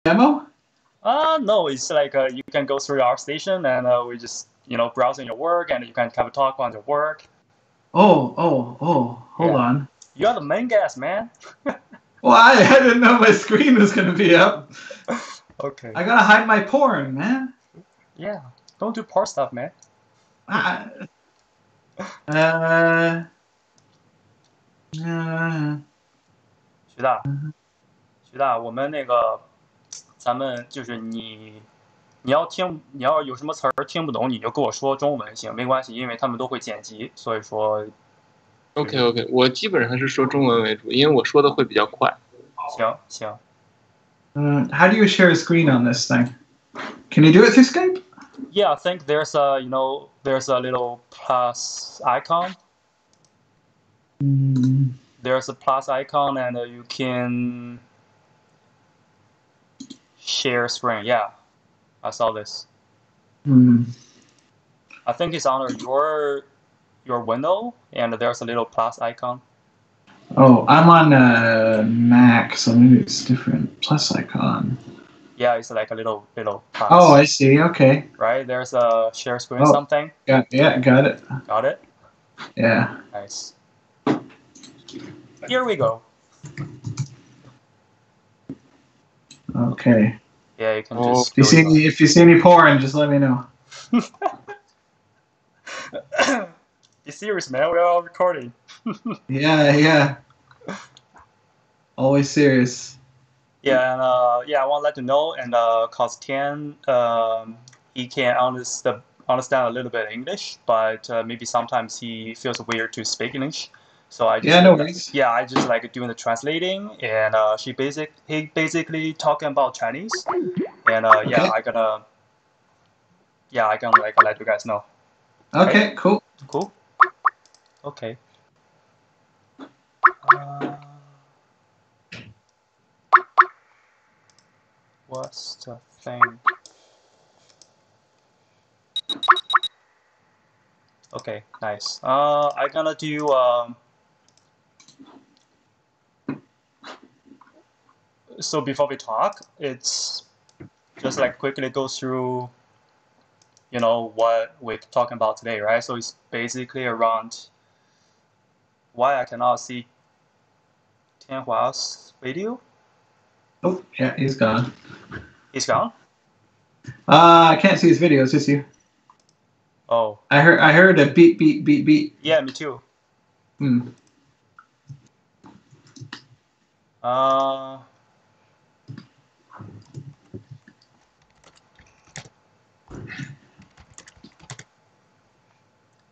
demo? No, it's like you can go through our station and we just browsing your work and you can have a talk on your work. Oh, hold on. You are the main guest, man. Well, I didn't know my screen was going to be up. Okay. I gotta hide my porn, man. Yeah, don't do porn stuff, man. 徐大，我们那个，咱们就是你要有什么词儿听不懂，你就跟我说中文行，没关系，因为他们都会剪辑，所以说。OK， 我基本上是说中文为主，因为我说的会比较快。行。How do you share a screen on this thing? Can you do it through Skype? Yeah, I think there's a little plus icon. There's a plus icon, and you can share screen. Yeah, I saw this. I think it's under your window, and there's a little plus icon. Oh, I'm on Mac, so maybe it's different. Plus icon. Yeah, it's like a little plus. Oh, I see. Okay. Right, there's a share screen something. Got it. Got it? Yeah. Nice. Here we go. Okay. Yeah, you can just. If you see any porn, just let me know. Be serious, man. We're all recording. Yeah. Always serious. Yeah, and I want to let you know, and cause Tian, he can understand a little bit English, but maybe sometimes he feels weird to speak English. So I just no worries. Yeah, I just like doing the translating, and he basically talking about Chinese, and okay. I can like let you guys know. Okay, right? Cool. Okay. What's the thing? Okay, nice. I'm gonna do so before we talk, it's just like quickly go through what we're talking about today, right? So it's basically around why I cannot see Tianhua's video. Oh, yeah, he's gone. He's gone? I can't see his video, it's just you. Oh. I heard a beep, beep, beep, beep. Yeah, me too.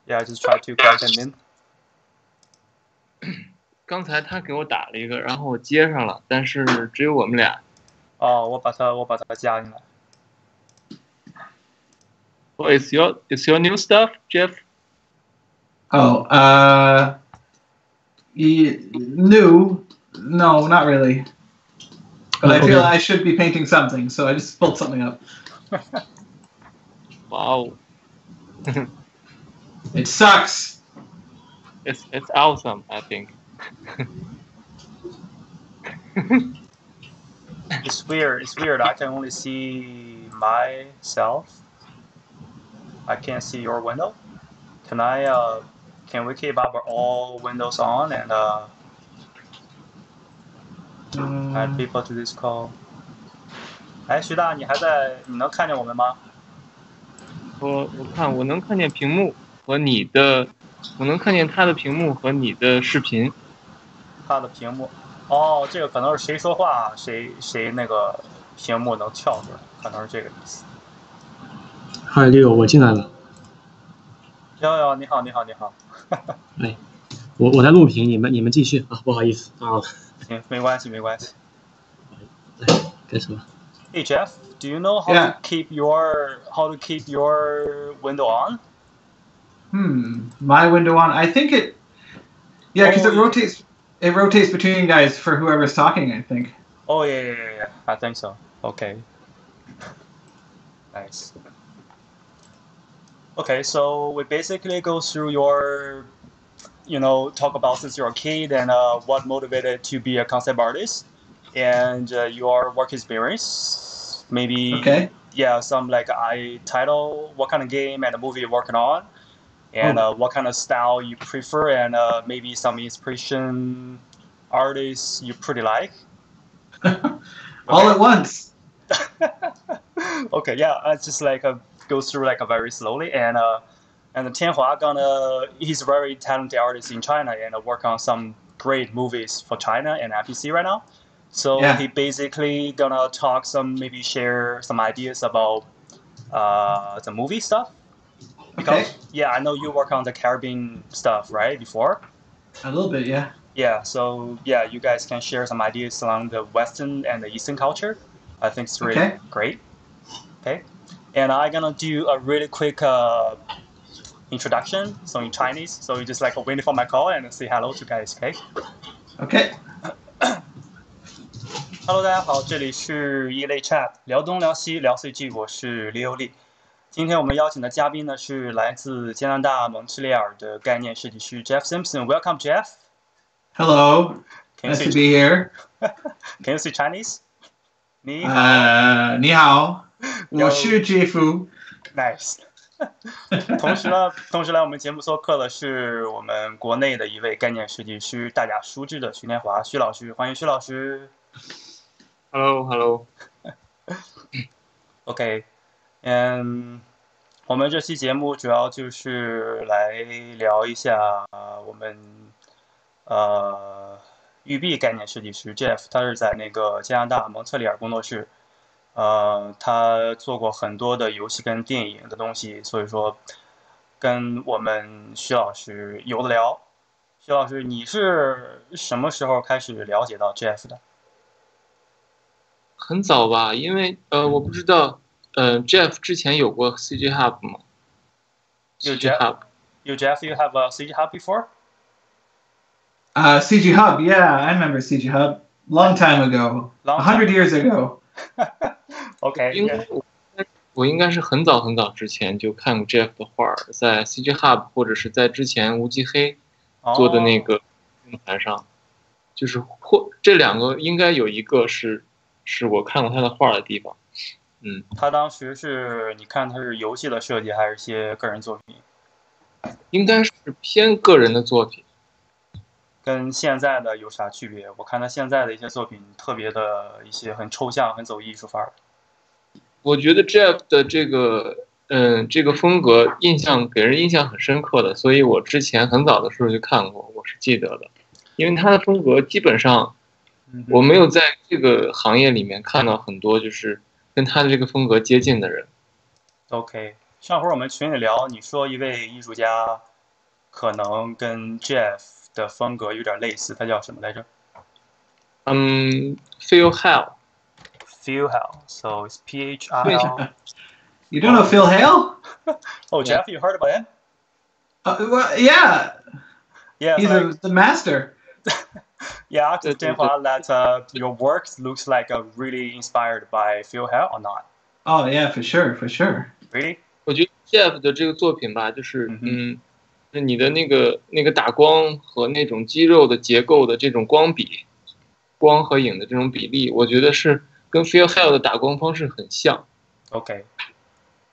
Yeah, I just try to plug them in. 刚才他给我打了一个，然后我接上了，但是只有我们俩。哦，我把他加进来。Oh, it's your new stuff, Jeff? Oh, new? No, not really. But I feel I should be painting something, so I just pulled something up. Wow. It sucks. It's awesome, I think. It's weird. I can only see myself. I can't see your window. Can we keep our all windows on and add people to this call? 哎，徐大，你能看见我们吗？我能看见屏幕和你的，我能看见他的屏幕和你的视频。他的屏幕，哦，这个可能是谁说话谁那个屏幕能跳出来，可能是这个意思。嗨，Leo，我进来了。哟，你好。哎，我在录屏，你们继续啊，不好意思啊。行，没关系。来，开始吧。Hey Jeff, do you know how to keep your window on? My window on. I think it. Yeah, because it rotates between guys for whoever's talking, I think. Oh yeah. I think so. Okay. Nice. Okay, so we basically go through your, talk about since you're a kid and what motivated to be a concept artist. and your work experience. Maybe Okay. yeah, some like I title, what kind of game and a movie you're working on, and what kind of style you prefer, and maybe some inspiration artists you pretty like. All at once. Okay, yeah, I just like go through like very slowly, and Tianhua he's a very talented artist in China and work on some great movies for China and NPC right now. So Yeah. he basically gonna talk maybe share some ideas about the movie stuff. Because Okay. yeah, I know you work on the Caribbean stuff, right? Before. A little bit, yeah. Yeah, so yeah, you guys can share some ideas along the Western and the Eastern culture. I think it's really great. Okay, and I'm gonna do a really quick introduction, so in Chinese. So you just like waiting for my call and say hello to guys. Okay. Okay. Hello， 大家好，这里是一类 Chat， 聊东聊西聊 CG， 我是李有利。今天我们邀请的嘉宾呢是来自加拿大蒙特利尔的概念设计师 Jeff Simpson。Welcome, Jeff. Hello. Nice to be here. Can you say Chinese? 你好。你好，我是 Jeff。Nice. 同时来我们节目做客的是我们国内的一位概念设计师大雅书制的徐天华徐老师，欢迎徐老师。Hello. OK， 我们这期节目主要就是来聊一下我们育碧概念设计师 Jeff， 他是在那个加拿大蒙特利尔工作室，他做过很多的游戏跟电影的东西，所以说跟我们徐老师有的聊。徐老师，你是什么时候开始了解到 Jeff 的？很早吧，因为我不知道，Jeff 之前有过 CG Hub 吗？CG Hub. You have a CG Hub before? CG Hub, yeah, I remember CG Hub. Long time ago. 100 years ago. OK. 因为我应该是很早之前就看过 Jeff 的画，在 CG Hub 或者是在之前无极黑做的那个平台上，就是这两个应该有一个是我看过他的画的地方。他当时是你看他是游戏的设计还是一些个人作品？应该是偏个人的作品。跟现在的有啥区别？我看他现在的一些作品特别的一些很抽象，很走艺术范儿。我觉得 Jeff 的这个风格给人印象很深刻的，所以我之前很早的时候就看过，我是记得的。因为他的风格基本上我没有在这个行业里面看到很多就是跟他的这个风格接近的人。OK， 上回我们群里聊，你说一位艺术家可能跟 Jeff 的风格有点类似，他叫什么来着？Phil Hale。Phil Hale, so it's Phil. You don't know Phil Hale? Oh, Jeff, you heard about him? Well, yeah. Yeah, he's the master. Yeah, to Tianhua, that your work looks like really inspired by Phil Hale or not? Oh yeah, for sure. Really? 我觉得 Jeff 的这个作品吧，就是你的那个打光和那种肌肉的结构的这种光和影的这种比例，我觉得是跟 Phil Hale 的打光方式很像。OK。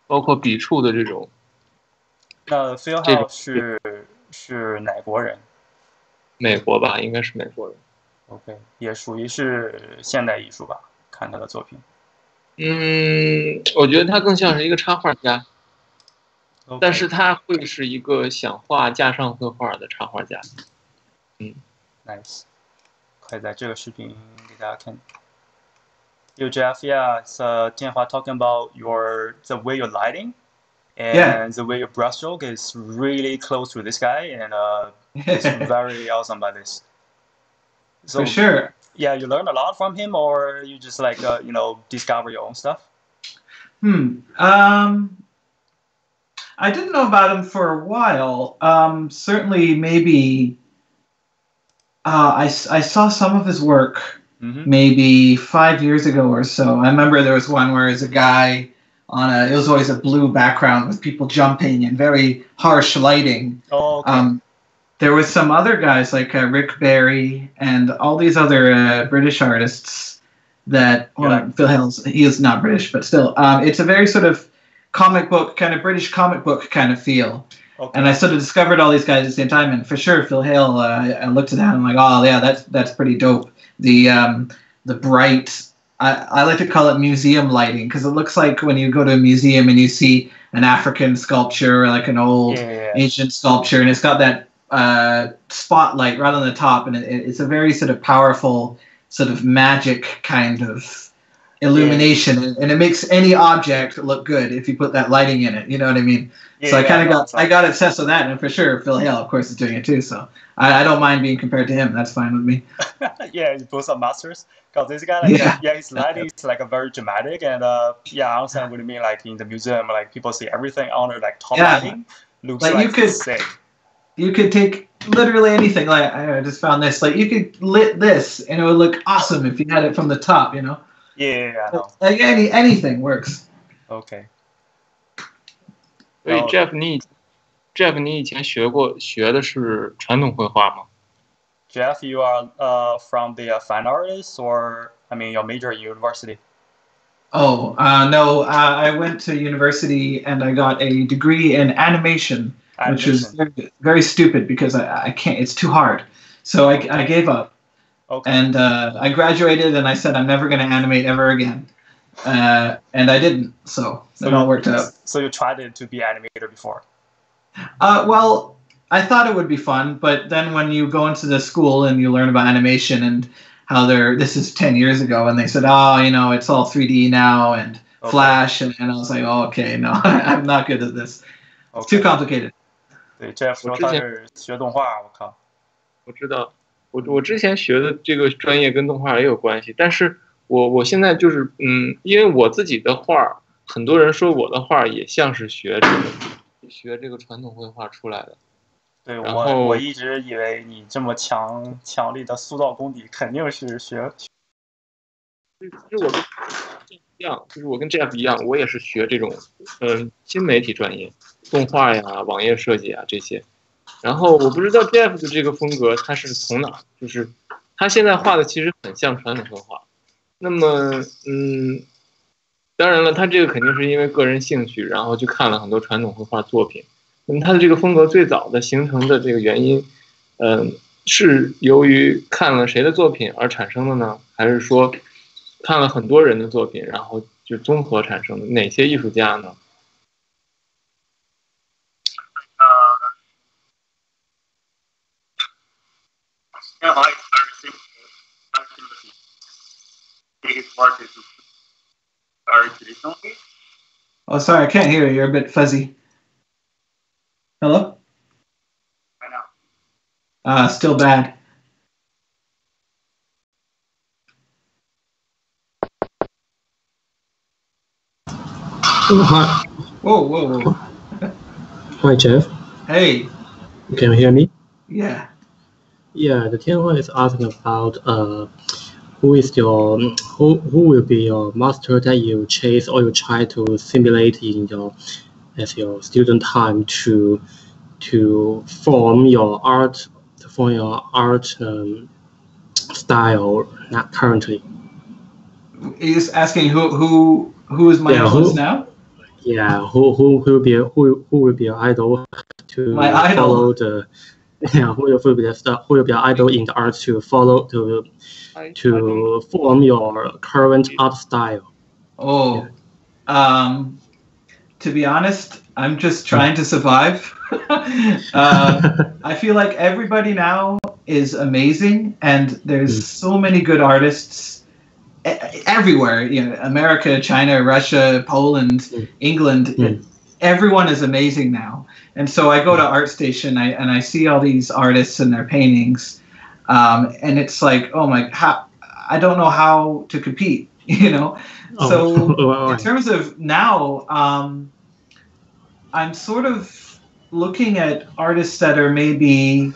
包括笔触的这种。那 Phil Hale 是哪国人？美国吧，应该是美国人。OK， 也属于是现代艺术吧？看他的作品。我觉得他更像是一个插画家。Okay. 但是他会是一个想画架上绘画的插画家。Nice， 可以在这个视频给大家看。Yo, Jeff, yeah, it's Tianhua talking about the way you're lighting and the way your brushstroke is really close to this guy, and it's very awesome by this. So, for sure. Yeah, you learned a lot from him, or you just like discover your own stuff? I didn't know about him for a while. Certainly, maybe I saw some of his work maybe 5 years ago or so. I remember there was one where it was a guy it was always a blue background with people jumping and very harsh lighting. Oh, okay. there was some other guys like Rick Barry and all these other British artists that Phil Hill's, he is not British, but still, it's a very sort of comic book, kind of British comic book kind of feel. Okay. And I sort of discovered all these guys at the same time, and for sure, Phil Hill, I looked at that and I'm like, oh yeah, that's pretty dope. The bright, I like to call it museum lighting, because it looks like when you go to a museum and you see an African sculpture or like an old Asian sculpture, and it's got that spotlight right on the top, and it's a very sort of powerful, sort of magic kind of illumination, and it makes any object look good if you put that lighting in it. You know what I mean? So I kind of got obsessed with that, and for sure Phil Hale, of course, is doing it too. So I don't mind being compared to him. That's fine with me. Yeah, both are masters. Because this guy, his lighting is like a very dramatic, and I understand what you mean. Like in the museum, like people see everything on the like top lighting looks like you could sick. You could take literally anything. Like I just found this. Like you could lit this, and it would look awesome if you had it from the top. You know? Yeah, I know. Like anything works. Okay. 所以 Jeff 你以前学的是传统绘画吗 ？Jeff, you are from the fine artists, or I mean, your major in university? Oh no, I went to university and I got a degree in animation. Which is very, very stupid because I can't. It's too hard. So I gave up. Okay. And I graduated and I said I'm never going to animate ever again. And I didn't. So it all worked out. So you tried it to be animator before? Well, I thought it would be fun, but then when you go into the school and you learn about animation and how this is 10 years ago, and they said, oh, you know, it's all 3D now and Flash, and I was like, oh, okay, no, I'm not good at this. It's too complicated. 对 ，Jeff 说他是学动画，我靠。我知道，我之前学的这个专业跟动画也有关系，但是我现在就是因为我自己的画，很多人说我的画也像是学这个传统绘画出来的。对，我一直以为你这么强力的塑造功底，肯定是学。其实我跟一样，就是我跟 Jeff 一样，我也是学这种新媒体专业。动画呀、网页设计啊这些，然后我不知道 Jeff 的这个风格他是从哪，就是他现在画的其实很像传统绘画。那么当然了，他这个肯定是因为个人兴趣，然后去看了很多传统绘画作品。那么他的这个风格最早的形成的这个原因，是由于看了谁的作品而产生的呢？还是说看了很多人的作品，然后就综合产生的？哪些艺术家呢？Oh, sorry, I can't hear you. You're a bit fuzzy. Hello? I know. Still bad. Oh, hi. Whoa. Hi, Jeff. Hey. Can you hear me? Yeah. Yeah, the Tianhua is asking about who will be your master that you chase or you try to simulate in your student time to form your art style not currently. He's asking who is my influence now? Yeah, who will be your idol to my idol. Follow the who will be your idol in the art to follow to form your current art style? Oh, yeah. To be honest, I'm just trying to survive. I feel like everybody now is amazing, and there's so many good artists everywhere. You know, America, China, Russia, Poland, England. Everyone is amazing now. And so I go to ArtStation and I see all these artists and their paintings, and it's like, oh my, I don't know how to compete, you know? So in terms of now, I'm sort of looking at artists that are maybe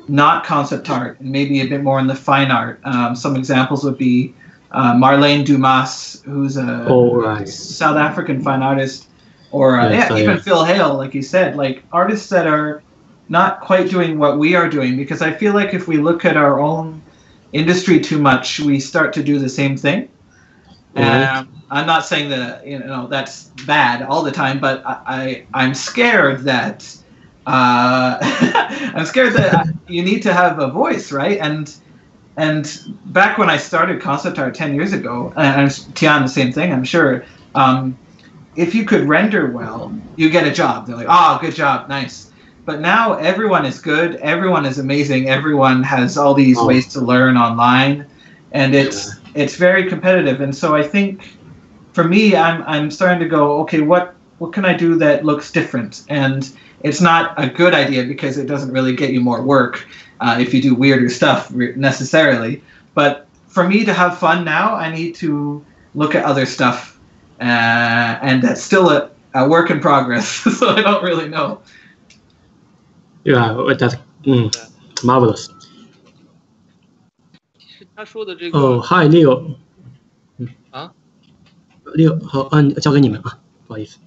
not concept art and maybe a bit more in the fine art. Some examples would be Marlene Dumas, who's a South African fine artist. Or even Phil Hale, like you said, like artists that are not quite doing what we are doing, because I feel like if we look at our own industry too much, we start to do the same thing. I'm not saying that that's bad all the time, but I'm scared that I'm scared that you need to have a voice, right? And back when I started concept art 10 years ago, and Tian, the same thing, I'm sure. If you could render well, you get a job. They're like, oh, good job, nice. But now everyone is good, everyone is amazing, everyone has all these ways to learn online, and it's very competitive. And so I think, for me, I'm starting to go, okay, what can I do that looks different? And it's not a good idea because it doesn't really get you more work if you do weirder stuff necessarily. But for me to have fun now, I need to look at other stuff, and that's still a work in progress. So I don't really know. Yeah, that's marvelous. 他说的这个Hi Leo。Leo， 好，交给你们啊，不好意思。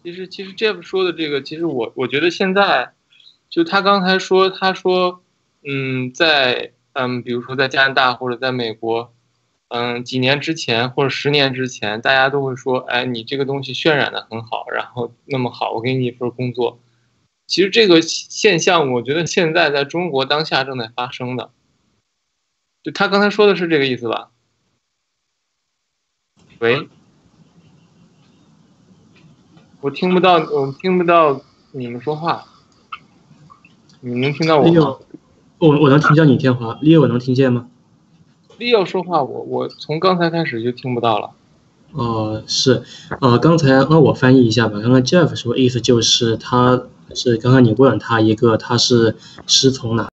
其实 Jeff 说的这个，其实我觉得现在就他刚才说，他说在比如说在加拿大或者在美国，几年之前或者10年之前，大家都会说，哎，你这个东西渲染的很好，然后那么好，我给你一份工作。其实这个现象，我觉得现在在中国当下正在发生的。就他刚才说的是这个意思吧？喂，我听不到你们说话。你能听到我吗？我能听见你电话。Leo， 我能听见吗？Leo 说话，我从刚才开始就听不到了。是，刚才我翻译一下吧。刚刚 Jeff 说意思就是他是刚刚你问他一个他是师从哪。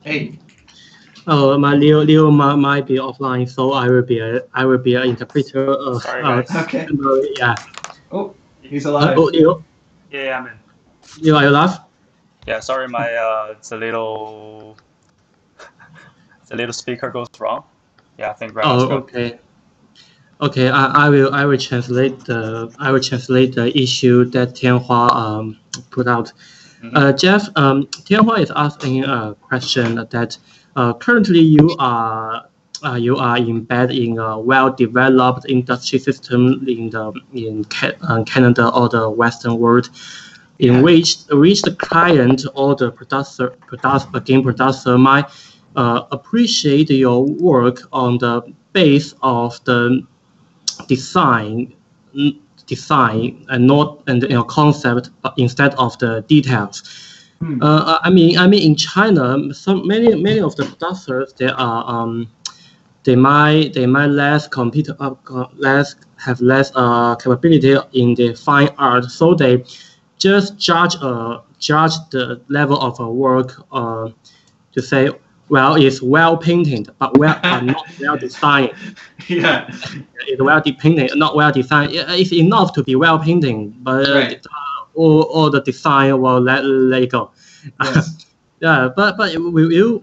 Hey. My Leo might be offline, so I will be an interpreter. Sorry, guys. Okay. Yeah. Oh, he's alive. Leo. Yeah, I'm in. Leo, are you alive? Yeah, sorry, my it's a little speaker goes wrong. Yeah, I think right now. Okay. Okay, I will translate the issue that Tianhua put out. Jeff, Tianhua is asking a question that currently you are embedded in a well-developed industry system in Canada or the Western world, in which the client or the game producer might appreciate your work on the base of the design and not concept, but instead of the details. I mean, in China, many of the producers they might have less capability in the fine art, so they just judge the level of a work to say, well, it's well painted, but not well designed. Yeah, it's well painted, not well designed. It's enough to be well painted, but all the design will let it go. Yes. Yeah, but in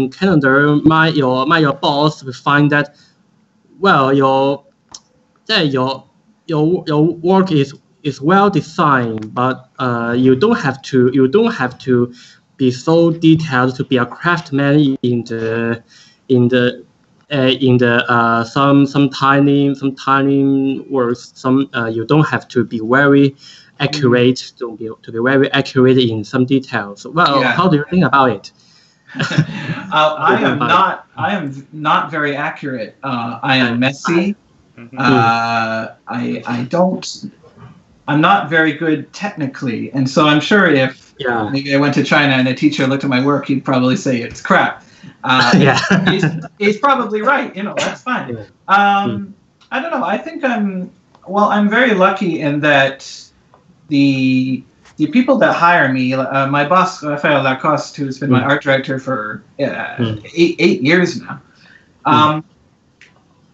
Canada, your boss will find that, well, your work is well designed, but you don't have to be so detailed to be a craftsman in the some tiny works. You don't have to be very accurate to be very accurate in some details. Well, how do you think about it? I am not very accurate. I am messy. I'm not very good technically, and so I'm sure if maybe I went to China and a teacher looked at my work, he'd probably say it's crap. He's probably right. That's fine. I don't know. I think I'm very lucky in that the people that hire me, my boss Raphael Lacoste, who's been my art director for 8 years now.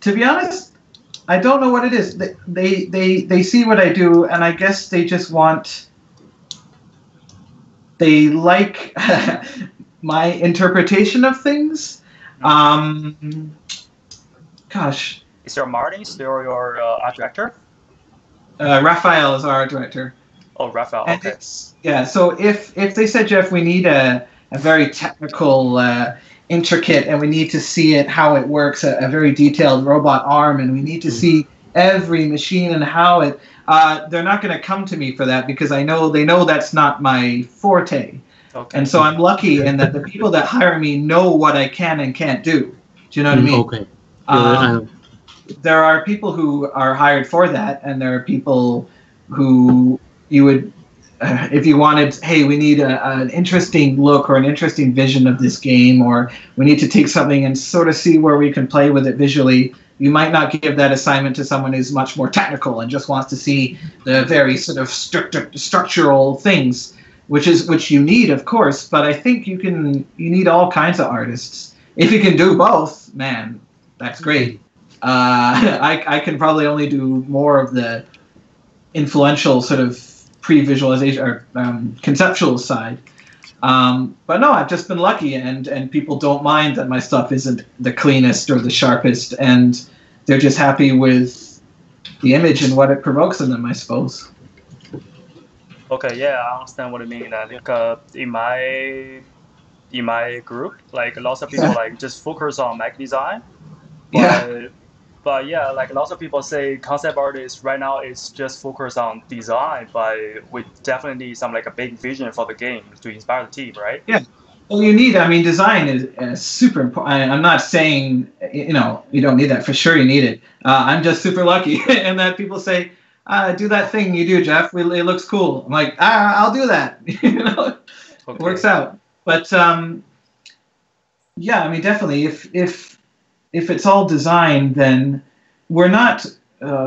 To be honest, I don't know what it is. They see what I do, and I guess they just they like my interpretation of things. Gosh. Is your Martin still your art director? Raphael is our art director. Oh, Raphael. And okay. So if they said, Jeff, we need a very technical, intricate, and we need to see how it works, a very detailed robot arm, and we need to see every machine and how it. They're not going to come to me for that because they know that's not my forte. Okay. And so I'm lucky in that the people that hire me know what I can and can't do. Do you know what I mean? Okay. There are people who are hired for that, and there are people who you would, if you wanted, hey, we need an interesting look or an interesting vision of this game, or we need to take something and sort of see where we can play with it visually. You might not give that assignment to someone who's much more technical and just wants to see the very sort of structural things, which you need, of course. But I think you need all kinds of artists. If you can do both, man, that's great. I can probably only do more of the influential sort of pre-visualization or conceptual side. But no, I've just been lucky, and people don't mind that my stuff isn't the cleanest or the sharpest, and they're just happy with the image and what it provokes in them, I suppose. Okay, yeah, I understand what you mean. Like in my group, like lots of people like just focus on mech design. But yeah, like lots of people say concept artists right now is just focused on design, but we definitely need a big vision for the game to inspire the team, right? Yeah. Well, design is super important. I'm not saying, you don't need that. For sure you need it. I'm just super lucky in that people say, do that thing you do, Jeff. It looks cool. I'm like, I'll do that. It works out. But definitely if it's all design, then we're not.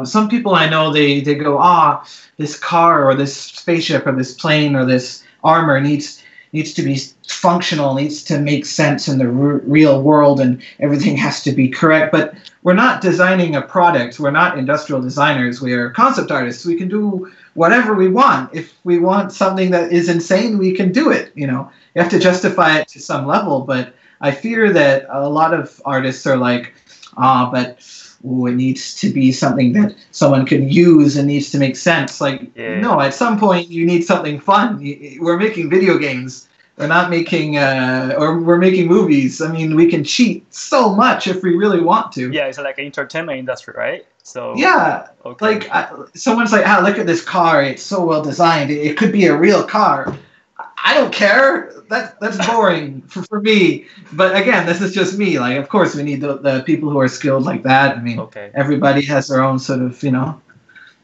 Some people I know they go, this car or this spaceship or this plane or this armor needs to be functional, needs to make sense in the real world, and everything has to be correct. But we're not designing a product. We're not industrial designers. We are concept artists. We can do whatever we want. If we want something that is insane, we can do it. You have to justify it to some level, but I fear that a lot of artists are like, but ooh, it needs to be something that someone can use and needs to make sense. Like, no, at some point you need something fun. We're making video games. We're not making, or we're making movies. I mean, we can cheat so much if we really want to. Yeah, it's like an entertainment industry, right? So yeah, okay. Like someone's like, look at this car. It's so well designed. It could be a real car. I don't care. That's boring for me. But again, this is just me. Like, of course, we need the people who are skilled like that. I mean, everybody has their own sort of, you know.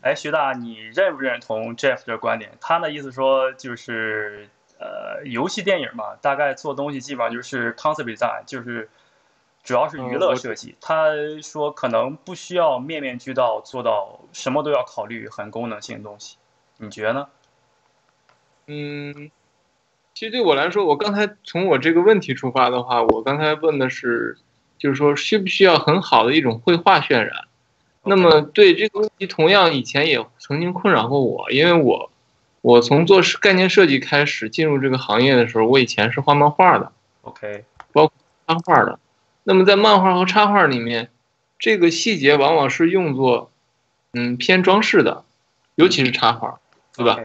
哎，徐大，你认不认同 Jeff 这个观点？他的意思说就是。游戏电影嘛，大概做东西基本上就是 concept design， 就是主要是娱乐设计。他说可能不需要面面俱到，做到什么都要考虑很功能性的东西。你觉得呢？其实对我来说，我刚才从我这个问题出发的话，我刚才问的是，就是说需不需要很好的一种绘画渲染？那么对这个问题，同样以前也曾经困扰过我，因为我从做概念设计开始进入这个行业的时候，我以前是画漫画的 ，OK， 包括插画的。那么在漫画和插画里面，这个细节往往是用作偏装饰的，尤其是插画，对吧？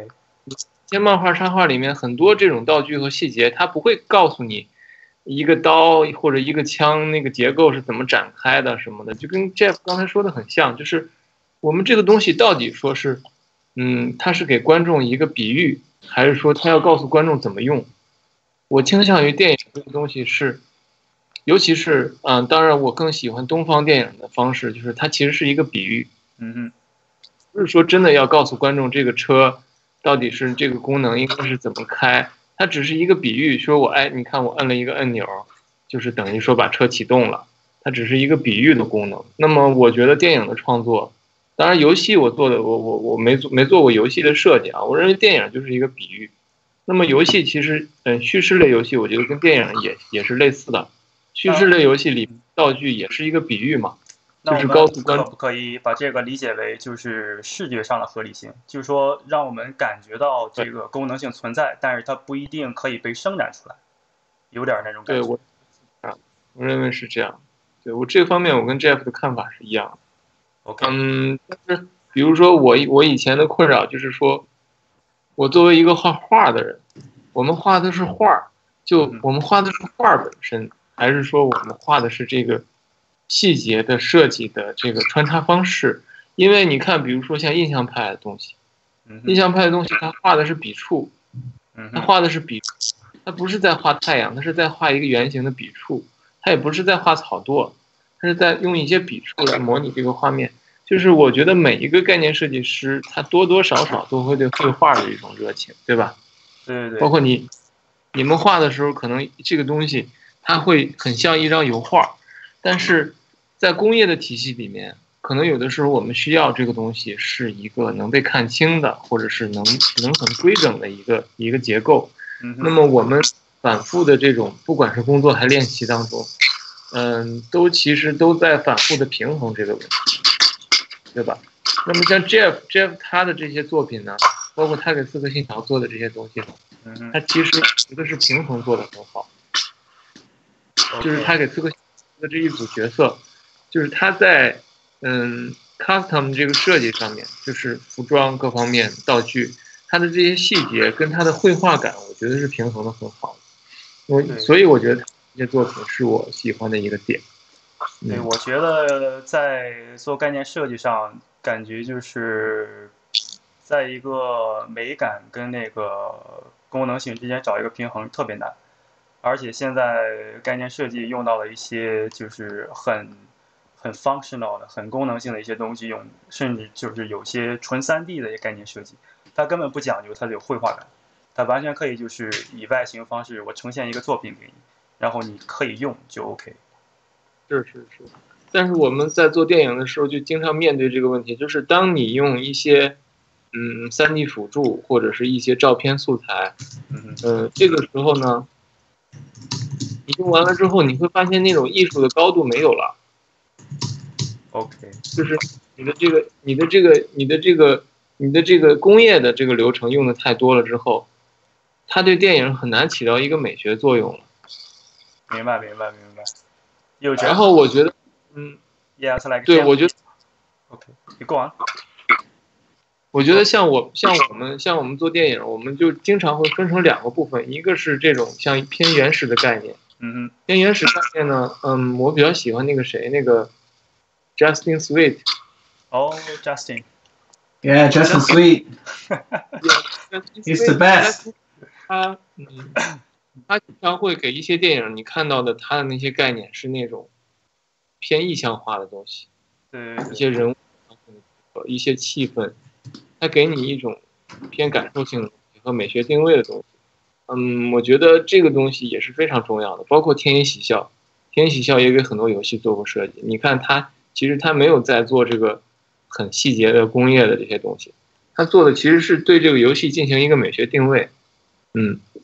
在漫画插画里面，很多这种道具和细节，它不会告诉你一个刀或者一个枪那个结构是怎么展开的什么的，就跟 Jeff 刚才说的很像，就是我们这个东西到底说是。他是给观众一个比喻，还是说他要告诉观众怎么用？我倾向于电影这个东西是，尤其是当然我更喜欢东方电影的方式，就是它其实是一个比喻，不是说真的要告诉观众这个车到底是这个功能应该是怎么开，它只是一个比喻，说你看我摁了一个按钮，就是等于说把车启动了，它只是一个比喻的功能。那么我觉得电影的创作。当然，游戏我做的我没做过游戏的设计啊。我认为电影就是一个比喻。那么游戏其实叙事类游戏，我觉得跟电影也是类似的。叙事类游戏里道具也是一个比喻嘛，就是告诉观众。可不可以把这个理解为就是视觉上的合理性？就是说让我们感觉到这个功能性存在，但是它不一定可以被生产出来，有点那种感觉。对我认为是这样。对我这方面我跟 Jeff 的看法是一样的。但是比如说我以前的困扰就是说，我作为一个画画的人，我们画的是画，就我们画的是画本身，还是说我们画的是这个细节的设计的这个穿插方式？因为你看，比如说像印象派的东西，它画的是笔触，它画的是笔触，它不是在画太阳，它是在画一个圆形的笔触，它也不是在画草垛，它是在用一些笔触来模拟这个画面。就是我觉得每一个概念设计师，他多多少少都会对绘画的一种热情，对吧？对。包括你们画的时候，可能这个东西它会很像一张油画，但是在工业的体系里面，可能有的时候我们需要这个东西是一个能被看清的，或者是能很规整的一个结构。那么我们反复的这种，不管是工作还练习当中，其实都在反复的平衡这个问题。对吧？那么像 Jeff 他的这些作品呢，包括他给刺客信条做的这些东西，他其实一个是平衡做得很好，就是他给刺客信条的这一组角色，就是他在custom 这个设计上面，就是服装各方面道具，他的这些细节跟他的绘画感，我觉得是平衡的很好的。所以我觉得这些作品是我喜欢的一个点。对，我觉得在做概念设计上，感觉就是在一个美感跟那个功能性之间找一个平衡特别难，而且现在概念设计用到了一些就是很 functional 的、很功能性的一些东西用，甚至就是有些纯3D 的一些概念设计，它根本不讲究它的有绘画感，它完全可以就是以外形方式我呈现一个作品给你，然后你可以用就 OK。是，但是我们在做电影的时候就经常面对这个问题，就是当你用一些3D 辅助或者是一些照片素材，这个时候呢，你用完了之后，你会发现那种艺术的高度没有了。OK， 就是你的这个工业的这个流程用的太多了之后，它对电影很难起到一个美学作用了。明白。然后我觉得， Yeah, it's like 对，我觉得 Okay, you go on. 我觉得像我们做电影，我们就经常会分成2个部分，一个是这种像偏原始的概念，偏原始概念呢，我比较喜欢那个谁，那个 Justin Sweet。Oh, Justin. Yeah, Justin Sweet. He's the best. 他经常会给一些电影你看到的他的那些概念是那种偏意象化的东西，一些人物、一些气氛，他给你一种偏感受性和美学定位的东西。我觉得这个东西也是非常重要的，包括天野喜孝，天野喜孝也给很多游戏做过设计。你看他其实他没有在做这个很细节的工业的这些东西，他做的其实是对这个游戏进行一个美学定位。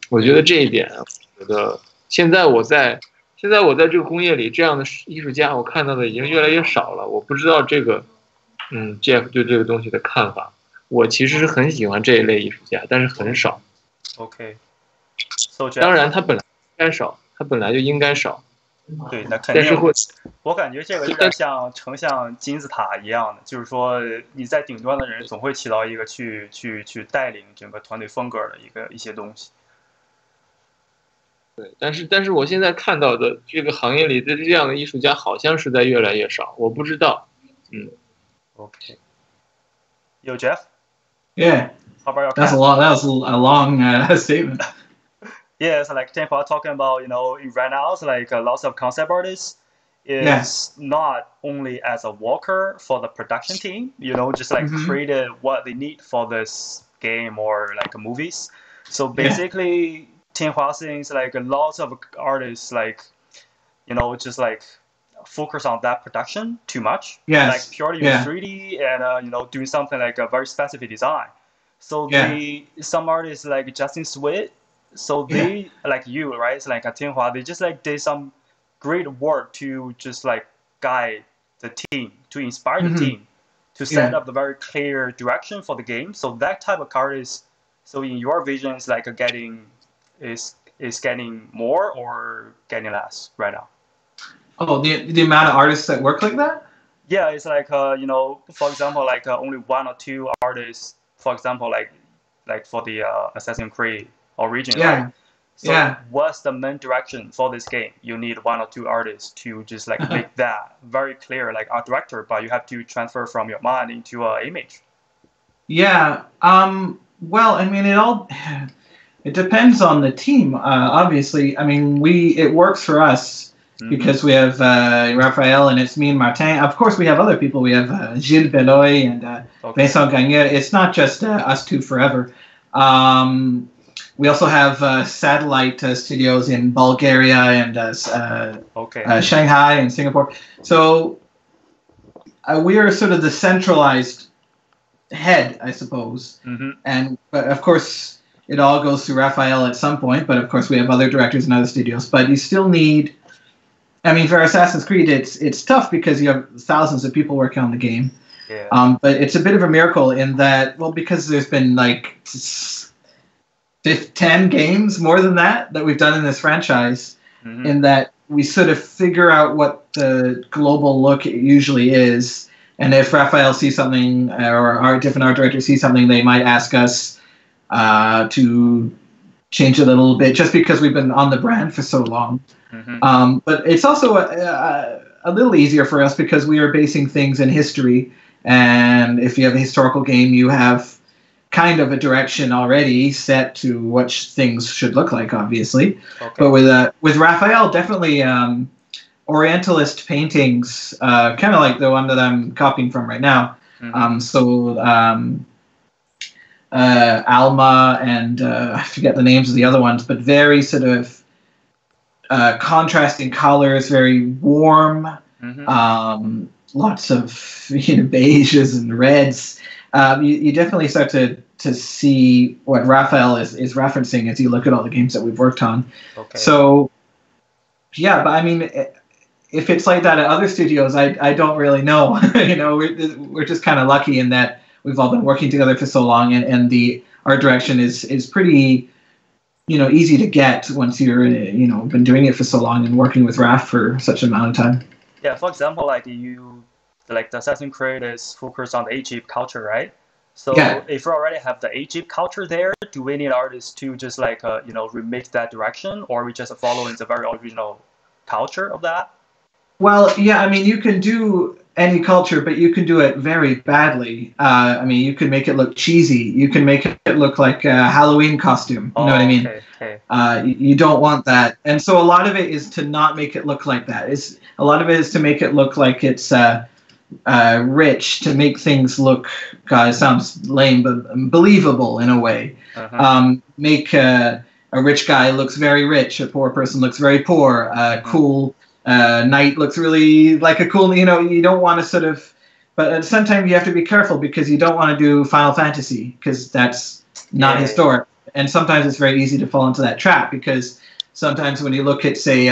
我觉得这一点，我觉得现在我在这个工业里，这样的艺术家我看到的已经越来越少了。我不知道这个Jeff 对这个东西的看法。我其实是很喜欢这一类艺术家，但是很少。OK， 当然他本来应该少，他本来就应该少。对，那肯定。但是会，我感觉这个有点像成像金字塔一样的，就是说你在顶端的人总会起到一个去带领整个团队风格的一些东西。对，但是我现在看到的这个行业里的这样的艺术家好像是在越来越少，我不知道。OK。Yo, Jeff? Yeah. How about your That was a long statement. Yeah, it's like Tianhua talking about, right now, it's like lots of concept artists is not only as a worker for the production team, just like created what they need for this game or like movies. So basically, Tianhua thinks like lots of artists like, just like focus on that production too much. Yes. Like purely 3D and doing something like a very specific design. So some artists like Justin Sweet, so they like you, right? It's like at Tianhua, they just like did some great work to just like guide the team, to inspire the team, to set up the very clear direction for the game. So that type of artist, so in your vision, is like getting more or getting less right now? Oh, the amount of artists that work like that? Yeah, it's like for example, like only 1 or 2 artists, for example, like for the Assassin's Creed Origin, right? So what's the main direction for this game? You need 1 or 2 artists to just like make that very clear, like art director, but you have to transfer from your mind into an image. Yeah. Well, I mean, it depends on the team. Obviously, I mean, it works for us because we have Raphael and it's me and Martin. Of course, we have other people. We have Gilles Beloy and Vincent Gagne. It's not just us two forever. We also have satellite studios in Bulgaria and Shanghai and Singapore. So we are sort of the centralized head, I suppose. But of course, it all goes through Raphael at some point. But of course, we have other directors in other studios. But you still need. I mean, for Assassin's Creed, it's tough because you have thousands of people working on the game. Yeah. But it's a bit of a miracle in that, well, because there's been like 10 games, more than that we've done in this franchise, in that we sort of figure out what the global look usually is. And if Raphael sees something or our different art directors see something, they might ask us to change it a little bit just because we've been on the brand for so long. But it's also a little easier for us because we are basing things in history. And if you have a historical game, you have kind of a direction already set to what things should look like, obviously. But with Raphael, definitely Orientalist paintings, kind of like the one that I'm copying from right now. Alma and I forget the names of the other ones, but very sort of contrasting colors, very warm, lots of beiges and reds. You definitely start to see what Raphael is referencing as you look at all the games that we've worked on. So, yeah, but I mean, if it's like that at other studios, I don't really know. We're just kind of lucky in that we've all been working together for so long, and our direction is pretty, easy to get once you're, been doing it for so long and working with Raph for such an amount of time. Yeah, for example, like the Assassin's Creed is focused on the Egypt culture, right? So if we already have the Egypt culture there, do we need artists to just like remake that direction, or we just following the very original culture of that? Well, yeah, I mean, you can do any culture, but you can do it very badly. I mean, you can make it look cheesy. You can make it look like a Halloween costume. You know what I mean? Okay. You don't want that. And so a lot of it is to not make it look like that. A lot of it is to make it look like it's rich, to make things look, God, it sounds lame, but believable in a way. Make a rich guy looks very rich, a poor person looks very poor, cool knight looks really like a cool, you don't want to sort of, but at the same time you have to be careful because you don't want to do Final Fantasy because that's not historic. And sometimes it's very easy to fall into that trap because sometimes when you look at, say,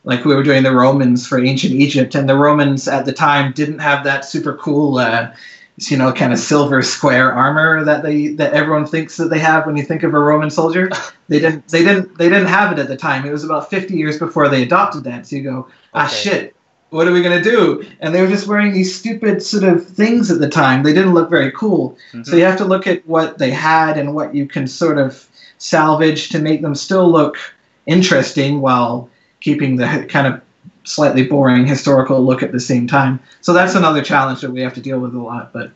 like we were doing the Romans for ancient Egypt, and the Romans at the time didn't have that super cool, kind of silver square armor that everyone thinks that they have when you think of a Roman soldier. They didn't have it at the time. It was about 50 years before they adopted that. So you go, shit, what are we gonna do? And they were just wearing these stupid sort of things at the time. They didn't look very cool. So you have to look at what they had and what you can sort of salvage to make them still look interesting while keeping the kind of slightly boring historical look at the same time. So that's another challenge that we have to deal with a lot, but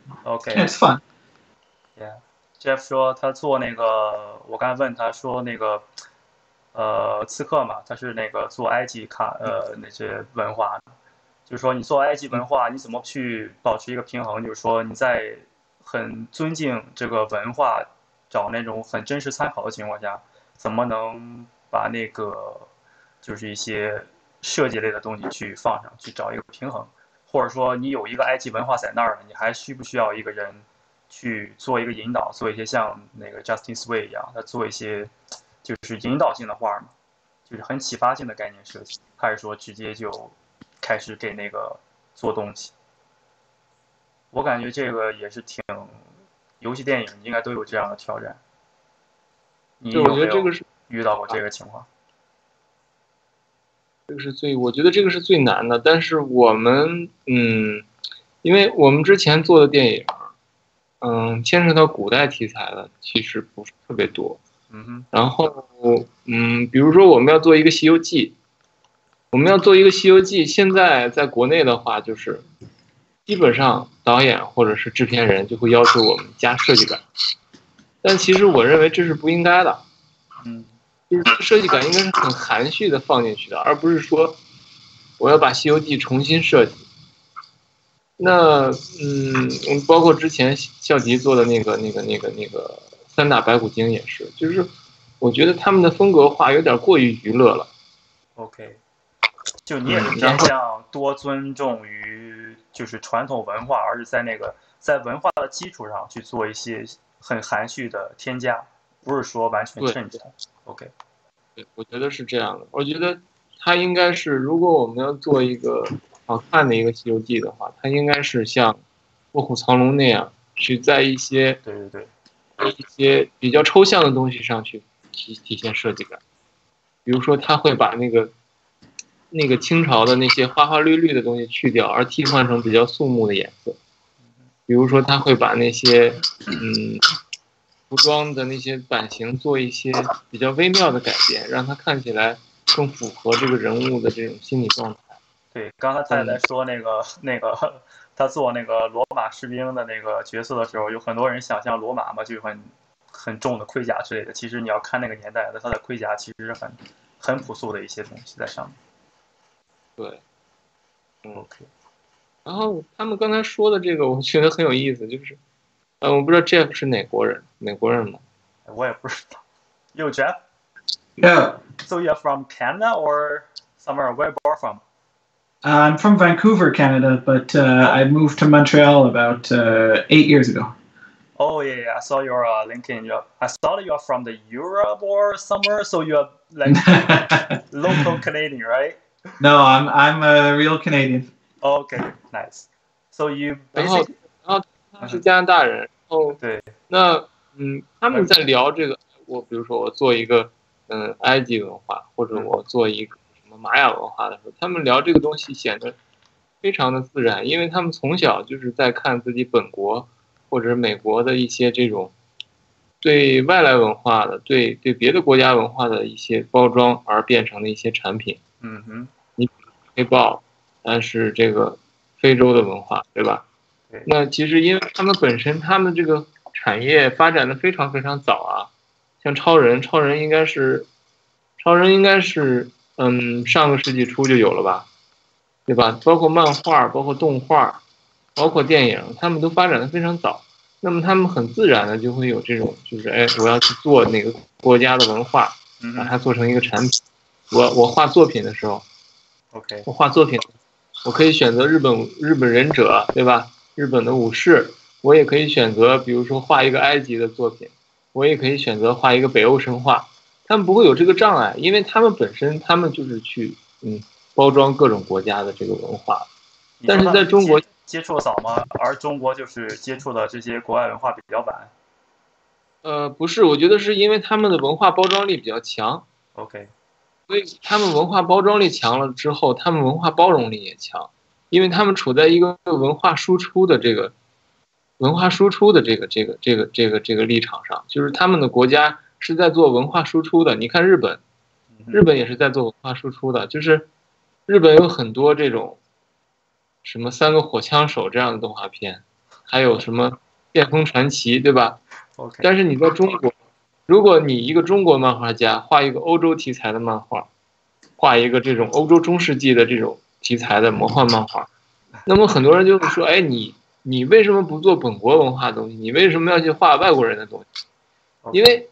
it's fun. Yeah, Jeff 说他做那个，我刚才问他说那个，刺客嘛，他是那个做埃及那些文化，就是说你做埃及文化，你怎么去保持一个平衡？就是说你在很尊敬这个文化，找那种很真实参考的情况下，怎么能把那个就是一些设计类的东西去放上去，找一个平衡，或者说你有一个埃及文化在那儿了，你还需不需要一个人去做一个引导，做一些像那个 Justin Sway 一样，他做一些就是引导性的画嘛，就是很启发性的概念设计，还是说直接就开始给那个做东西？我感觉这个也是挺，游戏电影应该都有这样的挑战。你有没有遇到过这个情况？我觉得这个是最难的，但是我们，因为我们之前做的电影，牵扯到古代题材的其实不是特别多，然后，比如说我们要做一个《西游记》，现在在国内的话，就是基本上导演或者是制片人就会要求我们加设计感，但其实我认为这是不应该的，就是设计感应该是很含蓄的放进去的，而不是说我要把《西游记》重新设计。那包括之前孝迪做的那个三打白骨精也是，就是我觉得他们的风格化有点过于娱乐了。OK， 就你也是偏向多尊重于就是传统文化，而是在文化的基础上去做一些很含蓄的添加，不是说完全衬着。OK， 对，我觉得是这样的。我觉得它应该是，如果我们要做一个好看的一个《西游记》的话，它应该是像《卧虎藏龙》那样，去在一些一些比较抽象的东西上去体现设计感。比如说，他会把那个清朝的那些花花绿绿的东西去掉，而替换成比较肃穆的颜色。比如说，他会把那些服装的那些版型做一些比较微妙的改变，让它看起来更符合这个人物的这种心理状态。对，刚才太太说那个他做那个罗马士兵的那个角色的时候，有很多人想象罗马嘛，就很重的盔甲之类的。其实你要看那个年代的，他的盔甲其实是很朴素的一些东西在上面。对，OK。然后他们刚才说的这个，我觉得很有意思，就是，我不知道 Jeff 是哪国人吗？我也不知道。Yo, Jeff? Yeah. So you're from Canada or somewhere? Where are you from? I'm from Vancouver, Canada, but I moved to Montreal about 8 years ago. Oh yeah, I saw your LinkedIn. I thought you're from the Europe or somewhere, so you're like local Canadian, right? No, I'm a real Canadian. Okay, nice. So you 然后他是加拿大人，然后对，那他们在聊这个，比如说我做一个埃及文化，或者我做一个什么玛雅文化的时候，他们聊这个东西显得非常的自然，因为他们从小就是在看自己本国或者美国的一些这种对外来文化的、对别的国家文化的一些包装而变成的一些产品。你黑豹，但是这个非洲的文化，对吧？那其实因为他们本身他们这个产业发展的非常非常早啊，像超人应该是上个世纪初就有了吧，对吧？包括漫画，包括动画，包括电影，他们都发展的非常早。那么他们很自然的就会有这种，就是我要去做哪个国家的文化，把它做成一个产品。我画作品的时候我画作品，我可以选择日本忍者，对吧？日本的武士，我也可以选择，比如说画一个埃及的作品，我也可以选择画一个北欧神话。他们不会有这个障碍，因为他们本身他们就是去包装各种国家的这个文化。但是在中国接触早吗？而中国就是接触的这些国外文化比较晚。不是，我觉得是因为他们的文化包装力比较强。所以他们文化包装力强了之后，他们文化包容力也强，因为他们处在一个文化输出的这个立场上，就是他们的国家是在做文化输出的。你看日本也是在做文化输出的，就是日本有很多这种什么三个火枪手这样的动画片，还有什么电风传奇，对吧？但是你在中国，如果你一个中国漫画家画一个欧洲题材的漫画，画一个这种欧洲中世纪的这种题材的魔幻漫画，那么很多人就会说，你为什么不做本国文化的东西？你为什么要去画外国人的东西？因为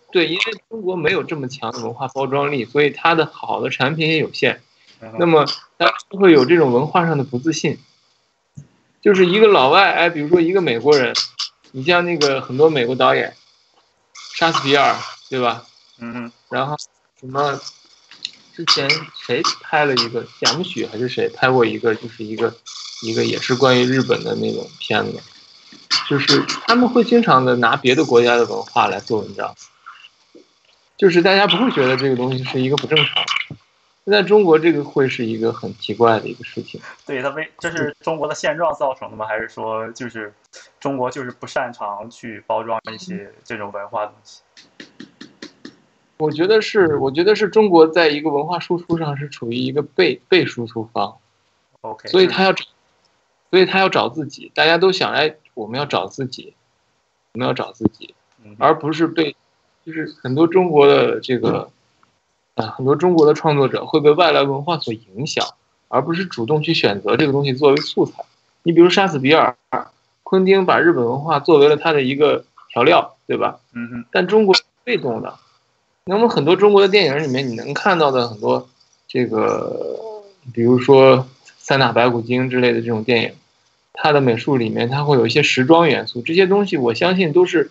中国没有这么强的文化包装力，所以它的好的产品也有限。那么大家会有这种文化上的不自信，就是一个老外，比如说一个美国人，你像那个很多美国导演，莎士比亚，对吧？然后什么之前谁拍了一个贾木许还是谁拍过一个，就是一个也是关于日本的那种片子，就是他们会经常的拿别的国家的文化来做文章，就是大家不会觉得这个东西是一个不正常的。在中国这个会是一个很奇怪的一个事情。对，这是中国的现状造成的吗？还是说就是中国就是不擅长去包装一些这种文化东西？我觉得是中国在一个文化输出上是处于一个被输出方。所以他要找自己，大家都想我们要找自己，而不是就是很多中国的很多中国的创作者会被外来文化所影响，而不是主动去选择这个东西作为素材。你比如莎士比亚，昆汀把日本文化作为了他的一个调料，对吧？但中国是被动的。那么很多中国的电影里面，你能看到的很多比如说三打白骨精之类的这种电影，它的美术里面它会有一些时装元素，这些东西我相信都是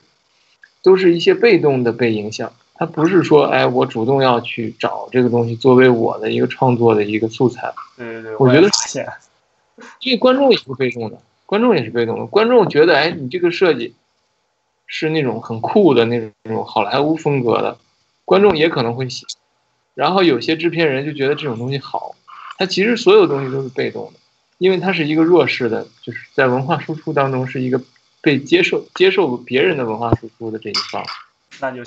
一些被动的被影响。它不是说我主动要去找这个东西作为我的一个创作的一个素材。对，我觉得发现，因为观众也是被动的，观众觉得你这个设计是那种很酷的那种好莱坞风格的，观众也可能会喜欢。然后有些制片人就觉得这种东西好，它其实所有东西都是被动的，因为它是一个弱势的，就是在文化输出当中是一个被接受别人的文化输出的这一方。那就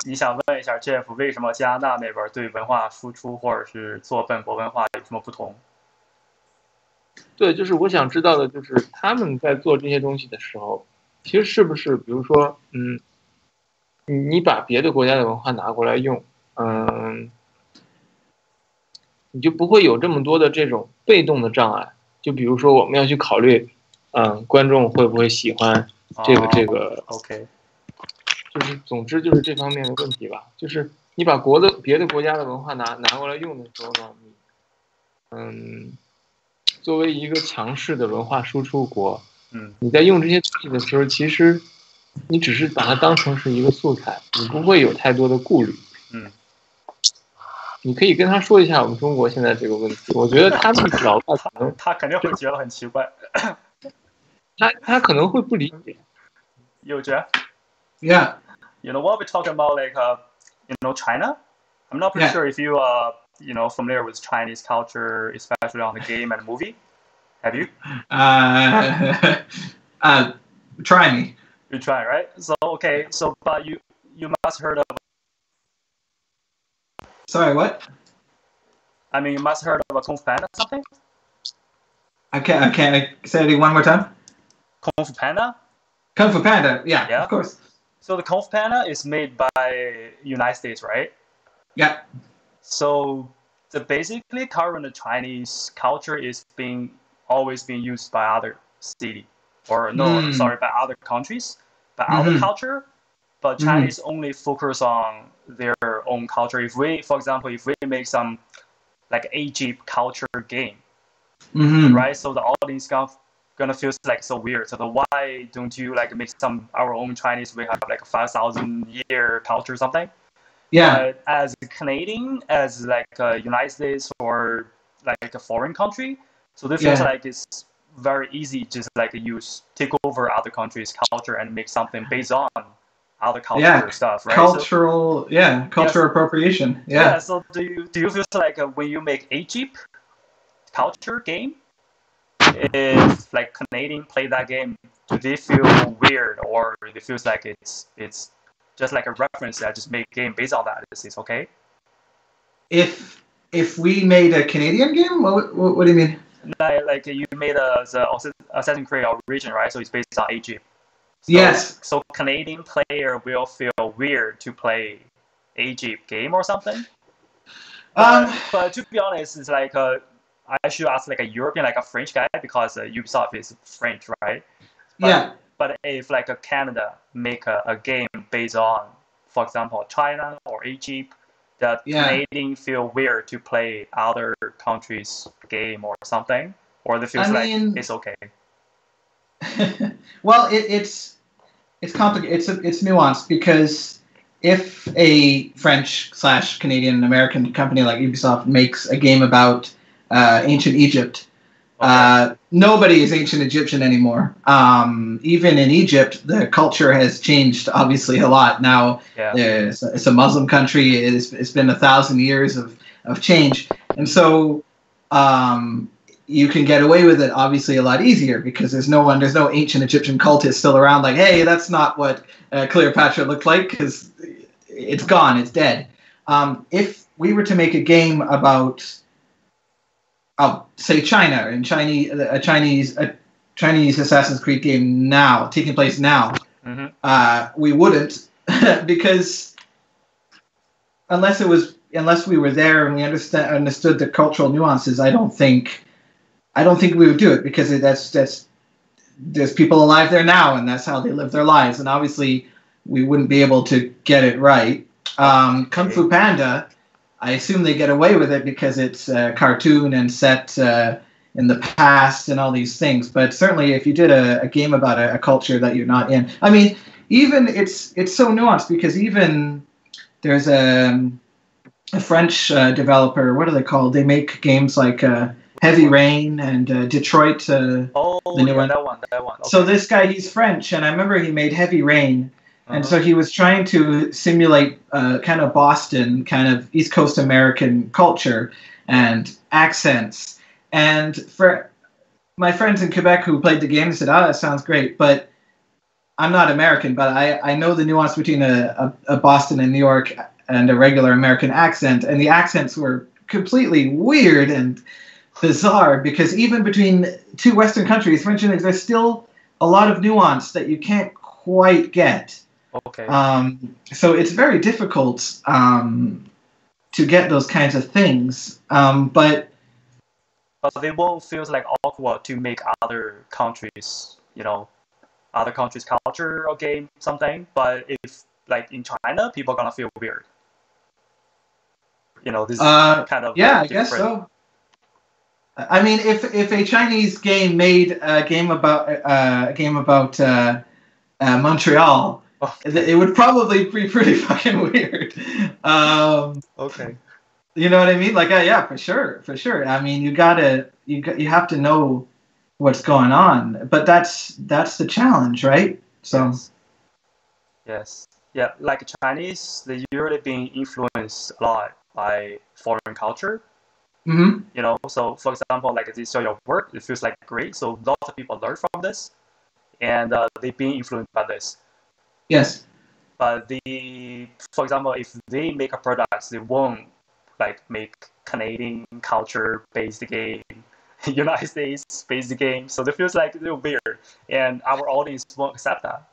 你想问一下 Jeff， 为什么加拿大那边对文化输出或者是做本国文化有这么不同？对，就是我想知道的就是他们在做这些东西的时候，其实是不是比如说你把别的国家的文化拿过来用，你就不会有这么多的这种被动的障碍。就比如说我们要去考虑观众会不会喜欢这个OK， 就是总之就是这方面的问题吧。就是你把别的国家的文化拿过来用的时候呢，作为一个强势的文化输出国，你在用这些东西的时候，其实你只是把它当成是一个素材，你不会有太多的顾虑。你可以跟他说一下我们中国现在这个问题。我觉得他们老外可能他肯定会觉得很奇怪，他可能会不理解。有Jeff? Yeah. You know what we're talking about, like China. I'm not pretty sure if you familiar with Chinese culture, especially on the game and movie. Have you? Try me. You try, right? So okay. So but you must heard of. Sorry, what? I mean, you must heard of a Kung Fu Panda or something. I say it one more time. Kung Fu Panda. Kung Fu Panda, yeah, of course. So the Kung Fu Panda is made by United States, right? Yeah. So the basically current Chinese culture is always being used by other city, or no, sorry, by other countries, by other culture. But Chinese only focus on their own culture. If we, for example, if we make some like Egypt culture game, right? So the audience gonna feel like so weird. So why don't you like make our own Chinese? We have like a 5,000-year culture or something. Yeah. But as a Canadian, as like a United States or like a foreign country, so they feel like it's very easy just like take over other countries' culture and make something based on other culture stuff, right? Cultural appropriation. Yeah. So do you feel like when you make Egypt culture game, if like Canadian play that game, do they feel weird or they feels like it's just like a reference that just make game based on that? It's okay. If we made a Canadian game, what do you mean? Like you made the Assassin's Creed origin, right? So it's based on Egypt. So, yes. So Canadian player will feel weird to play Egypt game or something. But to be honest, it's like I should ask like a European, like a French guy, because Ubisoft is French, right? But if like a Canada make a game based on, for example, China or Egypt, that Canadian feel weird to play other countries' game or something, or they feel it's okay. Well, it's complicated. It's nuanced, because if a French/Canadian American company like Ubisoft makes a game about ancient Egypt, nobody is ancient Egyptian anymore. Even in Egypt, the culture has changed obviously a lot. Now it's a Muslim country. It's been 1,000 years of change, and so you can get away with it obviously a lot easier, because there's no ancient Egyptian cultist still around like, hey, that's not what Cleopatra looked like, because it's gone, it's dead. If we were to make a game about, say, China, and a Chinese Assassin's Creed game now, taking place now, we wouldn't, because unless we were there and we understood the cultural nuances, I don't think we would do it, because there's people alive there now, and that's how they live their lives, and obviously we wouldn't be able to get it right. Kung Fu Panda, I assume they get away with it because it's a cartoon and set in the past and all these things. But certainly, if you did a game about a culture that you're not in, I mean, even it's so nuanced, because even there's a French developer. What are they called? They make games like Heavy Rain and Detroit. The new one. That one. Okay. So this guy, he's French, and I remember he made Heavy Rain. And so he was trying to simulate kind of Boston, kind of East Coast American culture and accents. And for my friends in Quebec who played the game, they said, that sounds great. But I'm not American, but I know the nuance between a Boston and New York and a regular American accent. And the accents were completely weird and bizarre, because even between two Western countries, French and English, there's still a lot of nuance that you can't quite get. Okay. So it's very difficult to get those kinds of things. But they won't feel like awkward to make other countries, other countries' culture or game something. But if like in China, people are gonna feel weird. This kind of I guess so. I mean, if a Chinese game made a game about Montreal, it would probably be pretty fucking weird. Okay. You know what I mean? Like, for sure. I mean, you have to know what's going on, but that's the challenge, right? So. Yes. Yeah, like Chinese, they usually being influenced a lot by foreign culture. Mm-hmm. You know, so for example, like they show your work, it feels like great. So lots of people learn from this, and they've been influenced by this. Yes. But for example, if they make a product, they won't like make Canadian culture-based game, United States-based game. So it feels like they're weird, and our audience won't accept that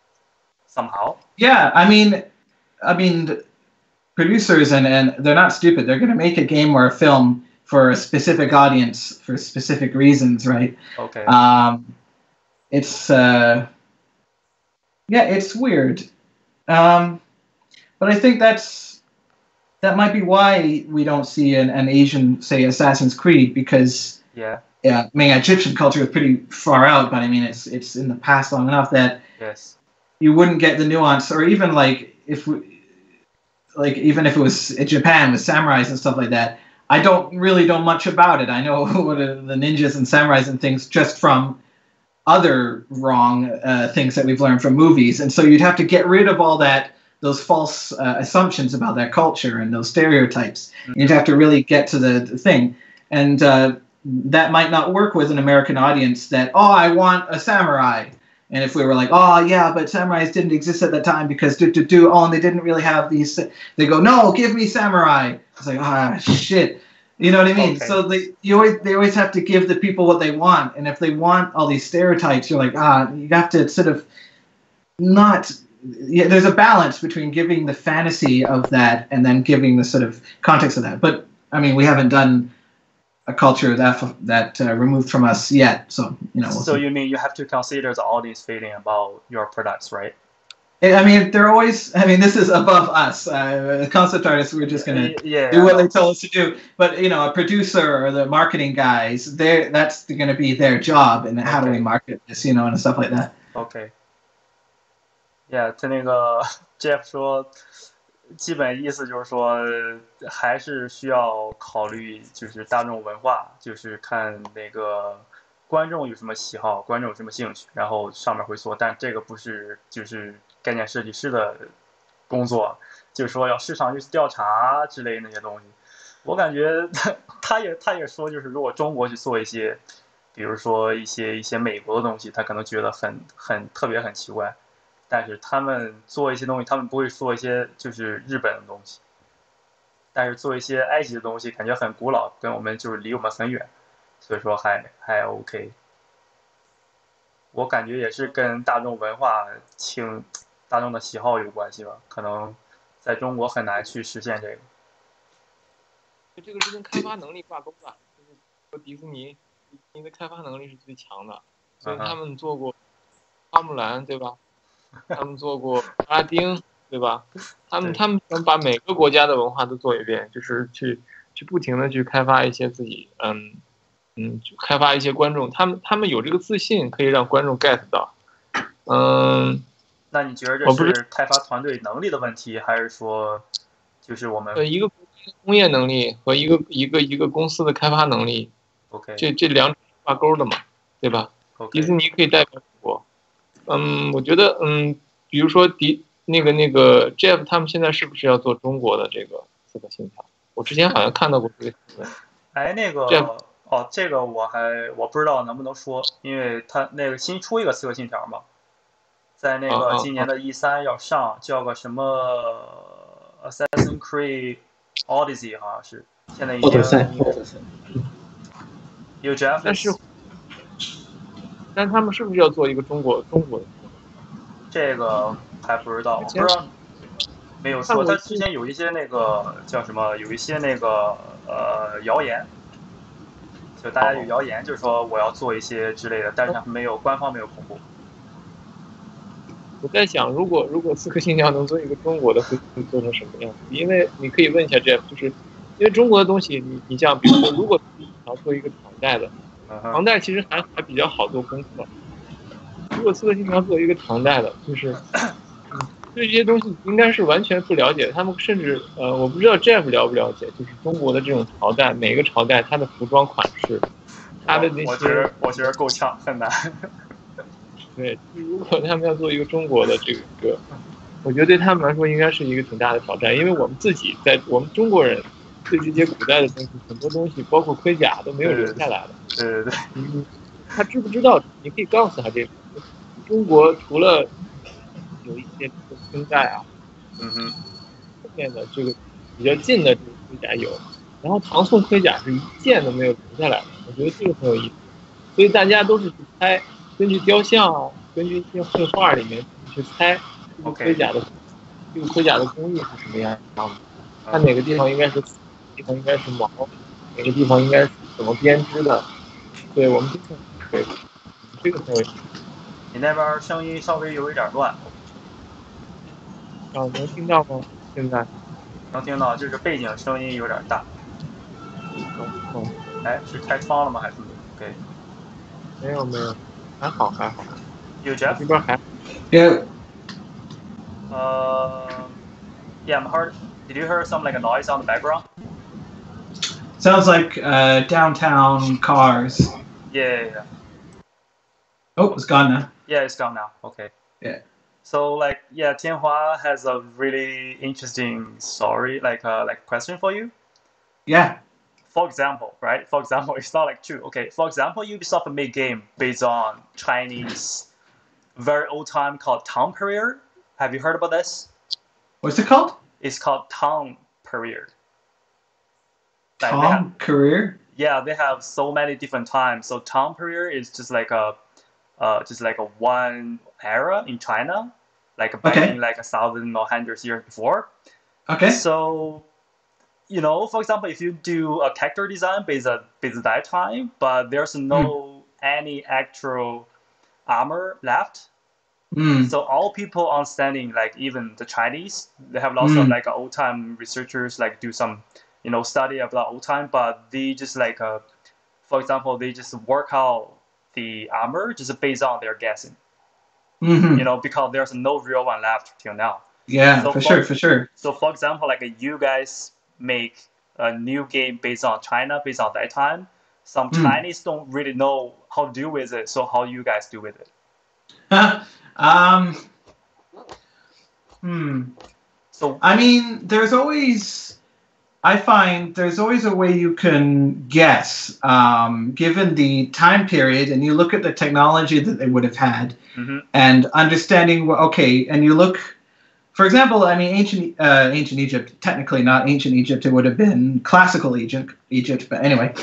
somehow. Yeah, I mean, producers and they're not stupid. They're going to make a game or a film for a specific audience for specific reasons, right? Okay. It's it's weird. But I think that might be why we don't see an Asian, say, Assassin's Creed, because I mean, Egyptian culture is pretty far out, but I mean, it's in the past long enough that you wouldn't get the nuance, or even like even if it was in Japan with samurais and stuff like that. I don't really know much about it. I know what are the ninjas and samurais and things just from other wrong things that we've learned from movies, and so you'd have to get rid of all those false assumptions about that culture and those stereotypes. Mm-hmm. You'd have to really get to the thing, and that might not work with an American audience. That I want a samurai, and if we were like, yeah, but samurais didn't exist at that time because and they didn't really have these. They go, no, give me samurai. It's like shit. You know what I mean? Okay. So they always have to give the people what they want, and if they want all these stereotypes, you're like, you have to sort of not. Yeah, there's a balance between giving the fantasy of that and then giving the sort of context of that. But I mean, we haven't done a culture that removed from us yet, so We'll so you mean you have to consider the audience feeling about your products, right? I mean, they're always. I mean, this is above us. Concept artists, we're just gonna do what they tell us to do. But a producer or the marketing guys, that's going to be their job. And how do we market this? And stuff like that. Okay. Yeah， 他那个 Jeff 说，基本意思就是说，还是需要考虑就是大众文化，就是看那个观众有什么喜好，观众有什么兴趣，然后上面会做。但这个不是就是概念设计师的工作，就是说要市场调查之类的那些东西。我感觉他也说，就是如果中国去做一些，比如说一些美国的东西，他可能觉得特别很奇怪。但是他们做一些东西，他们不会做一些就是日本的东西，但是做一些埃及的东西，感觉很古老，跟我们就是离我们很远，所以说还 OK。我感觉也是跟大众文化大众的喜好有关系吧，可能在中国很难去实现这个。这个是跟开发能力挂钩的，就是说迪士尼的开发能力是最强的，所以他们做过花木兰，对吧？他们做过阿拉丁，对吧？他们想把每个国家的文化都做一遍，就是去不停的去开发一些自己，开发一些观众，他们有这个自信，可以让观众 get 到。那你觉得这是开发团队能力的问题，还是说就是我们一个工业能力和一个公司的开发能力 ？OK， 这两者挂钩的嘛，对吧？ Okay. 迪士尼可以代表中国。我觉得比如说那个 Jeff 他们现在是不是要做中国的这个刺客信条？我之前好像看到过这个新闻。那个 Jeff 这个我不知道能不能说，因为他那个新出一个刺客信条嘛，在那个今年的E3要上，叫个什么 Assassin's Creed Odyssey 好像是，现在已经有 Jeff， 但他们是不是要做一个中国的？这个还不知道，我不知道，没有说。他之前有一些那个叫什么，有一些那个谣言，就大家有谣言，就是说我要做一些之类的，但是官方没有公布。我在想，如果刺客信条能做一个中国的，会做成什么样子？因为你可以问一下 Jeff， 就是因为中国的东西，你像比如说，如果要做一个唐代的。唐代其实还比较好做功课。如果刺客信条做一个唐代的，就是对这些东西应该是完全不了解。他们甚至我不知道 Jeff 了不了解，就是中国的这种朝代，每个朝代它的服装款式，它的那些，我觉得够呛，很难。对，如果他们要做一个中国的这个，我觉得对他们来说应该是一个挺大的挑战，因为我们自己我们中国人对这些古代的东西，很多东西包括盔甲都没有留下来的。对。他知不知道？你可以告诉他这个。中国除了有一些清代啊，后面的这个比较近的这个盔甲有，然后唐宋盔甲是一件都没有留下来的。我觉得这个很有意思。所以大家都是去猜，根据雕像啊，根据一些绘画里面去猜这个盔甲的工艺是什么样的，看哪个地方应该是地方应该是毛，哪个地方应该是怎么编织的。对，我们这个很有意思。你那边声音稍微有一点乱。能听到吗？现在能听到，就是背景声音有点大。哎，是开窗了吗？还是 OK？ 没有，还好。有 Jeff？ 这边还 Yeah. Yeah, I'm heard. Did you hear some like a noise on the background? Sounds like downtown cars. Yeah. Oh, it's gone now. Yeah, it's gone now. Okay. Yeah. So like Tianhua has a really interesting story, like question for you. Yeah. For example, right? For example, it's not like true. Okay. For example, Ubisoft made game based on Chinese, very old time called Tang period. Have you heard about this? What's it called? It's called Tang period. Tang career? Yeah, they have so many different times. So Tang period is just like a one era in China, like back in like 1,000 or hundreds years before. Okay. So, for example, if you do a character design based on that time, but there's no any actual armor left. So all people understanding, like even the Chinese, they have lots of like old time researchers like do some, study about old time, but they just like, for example, they just work out the armor just based on their guessing. Because there's no real one left till now. Yeah, so for sure. So for example, like you guys make a new game based on China, based on that time. Some Chinese don't really know how to deal with it. So how you guys do with it? So I mean, I find there's always a way you can guess, given the time period, and you look at the technology that they would have had, and understanding. And you look, for example, I mean, ancient Egypt. Technically, not ancient Egypt. It would have been classical Egypt. But anyway,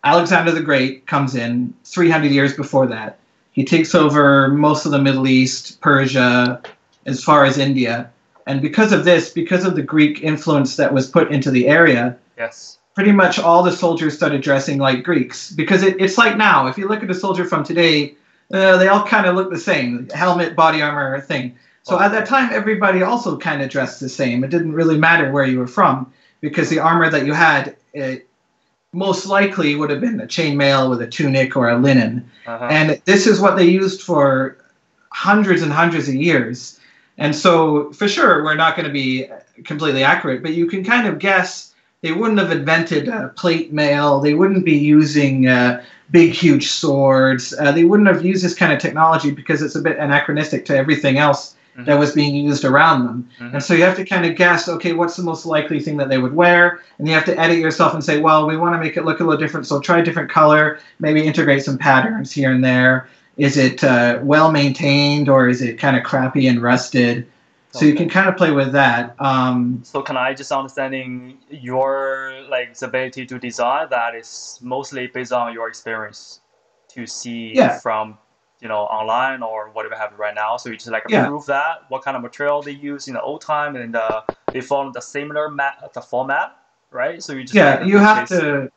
Alexander the Great comes in 300 years before that. He takes over most of the Middle East, Persia, as far as India. And because of the Greek influence that was put into the area, yes, pretty much all the soldiers started dressing like Greeks. Because it's like now, if you look at a soldier from today, they all kind of look the same, helmet, body armor thing. So at that time, everybody also kind of dressed the same. It didn't really matter where you were from, because the armor that you had, most likely would have been a chainmail with a tunic or a linen. And this is what they used for hundreds and hundreds of years. And so, for sure, we're not going to be completely accurate, but you can kind of guess they wouldn't have invented plate mail. They wouldn't be using big, huge swords. They wouldn't have used this kind of technology because it's a bit anachronistic to everything else that was being used around them. And so you have to kind of guess, okay, what's the most likely thing that they would wear? And you have to edit yourself and say, well, we want to make it look a little different, so try a different color, maybe integrate some patterns here and there. Is it well-maintained, or is it kind of crappy and rusted? So you can kind of play with that. So can I just understanding your ability to design that is mostly based on your experience to see from online or whatever you have right now. So you just prove that what kind of material they use in the old time, and they follow the similar format, right? So you just you have to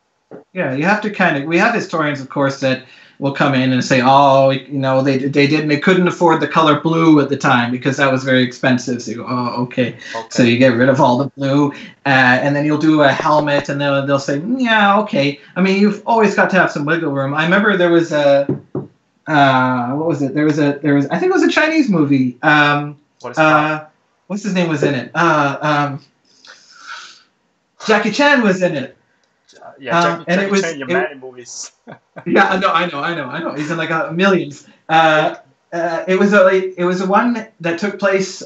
kind of. We have historians, of course, that will come in and say, they couldn't afford the color blue at the time because that was very expensive. So you go, okay. So you get rid of all the blue, and then you'll do a helmet, and they'll say, yeah, okay. I mean, you've always got to have some wiggle room. I remember there was a what was it? There was I think it was a Chinese movie. What's his name was in it? Jackie Chan was in it. Jackie Chan in many movies. Yeah, I know. He's in millions. It was a one that took place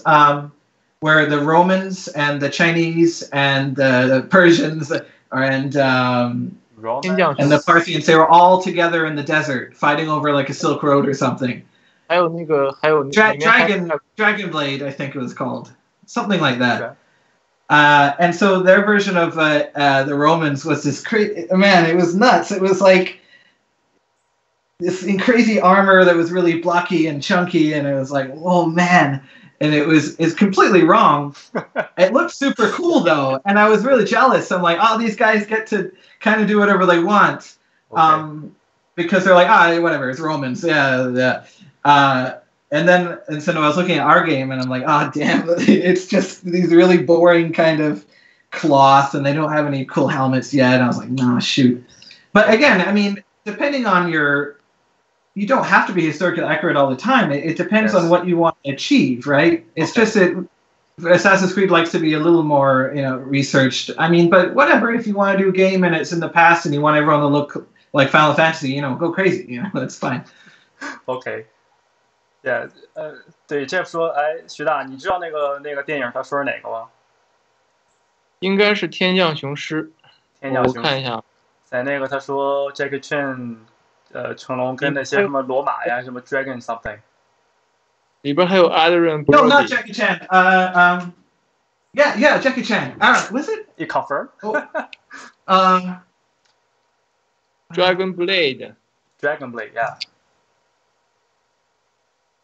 where the Romans and the Chinese and the Persians and the Parthians, they were all together in the desert fighting over like a Silk Road or something. Dragon Blade, I think it was called. Something like that. Okay. And so their version of the Romans was this crazy, man, it was nuts. It was like this crazy armor that was really blocky and chunky, and it was like, oh man. And it's completely wrong. It looked super cool though, and I was really jealous. I'm like, oh, these guys get to kind of do whatever they want, because they're like, whatever, it's Romans, yeah. And so I was looking at our game, and I'm like, oh damn, it's just these really boring kind of cloth, and they don't have any cool helmets yet. And I was like, no, shoot. But again, I mean, depending on you don't have to be historically accurate all the time. It depends on what you want to achieve, right? It's just that Assassin's Creed likes to be a little more, researched. I mean, but whatever. If you want to do a game and it's in the past and you want everyone to look like Final Fantasy, go crazy. That's fine. OK， yeah， 对 Jeff 说，哎，徐大，你知道那个电影他说是哪个吗？应该是天降雄狮。我看一下，在那个他说 Jackie Chan。成龙跟那些什么罗马呀，什么 Dragon something， 里边还有 Adrian No, not Jackie Chan. Yeah, Jackie Chan. Was it? You confirm? Dragon Blade. Dragon Blade, yeah.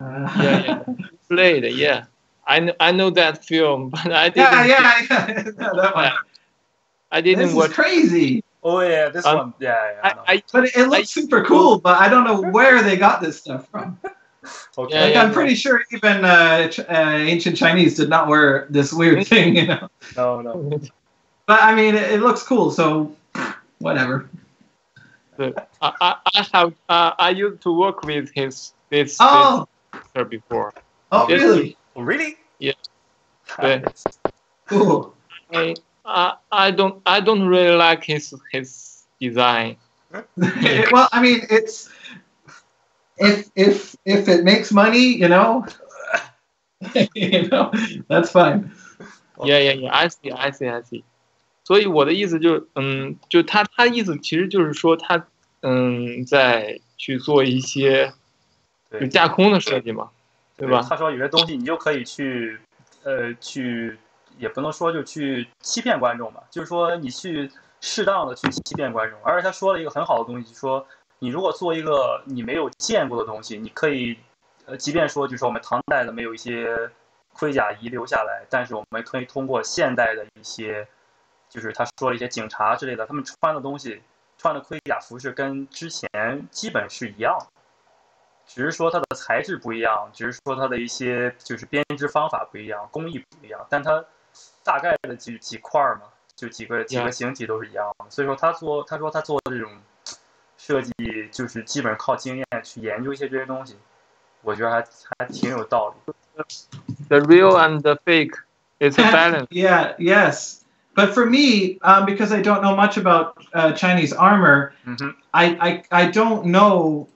Yeah. Blade, yeah. I know that film, but I didn't. Yeah. That one. I didn't this watch. Is crazy. Oh yeah, this one. Yeah. But it looks super cool, but I don't know where they got this stuff from. Okay. I'm pretty sure even ancient Chinese did not wear this weird thing, No. But I mean, it looks cool, so whatever. I used to work with this before. Oh, really? Oh, really? Yeah. Cool. I don't really like his design. Well, I mean, it's if it makes money, that's fine. Yeah. I see. 所以我的意思就他意思其实就是说他在去做一些就架空的设计嘛，对吧？他说有些东西你就可以去也不能说就去欺骗观众吧，就是说你去适当的去欺骗观众。而且他说了一个很好的东西，就是说你如果做一个你没有见过的东西，你可以即便说就是说我们唐代的没有一些盔甲遗留下来，但是我们可以通过现代的一些，就是他说了一些警察之类的，他们穿的东西穿的盔甲服饰跟之前基本是一样，只是说它的材质不一样，只是说它的一些就是编织方法不一样，工艺不一样，但它大概的几块嘛，就几个形体都是一样的。所以说他说他做这种设计就是基本上靠经验去研究一些这些东西，我觉得还挺有道理。The real and the fake is a balance. Yes. But for me, because I don't know much about Chinese armor, I don't know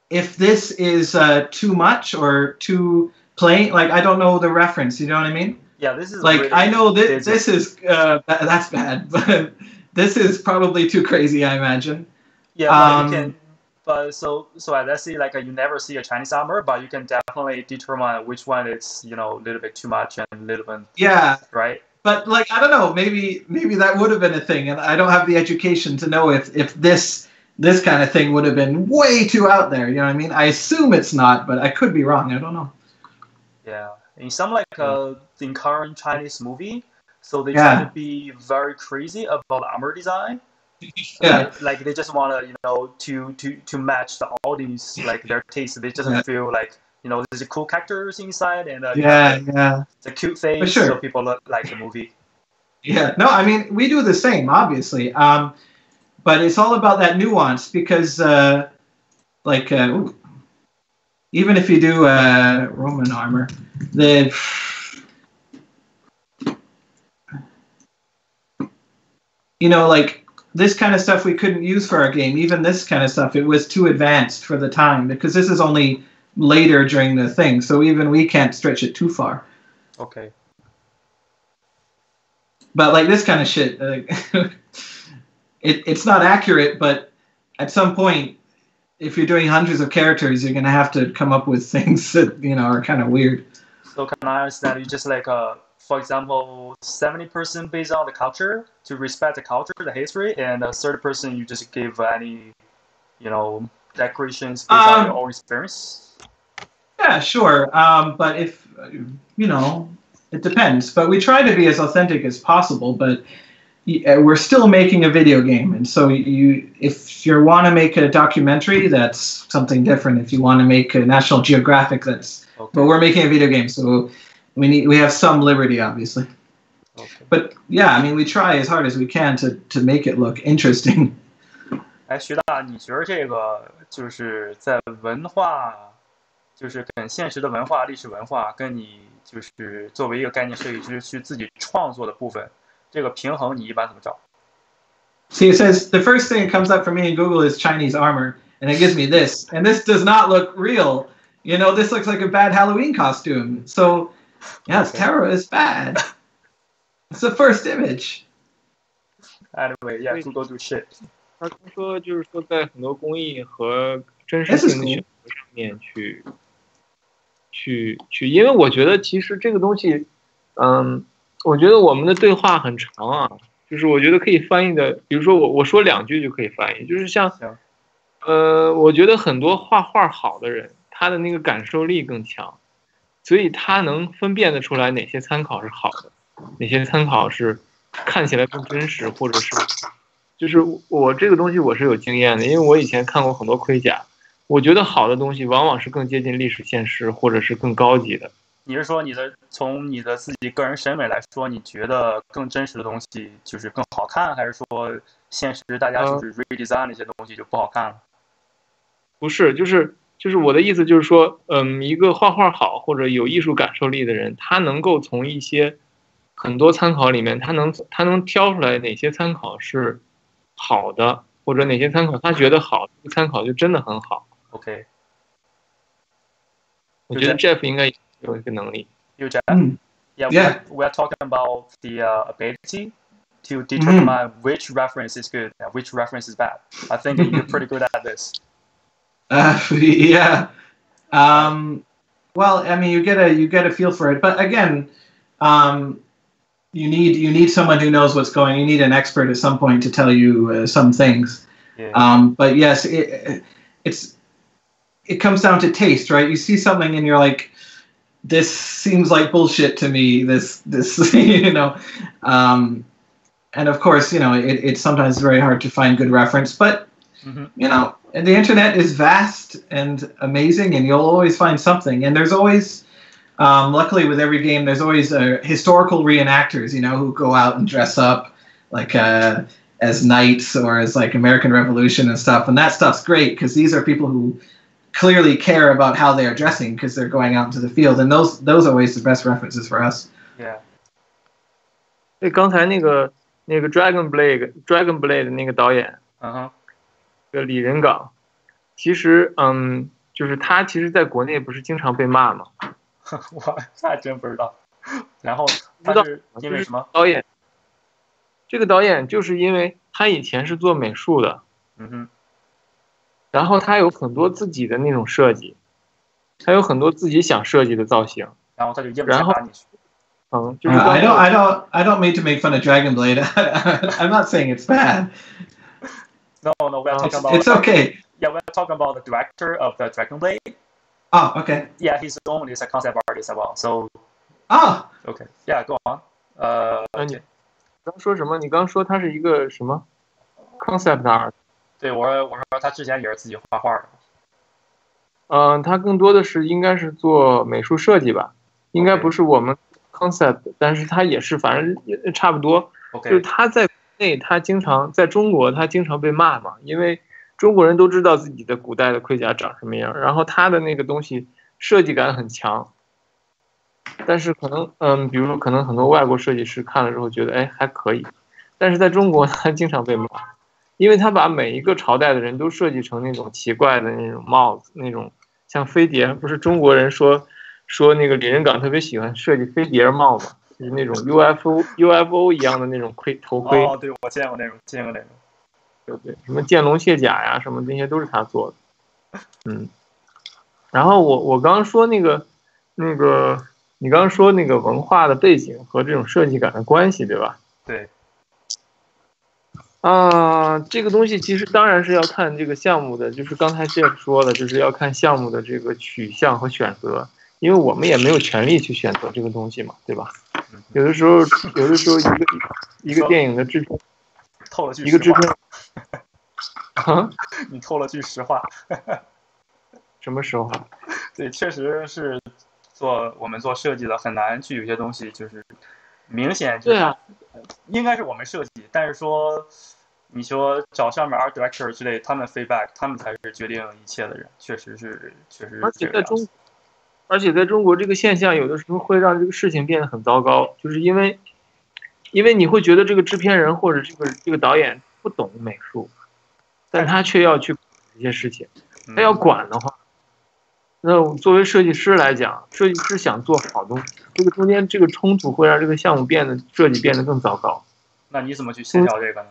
if this is too much or too plain. Like, I don't know the reference. You know what I mean? Yeah, this is like really I know this is that's bad, but this is probably too crazy. I imagine. Yeah, but you can. But so let's say like you never see a Chinese armor, but you can definitely determine which one is a little bit too much and a little bit right. But like I don't know, maybe that would have been a thing, and I don't have the education to know if this kind of thing would have been way too out there. You know what I mean? I assume it's not, but I could be wrong. I don't know. Yeah, in some like in current Chinese movie, so they try to be very crazy about armor design. Yeah, like they just want to to match the audience like their taste. They just feel like there's a cool characters inside and the cute face, so people like the movie. Yeah, no, I mean we do the same, obviously, but it's all about that nuance because even if you do Roman armor, like this kind of stuff we couldn't use for our game. Even this kind of stuff, it was too advanced for the time because this is only later during the thing, so even we can't stretch it too far. Okay. but like this kind of shit, it's not accurate. But at some point, if you're doing hundreds of characters, you're gonna have to come up with things that are kind of weird. So can I understand you just like for example, 70% based on the culture to respect the culture, the history, and 30% you just give any, decorations based on your own experience? Yeah, sure. But if, it depends. But we try to be as authentic as possible, but we're still making a video game. And so if you want to make a documentary, that's something different. If you want to make a National Geographic, that's... Okay. But we're making a video game, so we have some liberty, obviously. Okay. But yeah, I mean, we try as hard as we can to make it look interesting. 哎，徐大，你觉得这个就是在文化，就是跟现实的文化、历史文化，跟你就是作为一个概念设计师去自己创作的部分，这个平衡你一般怎么找？ See, it says the first thing that comes up for me in Google is Chinese armor, and it gives me this, and this does not look real. This looks like a bad Halloween costume. So, yeah, it's terrible. It's bad. It's the first image. Anyway, yeah, Google do shit. 他说就是说，在很多工艺和真实性的选择上面去，因为我觉得其实这个东西，我觉得我们的对话很长啊，就是我觉得可以翻译的，比如说我说2句就可以翻译，就是像，我觉得很多画画好的人。他的那个感受力更强，所以他能分辨得出来哪些参考是好的，哪些参考是看起来更真实，或者是，就是我这个东西我是有经验的，因为我以前看过很多盔甲，我觉得好的东西往往是更接近历史现实，或者是更高级的。你是说从你的自己个人审美来说，你觉得更真实的东西就是更好看，还是说现实大家就是 redesign 那些东西就不好看了？不是，就是我的意思就是说，一个画画好或者有艺术感受力的人，他能够从一些很多参考里面，他能挑出来哪些参考是好的，或者哪些参考他觉得好，这个参考就真的很好。OK， 我觉得 Jeff 应该有一个能力。You Jeff? Yeah, we are talking about the ability to determine which reference is good and which reference is bad. I think you're pretty good at this. Yeah. Well, I mean, you get a feel for it, but again, you need someone who knows what's going. You need an expert at some point to tell you some things. Yeah. But yes, it comes down to taste, right? You see something and you're like, this seems like bullshit to me. This and of course, it's sometimes very hard to find good reference, but and the internet is vast and amazing, and you'll always find something. And there's always, luckily with every game, there's always historical reenactors, who go out and dress up like as knights or as like American Revolution and stuff. And that stuff's great because these are people who clearly care about how they're dressing because they're going out into the field. And those are always the best references for us. Yeah. 对，刚才那个 Dragon Blade 那个导演，李仁港，其实就是他其实在国内不是经常被骂吗？我还真不知道。然后他是因为什么？导演，这个导演就是因为他以前是做美术的，然后他有很多自己的那种设计，他有很多自己想设计的造型，然后他就硬不想把你。就是 I don't mean to make fun of Dragon Blade. I'm not saying it's bad. No, we're talking about. It's okay. Yeah, we're talking about the director of the Dragon Blade. Oh, okay. Yeah, his own is a concept artist as well. So. Okay. Yeah, go on. 你刚说什么？你刚说他是一个什么 concept art？ 对，我说他之前也是自己画画的。他更多的应该是做美术设计吧，应该不是我们 concept， 但是他也是，反正也差不多。就是他在。他经常在中国，他经常被骂嘛，因为中国人都知道自己的古代的盔甲长什么样，然后他的那个东西设计感很强，但是可能比如说可能很多外国设计师看了之后觉得还可以，但是在中国他经常被骂，因为他把每一个朝代的人都设计成那种奇怪的那种帽子，那种像飞碟，不是中国人说那个李仁港特别喜欢设计飞碟帽嘛。就是那种 UFO 一样的那种头盔。哦，对，我见过那种。对，什么剑龙卸甲呀，什么这些都是他做的。然后我刚刚说那个，你刚刚说那个文化的背景和这种设计感的关系，对吧？对。这个东西其实当然是要看这个项目的，就是刚才 Jeff 说的，就是要看项目的这个取向和选择，因为我们也没有权利去选择这个东西嘛，对吧？有的时候一个电影的制片，透了句一个制片，你透了句实话。什么时候？对，确实是我们做设计的很难去有些东西就是明显对啊，应该是我们设计，但是说你说找上面 art director 之类，他们 feedback， 他们才是决定一切的人，确实是而且在中国这个现象有的时候会让这个事情变得很糟糕，就是因为你会觉得这个制片人或者这个导演不懂美术，但他却要去管这些事情，他要管的话。那作为设计师来讲，设计师想做好东西，这个中间这个冲突会让这个项目设计变得更糟糕。那你怎么去协调这个呢？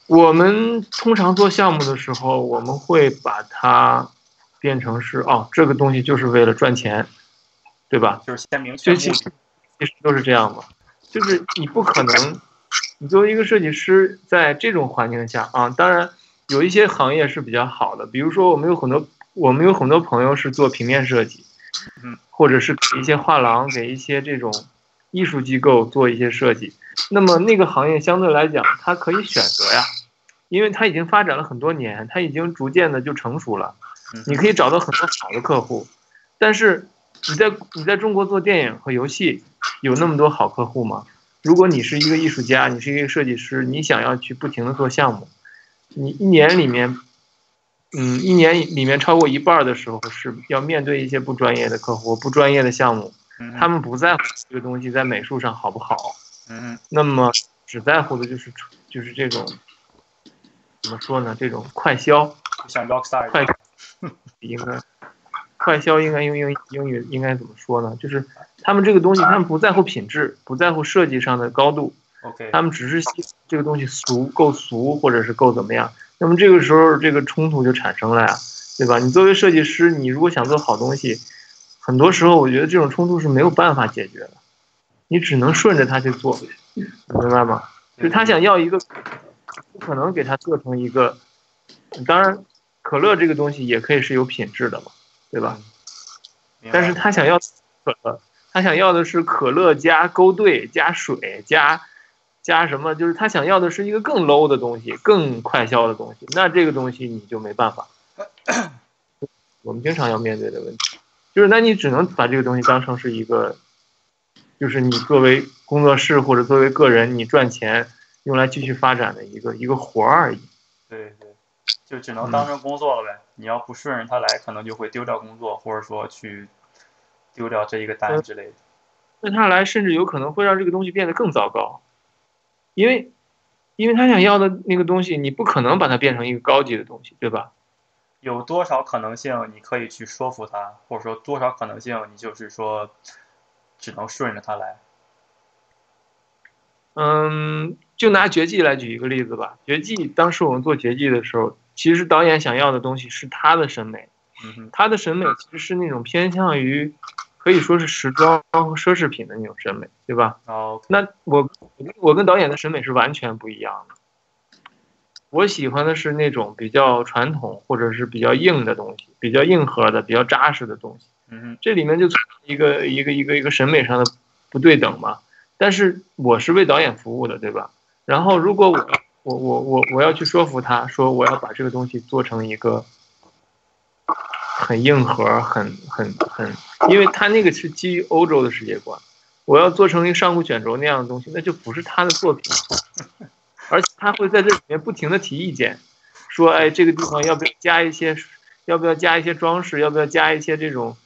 我们通常做项目的时候，我们会把它变成是这个东西就是为了赚钱，对吧？就是先明确。其实都是这样嘛，就是你不可能，你作为一个设计师，在这种环境下当然。有一些行业是比较好的，比如说我们有很多朋友是做平面设计，或者是给一些画廊、给一些这种艺术机构做一些设计。那么那个行业相对来讲，它可以选择呀，因为它已经发展了很多年，它已经逐渐的就成熟了，你可以找到很多好的客户。但是你在中国做电影和游戏，有那么多好客户吗？如果你是一个艺术家，你是一个设计师，你想要去不停的做项目。你一年里面超过一半的时候是要面对一些不专业的客户、不专业的项目，他们不在乎这个东西在美术上好不好，那么只在乎的就是这种怎么说呢？这种快销，像 rockstar 快销应该用英语应该怎么说呢？就是他们这个东西，他们不在乎品质，不在乎设计上的高度。他们只是希望这个东西够俗，或者是够怎么样，那么这个时候这个冲突就产生了呀，对吧？你作为设计师，你如果想做好东西，很多时候我觉得这种冲突是没有办法解决的，你只能顺着他去做，明白吗？就他想要一个，不可能给他做成一个，当然，可乐这个东西也可以是有品质的嘛，对吧？但是他想要可乐，他想要的是可乐加勾兑加水加什么，就是他想要的是一个更 low 的东西，更快销的东西，那这个东西你就没办法。我们经常要面对的问题，就是那你只能把这个东西当成是一个，就是你作为工作室或者作为个人你赚钱用来继续发展的一个活而已。对，就只能当成工作了呗。你要不顺着他来，可能就会丢掉工作，或者说去丢掉这一个单之类的。顺他来，甚至有可能会让这个东西变得更糟糕。因为他想要的那个东西，你不可能把它变成一个高级的东西，对吧？有多少可能性你可以去说服他，或者说多少可能性你就是说只能顺着他来？就拿绝技来举一个例子吧。绝技当时我们做绝技的时候，其实导演想要的东西是他的审美，他的审美其实是那种偏向于可以说是时装和奢侈品的那种审美，对吧？那我跟导演的审美是完全不一样的。我喜欢的是那种比较传统或者是比较硬的东西，比较硬核的、比较扎实的东西。这里面就一个审美上的不对等嘛。但是我是为导演服务的，对吧？然后如果我要去说服他说我要把这个东西做成一个很硬核、很，因为他那个是基于欧洲的世界观，我要做成一个上古卷轴那样的东西，那就不是他的作品。而且他会在这里面不停的提意见，说，哎，这个地方要不要加一些装饰，要不要加一些这种，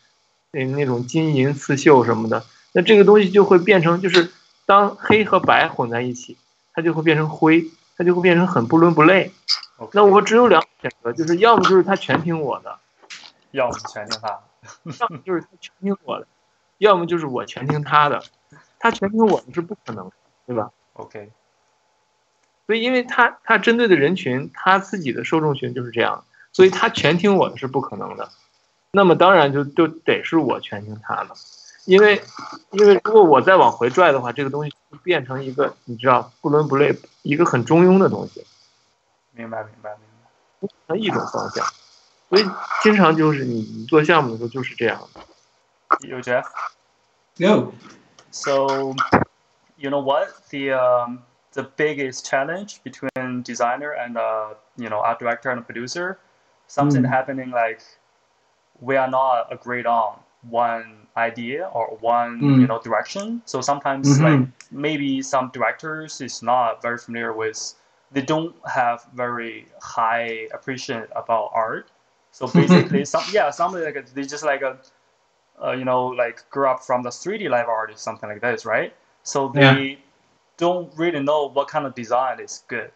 那种金银刺绣什么的。那这个东西就会变成，就是当黑和白混在一起，它就会变成灰，它就会变成很不伦不类。那我只有两种选择，就是要么就是他全听我的，要么全听他，要么就是他全听我的。要么就是我全听他的，他全听我的是不可能的，对吧 OK，所以因为他针对的人群，他自己的受众群就是这样，所以他全听我的是不可能的。那么当然就得是我全听他的，因为如果我再往回拽的话，这个东西就变成一个你知道不伦不类，一个很中庸的东西。明白。一种方向，所以经常就是你做项目的时候就是这样的。You Jeff? Yo. So, you know what? The biggest challenge between designer and art director and producer, something happening like we are not agreed on one idea or one direction. So sometimes like maybe some directors is not very familiar with. They don't have very high appreciation about art. So basically, somebody like they just like like grew up from the 3D live art or something like this, right? So they don't really know what kind of design is good.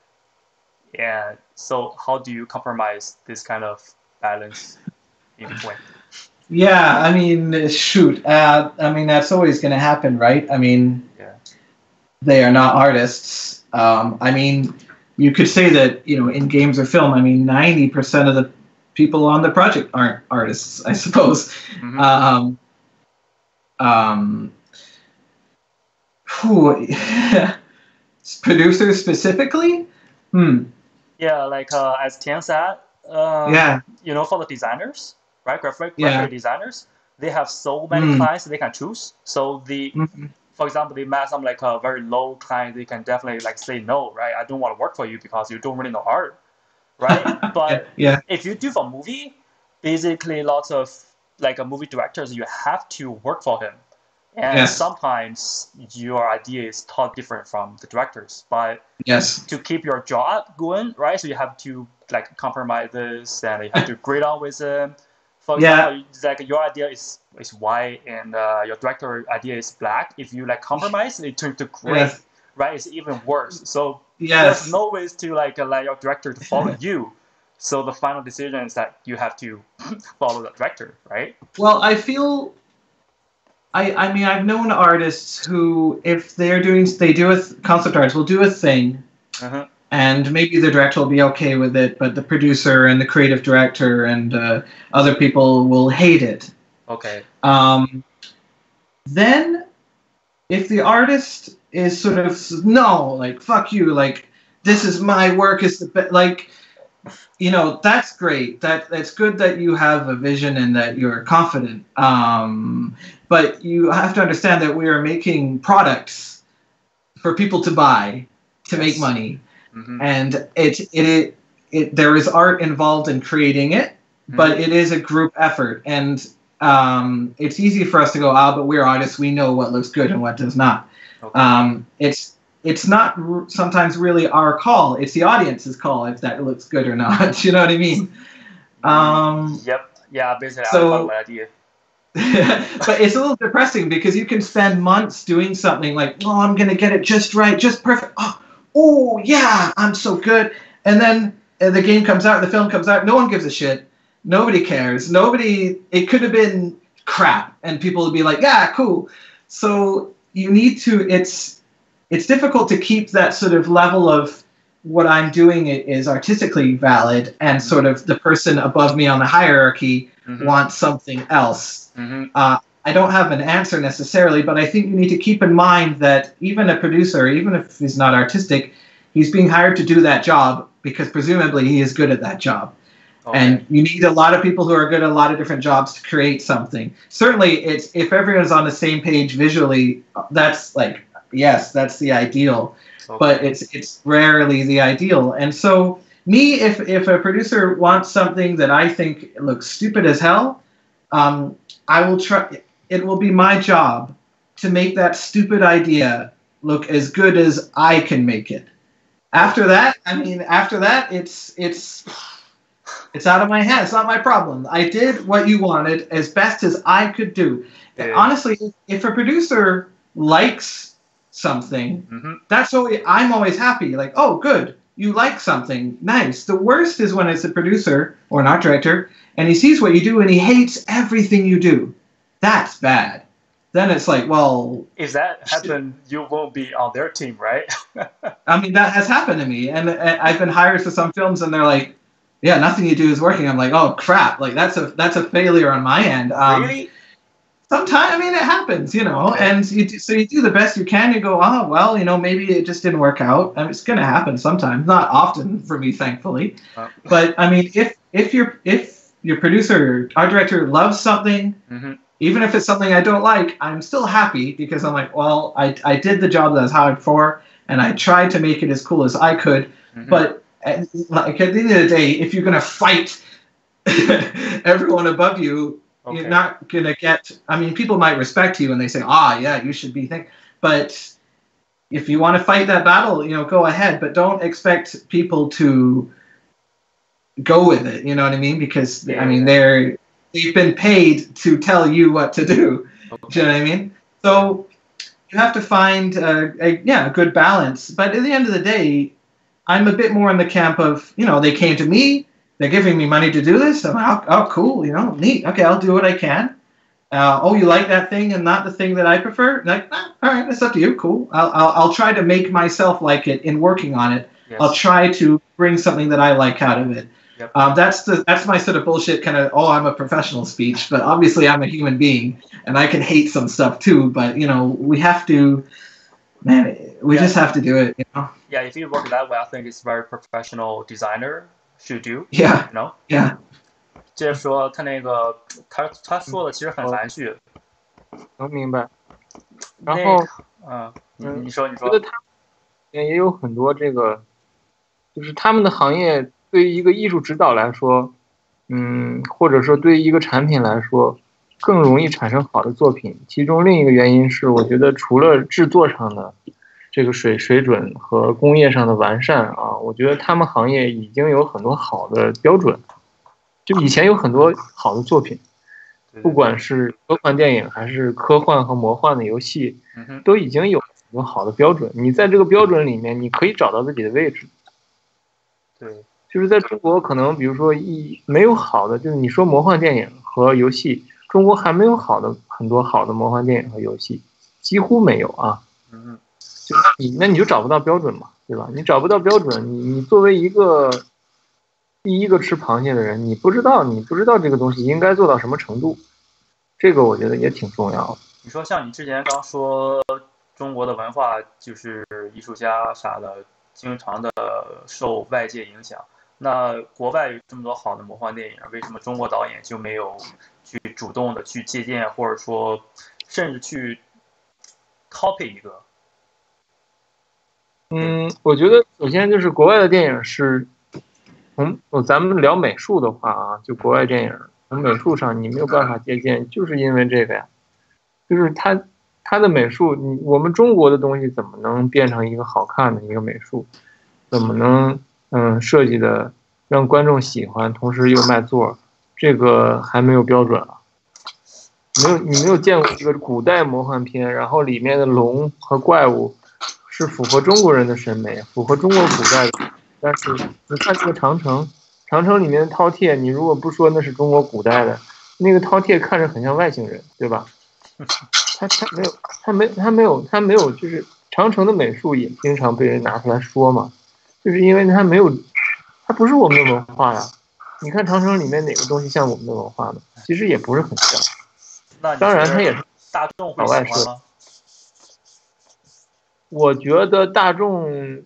And so how do you compromise this kind of balance in between? Yeah, I mean, shoot. I mean, that's always going to happen, right? I mean, they are not artists. I mean, you could say that, in games or film, I mean, 90% of the people on the project aren't artists, I suppose. Producers specifically? Yeah, like as Tian said, for the designers, right? Graphic designers, they have so many clients they can choose. So for example, they met some like a very low client, they can definitely like say no, right? I don't want to work for you because you don't really know art, right? But if you do for movie, basically lots of like a movie directors, you have to work for him. And sometimes your idea is totally different from the directors, but to keep your job going, right? So you have to like compromise this, and you have to grade on with them. For example, like your idea is white, and your director idea is black. If you like compromise, it turns to gray, right? It's even worse. So there's no ways to like allow your director to follow you. So the final decision is that you have to follow the director, right? Well, I feel. I mean, I've known artists who, if they do concept artists will do a thing, and maybe the director will be okay with it, but the producer and the creative director and other people will hate it. Okay. Then, if the artist is sort of, no, like, fuck you, like, this is my work, is the best, like, that's great. That's good that you have a vision and that you're confident. But you have to understand that we are making products for people to buy, to make money. And there is art involved in creating it, but it is a group effort. And it's easy for us to go, but we're artists. We know what looks good and what does not. It's not sometimes really our call. It's the audience's call if that looks good or not. You know what I mean? Yeah, basically, I love my idea. But it's a little depressing because you can spend months doing something like, I'm going to get it just right, just perfect. Oh, yeah, I'm so good. And then the game comes out, the film comes out, no one gives a shit. Nobody cares. It could have been crap, and people would be like, yeah, cool. So you need to, it's difficult to keep that sort of level of what I'm doing is artistically valid, and sort of the person above me on the hierarchy wants something else. I don't have an answer necessarily, but I think you need to keep in mind that even a producer, even if he's not artistic, he's being hired to do that job because presumably he is good at that job. And you need a lot of people who are good at a lot of different jobs to create something. Certainly, if everyone's on the same page visually, that's like, yes, that's the ideal. But it's rarely the ideal. And so if a producer wants something that I think looks stupid as hell, I will try. It will be my job to make that stupid idea look as good as I can make it. After that, it's out of my hands. It's not my problem. I did what you wanted as best as I could do. Honestly, if a producer likes something, I'm always happy. Like, oh, good, you like something, nice. The worst is when it's a producer or an art director, and he sees what you do and he hates everything you do. That's bad. then it's like, well, if that happened, you won't be on their team, right? I mean, that has happened to me, and I've been hired for some films, and they're like, yeah, nothing you do is working. I'm like, oh crap, like that's a failure on my end. Really? Sometimes, I mean, it happens, and so you do the best you can. You go, oh well, maybe it just didn't work out. I mean, it's gonna happen sometimes, not often for me, thankfully. But I mean, if your producer, art director loves something, even if it's something I don't like, I'm still happy because I'm like, well, I did the job that I was hired for, and I tried to make it as cool as I could. But like at the end of the day, if you're gonna fight everyone above you, you're not gonna get. I mean, people might respect you and they say, yeah, you should be but if you want to fight that battle, go ahead. But don't expect people to go with it. You know what I mean? Because I mean, they've been paid to tell you what to do. Do you know what I mean? So you have to find a good balance. But at the end of the day, I'm a bit more in the camp of, they came to me, they're giving me money to do this. I'm like, oh, cool, neat. Okay, I'll do what I can. You like that thing and not the thing that I prefer? Like, all right, that's up to you. Cool. I'll try to make myself like it in working on it. Yes. I'll try to bring something that I like out of it. Yep. That's my sort of bullshit kind of, I'm a professional speech, but obviously I'm a human being and I can hate some stuff too, but we have to, we just have to do it, Yeah, if you work that way, I think it's very professional designer should do. Yeah. Yeah. 接着说他那个他说的其实很含蓄。能明白。然后，你说。觉得他也有很多这个，就是他们的行业对于一个艺术指导来说，或者说对于一个产品来说，更容易产生好的作品。其中另一个原因是，我觉得除了制作上的这个水准和工业上的完善啊，我觉得他们行业已经有很多好的标准。就以前有很多好的作品，不管是科幻电影还是科幻和魔幻的游戏，都已经有很多好的标准。你在这个标准里面，你可以找到自己的位置。对，就是在中国，可能比如说没有好的，就是你说魔幻电影和游戏，中国还没有很多好的魔幻电影和游戏，几乎没有啊。那你就找不到标准嘛，对吧？你找不到标准，你作为第一个吃螃蟹的人，你不知道这个东西应该做到什么程度，这个我觉得也挺重要的。你说像你之前刚说中国的文化就是艺术家啥的，经常的受外界影响。那国外有这么多好的魔幻电影，为什么中国导演就没有去主动的去借鉴，或者说甚至去 copy 一个？我觉得首先就是国外的电影是。咱们聊美术的话啊，就国外电影从美术上你没有办法借鉴，就是因为这个呀，就是它的美术，我们中国的东西怎么能变成一个好看的一个美术？怎么能设计的让观众喜欢，同时又卖座？这个还没有标准啊。你没有见过一个古代魔幻片，然后里面的龙和怪物是符合中国人的审美，符合中国古代的。但是你看这个长城里面的饕餮，你如果不说那是中国古代的，那个饕餮看着很像外星人，对吧？他没有，就是长城的美术也经常被人拿出来说嘛，就是因为它不是我们的文化呀。你看长城里面哪个东西像我们的文化呢？其实也不是很像。当然它也是大众会喜欢吗？我觉得大众。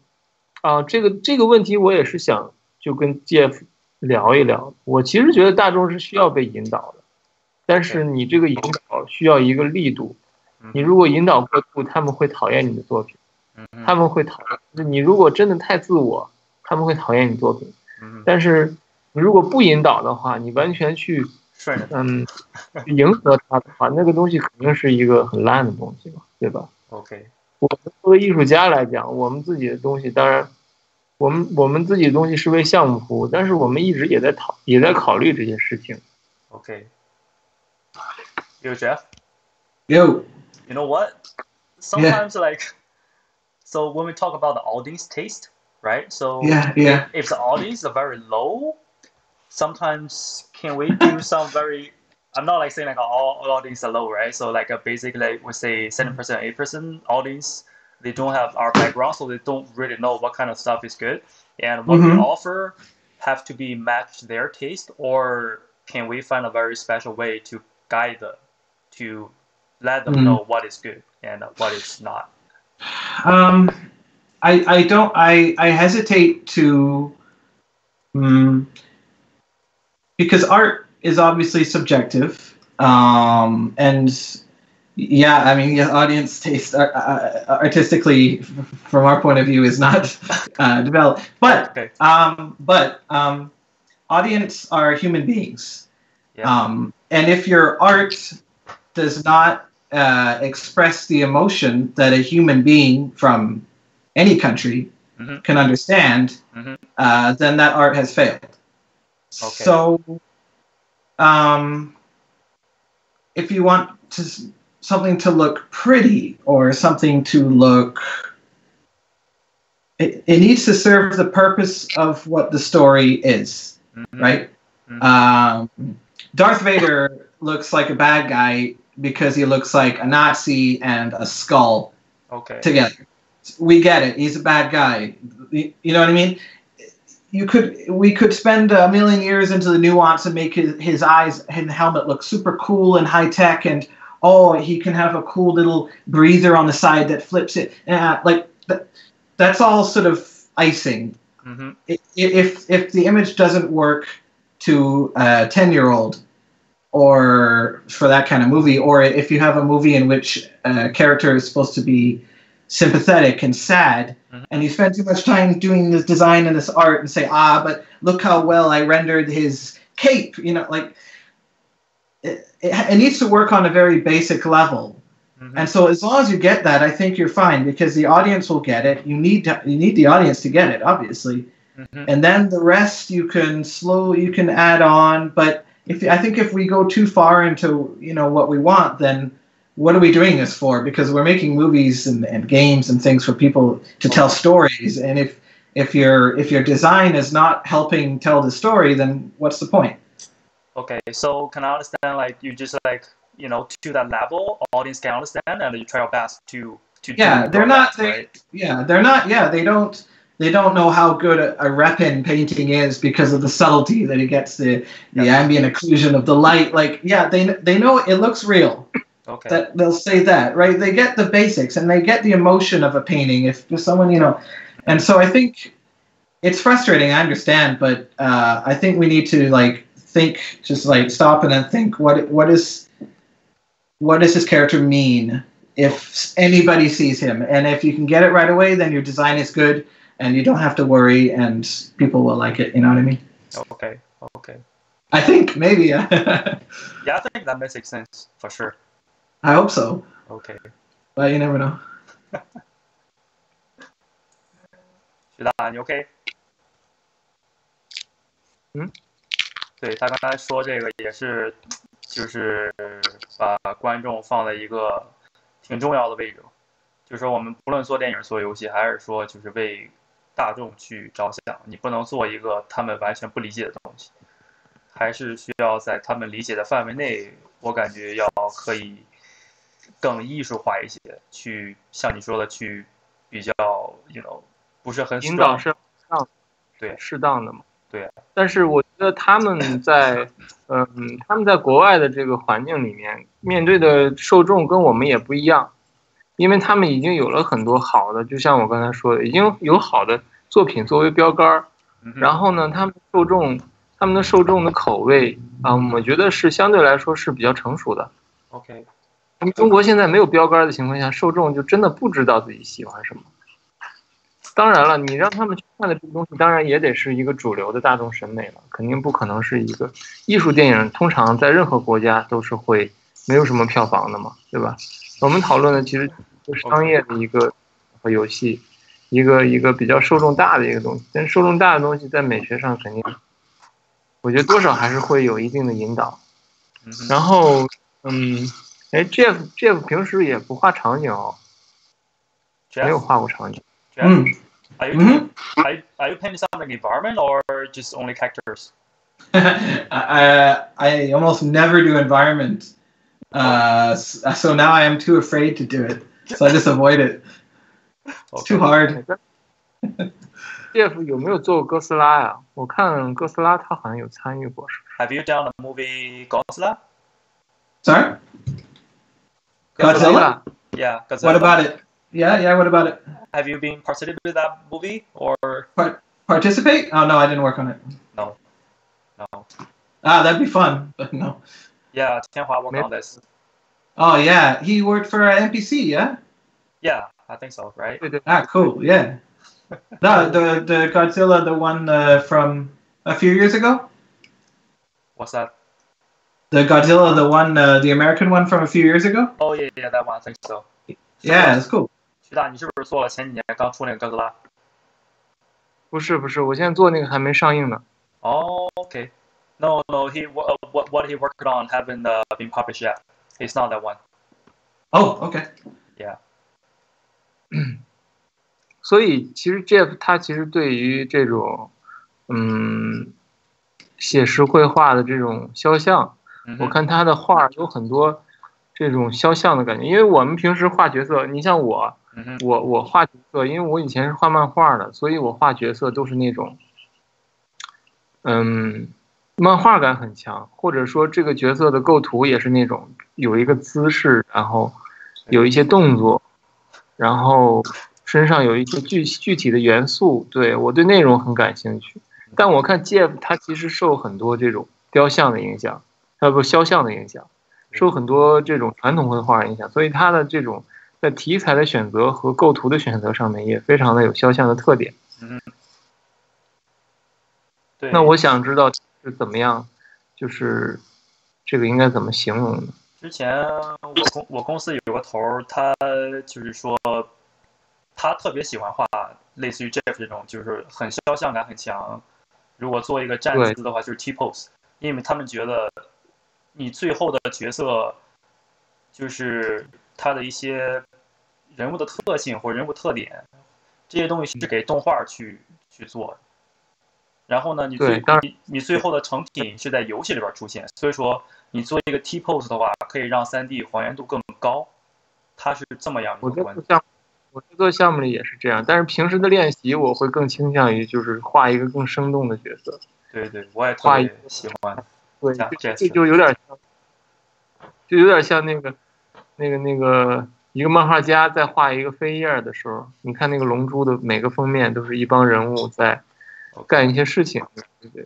这个问题我也是想就跟 Jeff 聊一聊。我其实觉得大众是需要被引导的，但是你这个引导需要一个力度。你如果引导过度，他们会讨厌你的作品。他们会讨厌你，如果真的太自我，他们会讨厌你作品。但是你如果不引导的话，你完全去迎合他的话，那个东西肯定是一个很烂的东西嘛，对吧 ？OK。我们作为艺术家来讲，我们自己的东西，当然，我们自己的东西是为项目服务，但是我们一直也在考虑这些事情。Okay. Yo, Jeff. Yo. You know what? Sometimes so when we talk about the audience taste, right? So if the audience are very low, sometimes can we do some very I'm not like saying like all audience are low, right? So like basically like we say 7%, 8% audience, they don't have our background, so they don't really know what kind of stuff is good, and what we offer have to be matched their taste, or can we find a very special way to guide them, to let them know what is good and what is not? I hesitate to, because art is obviously subjective, and yeah, I mean, yeah, audience taste artistically, from our point of view, is not developed. But audience are human beings, and if your art does not express the emotion that a human being from any country can understand, then that art has failed. Okay. So, if you want something to look pretty, or something to look, it needs to serve the purpose of what the story is, right? Darth Vader looks like a bad guy because he looks like a Nazi and a skull together. We get it. He's a bad guy. You know what I mean? We could spend a million years into the nuance and make his eyes and helmet look super cool and high tech, and he can have a cool little breather on the side that flips it. That's all sort of icing. If the image doesn't work to a 10-year-old, or for that kind of movie, or if you have a movie in which a character is supposed to be sympathetic and sad, and you spend too much time doing this design and this art and say, but look how well I rendered his cape, it needs to work on a very basic level. And so as long as you get that, I think you're fine, because the audience will get it. You need the audience to get it, obviously. And then the rest you can add on. But I think if we go too far into what we want, then what are we doing this for? Because we're making movies and games and things for people to tell stories. And if your design is not helping tell the story, then what's the point? Okay, so can I understand, like, you just to that level, audience can understand, and you try your best to yeah, they're not. Right? They're not. Yeah, they don't know how good a Repin painting is because of the subtlety that it gets, the ambient occlusion of the light. Like, they know it looks real. Okay. That they'll say that, right? They get the basics and they get the emotion of a painting. If someone, and so I think it's frustrating. I understand, but I think we need to think, just stop and then think. What does this character mean if anybody sees him? And if you can get it right away, then your design is good, and you don't have to worry, and people will like it. You know what I mean? Okay. I think maybe. Yeah, I think that makes sense for sure. I hope so. Okay. But you never know. 徐大，你 OK？ 对，他刚才说这个也是，就是把观众放在一个挺重要的位置。就是说我们不论做电影、做游戏，还是说就是为大众去着想，你不能做一个他们完全不理解的东西，还是需要在他们理解的范围内，我感觉要可以更艺术化一些，去像你说的去比较不是很引导是对适当的嘛。对，但是我觉得他们在国外的这个环境里面，面对的受众跟我们也不一样，因为他们已经有了很多好的，就像我刚才说的，已经有好的作品作为标杆，然后呢，他们的受众的口味我觉得是相对来说是比较成熟的。OK， 中国现在没有标杆的情况下，受众就真的不知道自己喜欢什么。当然了，你让他们去看的这个东西，当然也得是一个主流的大众审美了，肯定不可能是一个艺术电影。通常在任何国家都是会没有什么票房的嘛，对吧？我们讨论的其实是商业的一个和游戏，一个比较受众大的一个东西。但受众大的东西在美学上肯定，我觉得多少还是会有一定的引导。然后Jeff 平时也不画场景哦，没有画过场景。Are you painting something environment or just only characters? I almost never do environment, so now I am too afraid to do it. So I just avoid it. It's too hard. Jeff 有没有做过哥斯拉呀？我看哥斯拉他好像有参与过，是不是 Have you done the movie Godzilla? Sorry? Godzilla? Yeah, Godzilla. What about it? Yeah, what about it? Have you been participated with that movie or Participate? Oh, no, I didn't work on it. no? That'd be fun, but no. Yeah, Tianhua worked on this. Oh, yeah. He worked for NPC, yeah? Yeah, I think so, right? Cool, yeah. No, the Godzilla, the one from a few years ago? What's that? The Godzilla, the one, the American one from a few years ago? Oh, yeah, that one, I think so. Yeah, it's cool. 徐大，你是不是做了前几年刚出那个哥斯拉？不是，我现在做那个还没上映呢。Oh, okay. No, what he worked on haven't been published yet. It's not that one. Oh, okay. Yeah. 所以其实 Jeff 他其实对于这种写实绘画的这种肖像，我看他的画有很多这种肖像的感觉。因为我们平时画角色，你像我画角色，因为我以前是画漫画的，所以我画角色都是那种漫画感很强，或者说这个角色的构图也是那种有一个姿势，然后有一些动作，然后身上有一些具体的元素。对，我对内容很感兴趣。但我看 Jeff 他其实受很多这种雕像的影响，肖像的影响，受很多这种传统绘画影响，所以他的这种在题材的选择和构图的选择上面也非常的有肖像的特点。对。那我想知道是怎么样，就是这个应该怎么形容呢？之前我公司有个头，他就是说他特别喜欢画类似于 Jeff 这种，就是很肖像感很强。如果做一个站姿的话，就是 T pose， 因为他们觉得你最后的角色就是他的一些人物的特性或者人物特点，这些东西是给动画去做。然后呢，你最后的成品是在游戏里边出现，所以说你做一个 T pose 的话，可以让3D 还原度更高。它是这么样一个观点。我制作项目里也是这样，但是平时的练习我会更倾向于就是画一个更生动的角色。对，我也特别喜欢。对，这就有点像那个一个漫画家在画一个扉页的时候，你看那个龙珠的每个封面都是一帮人物在干一些事情。对，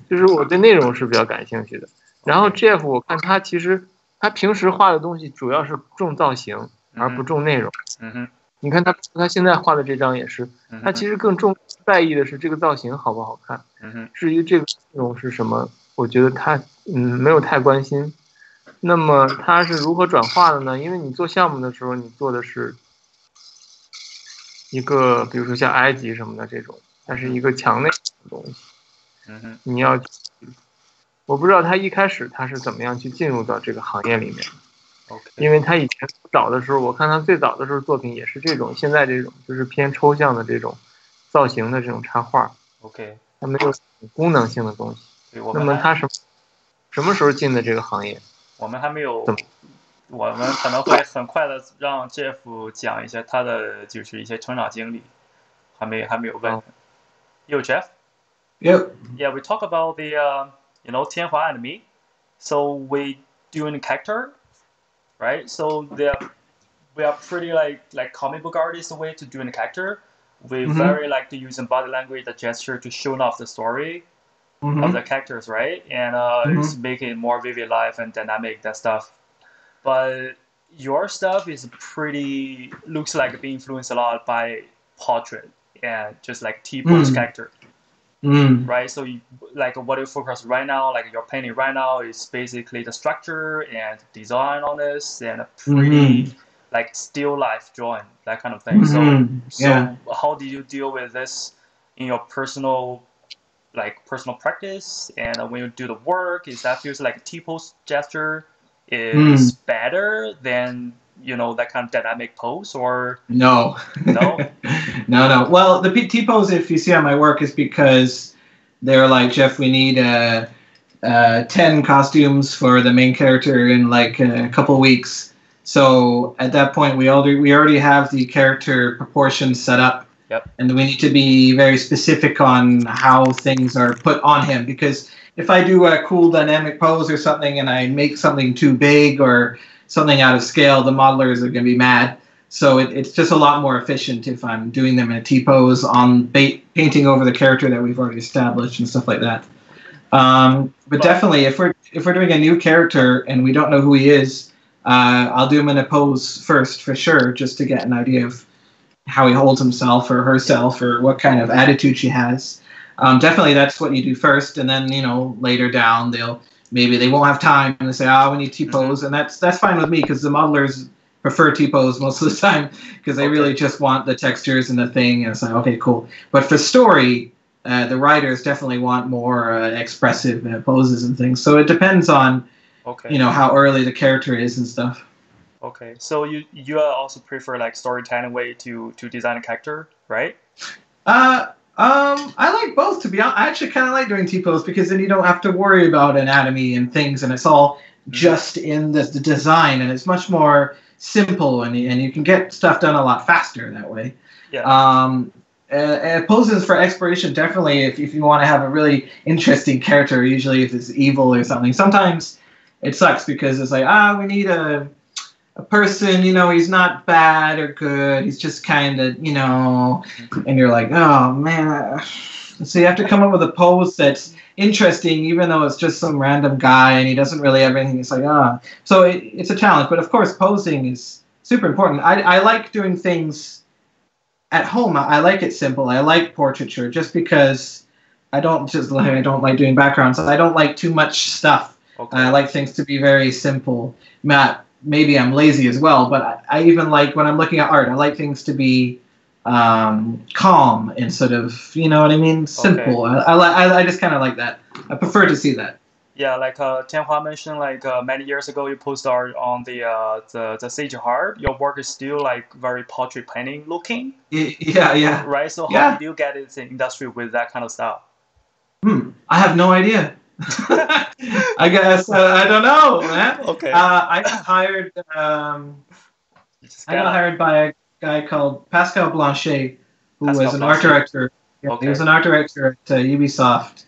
就是我对内容是比较感兴趣的。然后 Jeff 我看他其实他平时画的东西主要是重造型而不重内容。你看他现在画的这张也是，他其实更在意的是这个造型好不好看。至于这个内容是什么，我觉得他没有太关心。那么他是如何转化的呢？因为你做项目的时候，你做的是一个比如说像埃及什么的这种，它是一个墙内的东西。你要，我不知道他一开始他是怎么样去进入到这个行业里面。因为他以前早的时候，我看他最早的时候作品也是这种，现在这种就是偏抽象的这种造型的这种插画。他没有功能性的东西。那么他什么时候进的这个行业？我们还没有，我们可能会很快的让 Jeff 讲一下他的就是一些成长经历，还没有问。Yo, Jeff? Yep. Yeah, we talk about the Tianhua and me. So we doing a character. Right, so we are pretty like comic book artists way to do a character. We very like to use body language, the gesture to show off the story of the characters, right? And it's making it more vivid life and dynamic, that stuff. But your stuff is looks like being influenced a lot by portrait and just like T-pose character. Right, so what you focus right now, like your painting right now, is basically the structure and design on this, and a pretty like still life drawing, that kind of thing. So how do you deal with this in your personal practice? And when you do the work, is that feels like a T-pose gesture is better than that kind of dynamic pose, or no? Well, the T pose, if you see on my work, is because they're like, Jeff, we need 10 costumes for the main character in like a couple of weeks. So at that point, we already have the character proportions set up. Yep. And we need to be very specific on how things are put on him, because if I do a cool dynamic pose or something and I make something too big or something out of scale, the modelers are going to be mad. So it's just a lot more efficient if I'm doing them in a T-pose on painting over the character that we've already established and stuff like that. But definitely, if we're doing a new character and we don't know who he is, I'll do him in a pose first for sure, just to get an idea of how he holds himself or herself or what kind of attitude she has. Definitely, that's what you do first, and then later down maybe they won't have time and they say, we need T-pose, and that's fine with me because the modelers prefer T-pose most of the time because they really just want the textures and the thing, and it's like, okay, cool. But for story, the writers definitely want more expressive poses and things. So it depends on how early the character is and stuff. Okay, so you also prefer like storytelling way to design a character, right? I like both, to be honest. I actually kind of like doing T-pose because then you don't have to worry about anatomy and things, and it's all just in the design, and it's much more simple, and you can get stuff done a lot faster that way. Yeah. Poses for exploration, definitely, if you want to have a really interesting character, usually if it's evil or something. Sometimes it sucks because it's like, we need a person, he's not bad or good, he's just kind of, and you're like, oh man. So you have to come up with a pose that's interesting, even though it's just some random guy and he doesn't really have anything. It's like, So it's a challenge, but of course posing is super important. I like doing things at home. I like it simple. I like portraiture just because I don't like doing backgrounds. I don't like too much stuff. Okay. I like things to be very simple. Maybe I'm lazy as well, but I even like when I'm looking at art, I like things to be calm instead of, you know what I mean? Simple. Okay. I just kind of like that. I prefer to see that. Yeah, like Tianhua mentioned, like many years ago, you posted art on the Tianhua. Your work is still like very portrait painting looking. Yeah. Right. So how did you get into the industry with that kind of style? I have no idea. I guess I don't know, man. Okay. I got hired. I got hired by a guy called Pascal Blanchet, who was an art director. Yeah, okay. He was an art director at Ubisoft.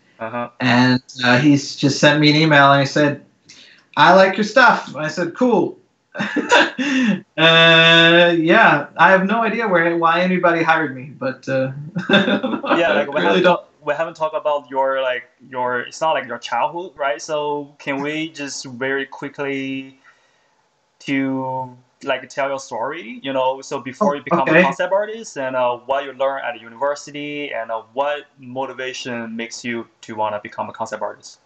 And he's just sent me an email and he said, "I like your stuff." I said, "Cool." Yeah, I have no idea why anybody hired me, but we haven't talked about your it's not like your childhood, right? So can we just very quickly to like tell your story, so before you become a concept artist, and what you learn at university, and what motivation makes you to want to become a concept artist?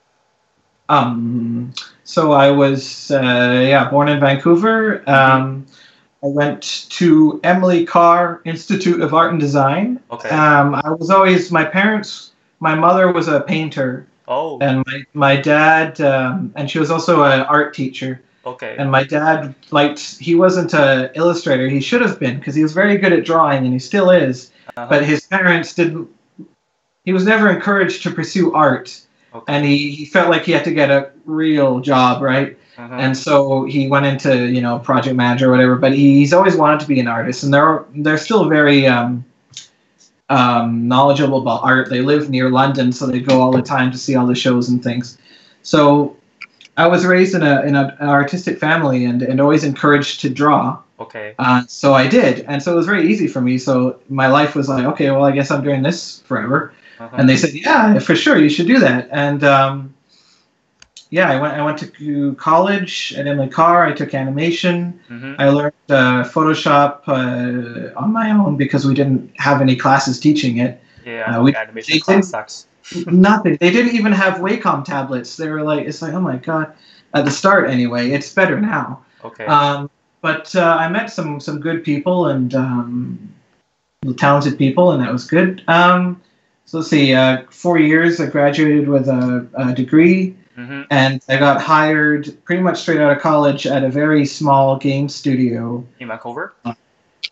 So I was born in Vancouver. I went to Emily Carr Institute of Art and Design. Okay. I was always, my mother was a painter. Oh. And my dad, and she was also an art teacher. Okay. And my dad he wasn't an illustrator. He should have been, because he was very good at drawing, and he still is. But his parents he was never encouraged to pursue art. Okay. And he felt like he had to get a real job, right? And so he went into, project manager or whatever, but he's always wanted to be an artist. And they're still very knowledgeable about art. They live near London, so they go all the time to see all the shows and things. So I was raised in an artistic family and always encouraged to draw. Okay. So I did, and so it was very easy for me. So my life was like, okay, well, I guess I'm doing this forever. And they said, yeah, for sure, you should do that. And I went to college at Emily Carr. I took animation. I learned Photoshop on my own because we didn't have any classes teaching it. Yeah, animation class sucks. Nothing. They didn't even have Wacom tablets. They were like, it's like, oh my god. At the start, anyway. It's better now. Okay. But I met some good people and talented people, and that was good. So let's see. 4 years. I graduated with a degree, and I got hired pretty much straight out of college at a very small game studio in Vancouver.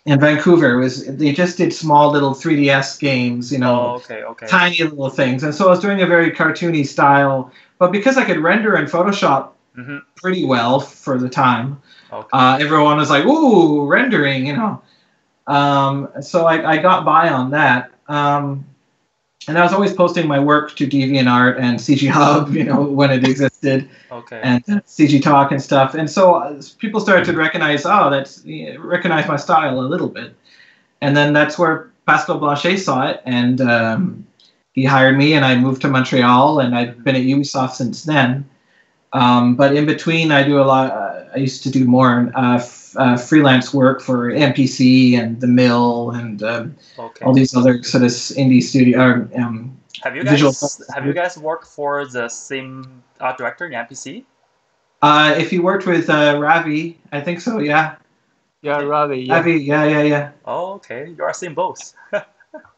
in Vancouver. They just did small little 3DS games, you know, tiny little things. And so I was doing a very cartoony style, but because I could render in Photoshop pretty well for the time, everyone was like, "Ooh, rendering," you know. So I got by on that. And I was always posting my work to DeviantArt and CG Hub, you know, when it existed, and CG Talk and stuff. And so people started to recognize my style a little bit. And then that's where Pascal Blanchet saw it, and he hired me, and I moved to Montreal, and I've been at Ubisoft since then. But in between, I do a lot. I used to do more freelance work for NPC and The Mill and all these other sort of indie studio. Have you guys worked for the same art director in NPC? If you worked with Ravi, I think so. Yeah. Yeah, Ravi. Yeah. Ravi. Yeah. Oh, okay. You are seeing both.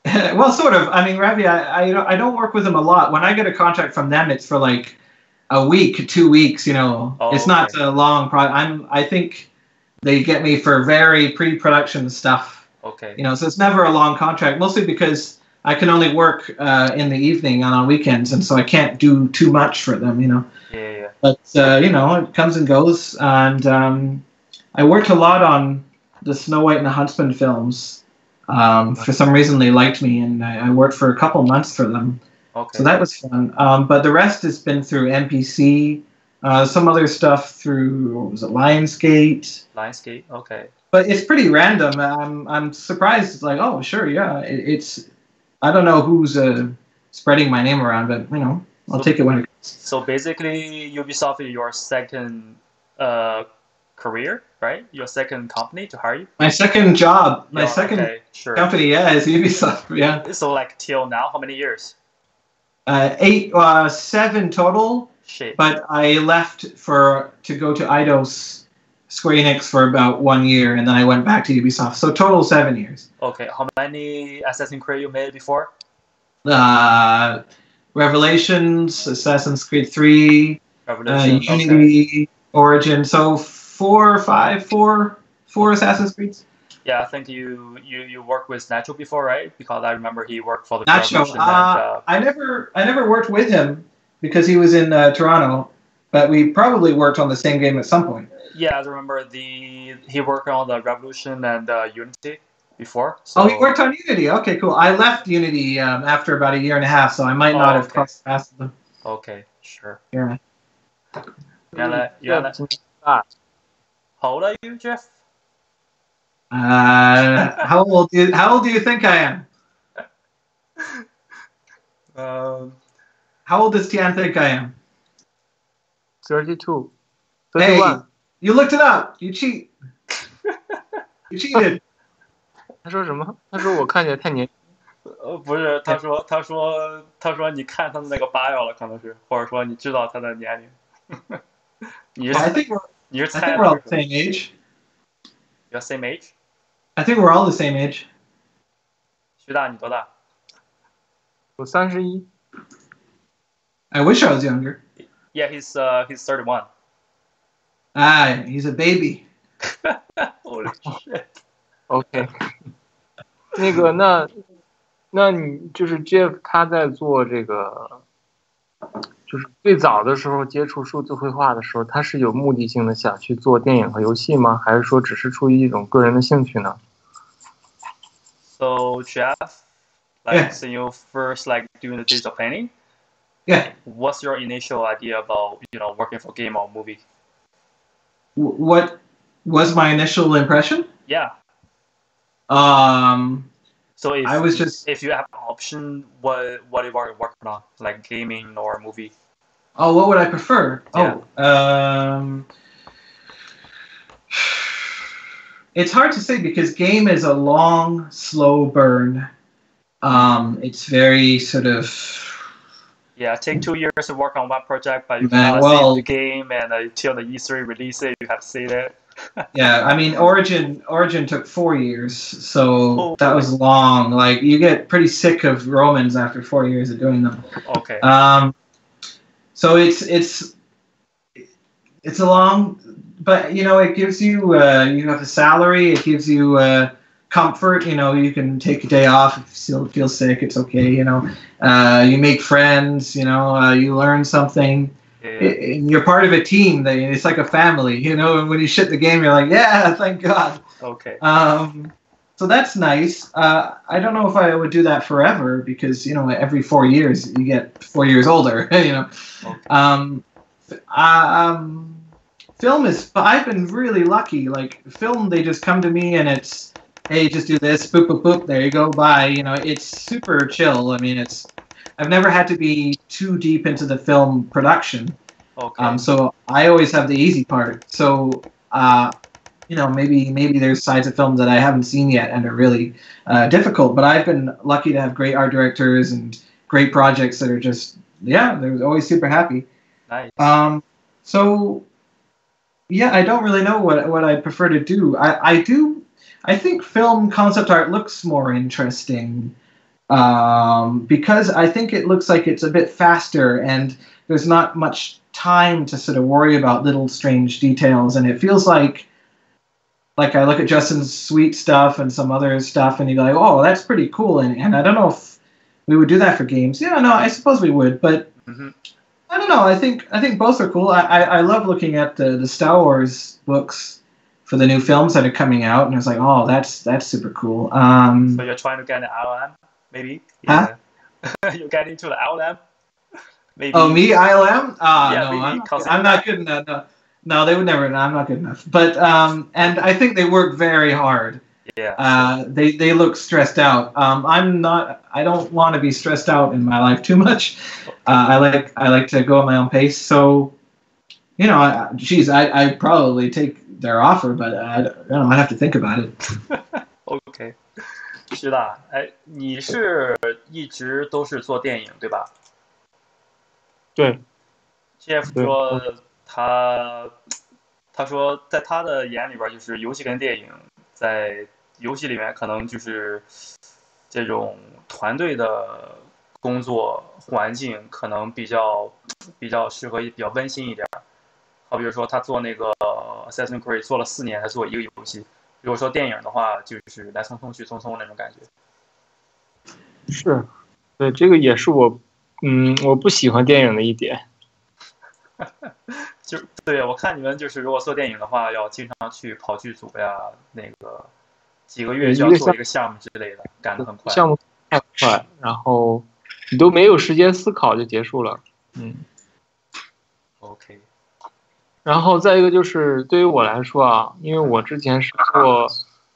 Well, sort of. I mean, Ravi. I don't work with him a lot. When I get a contract from them, it's for like a week, 2 weeks. You know, it's not a long project. I think they get me for very pre-production stuff. Okay. You know, so it's never a long contract, mostly because I can only work in the evening on weekends, and so I can't do too much for them, you know. Yeah. But, you know, it comes and goes, and I worked a lot on the Snow White and the Huntsman films. For some reason, they liked me, and I worked for a couple months for them. Okay. So that was fun. But the rest has been through NPC, some other stuff through, what was it, Lionsgate. Lionsgate, okay. But it's pretty random. I'm surprised. It's like, oh, sure, yeah. It's I don't know who's spreading my name around, but you know, I'll take it when it comes. So basically, Ubisoft is your second career, right? Your second company to hire you. My second job, my second company, is Ubisoft. Yeah. So like till now, how many years? 7 total. Shit. But I left to go to Eidos Square Enix for about 1 year, and then I went back to Ubisoft. So total 7 years. Okay. How many Assassin's Creed you made before? Revelations, Assassin's Creed 3, Unity, Origin. So 4 Assassin's Creeds. Yeah, I think you worked with Nacho before, right? Because I remember he worked for the Nacho. I never worked with him because he was in Toronto, but we probably worked on the same game at some point. Yeah, I remember he worked on the Revolution and Unity before. So. Oh, he worked on Unity. Okay, cool. I left Unity after about 1.5 years, so I might not have crossed paths with them. Okay, sure. Yeah. How old are you, Jeff? How old do you think I am? How old does Tian think I am? 32. 31. Hey, you looked it up. You cheat. You cheated. 他说什么？他说我看起来太年轻。不是，他说你看他的那个 bio 了，可能是，或者说你知道他的年龄。I think we're all the same age. You're same age? I think we're all the same age. 徐大，你多大？我31。I wish I was younger. Yeah, he's 31. He's a baby. Holy shit. OK. 那个，那你就是 Jeff 他在做这个，就是最早的时候接触数字绘画的时候，他是有目的性的想去做电影和游戏吗？还是说只是出于一种个人的兴趣呢？ So Jeff, so you first doing the digital painting. Yeah. What's your initial idea about working for game or movie? What was my initial impression? Yeah. So if you have an option, what you are working on, like gaming or movie? Oh, what would I prefer? Yeah. It's hard to say because game is a long, slow burn. It's very sort of... Yeah, take 2 years to work on one project, but you cannot see the game, and until the E3 release it, you have to see it. Yeah, I mean, Origin took 4 years, so that was long. Like, you get pretty sick of Romans after 4 years of doing them. Okay. So it's a long, but it gives you you have a salary. It gives you comfort. You can take a day off if you feel sick. It's okay. You make friends. You learn something. You're part of a team. It's like a family. And when you shit the game, you're like, yeah, thank God. Okay. So that's nice. I don't know if I would do that forever because every 4 years you get 4 years older. Okay. Film is. I've been really lucky. Like film, they just come to me and it's, hey, just do this, boop boop boop. There you go, bye. It's super chill. I mean, I've never had to be too deep into the film production. Okay. So I always have the easy part. So. Maybe there's sides of films that I haven't seen yet and are really difficult. But I've been lucky to have great art directors and great projects that are just, they're always super happy. Nice. So, I don't really know what I'd prefer to do. I think film concept art looks more interesting because I think it looks like it's a bit faster and there's not much time to sort of worry about little strange details. And it feels like I look at Justin's sweet stuff and some other stuff, and you go like, oh, that's pretty cool. And I don't know if we would do that for games. Yeah, no, I suppose we would, but I don't know. I think both are cool. I love looking at the Star Wars books for the new films that are coming out, and it's like, oh, that's super cool. So you're trying to get an LLM, maybe? Huh? You get into the LLM? Maybe. Oh, me, ILM? Yeah, no, I'm not good enough. No, they would never. I'm not good enough. But and I think they work very hard. Yeah. They look stressed out. I'm not. I don't want to be stressed out in my life too much. I like to go at my own pace. So, I probably take their offer, but I'd have to think about it. OK， 是的，哎，你是一直都是做电影对吧？对。Jeff 说他说在他的眼里边，就是游戏跟电影在游戏里面可能就是这种团队的工作环境可能比较适合，比较温馨一点。好比如说他做那个 Assassin's Creed 做了4年才做一个游戏，如果说电影的话，就是来匆匆去匆匆那种感觉。是，对，这个也是我不喜欢电影的一点。就对，我看你们就是如果做电影的话，要经常去跑剧组呀，那个几个月就要做一个项目之类的，赶得很快。项目太快，然后你都没有时间思考就结束了。OK。然后再一个就是对于我来说啊，因为我之前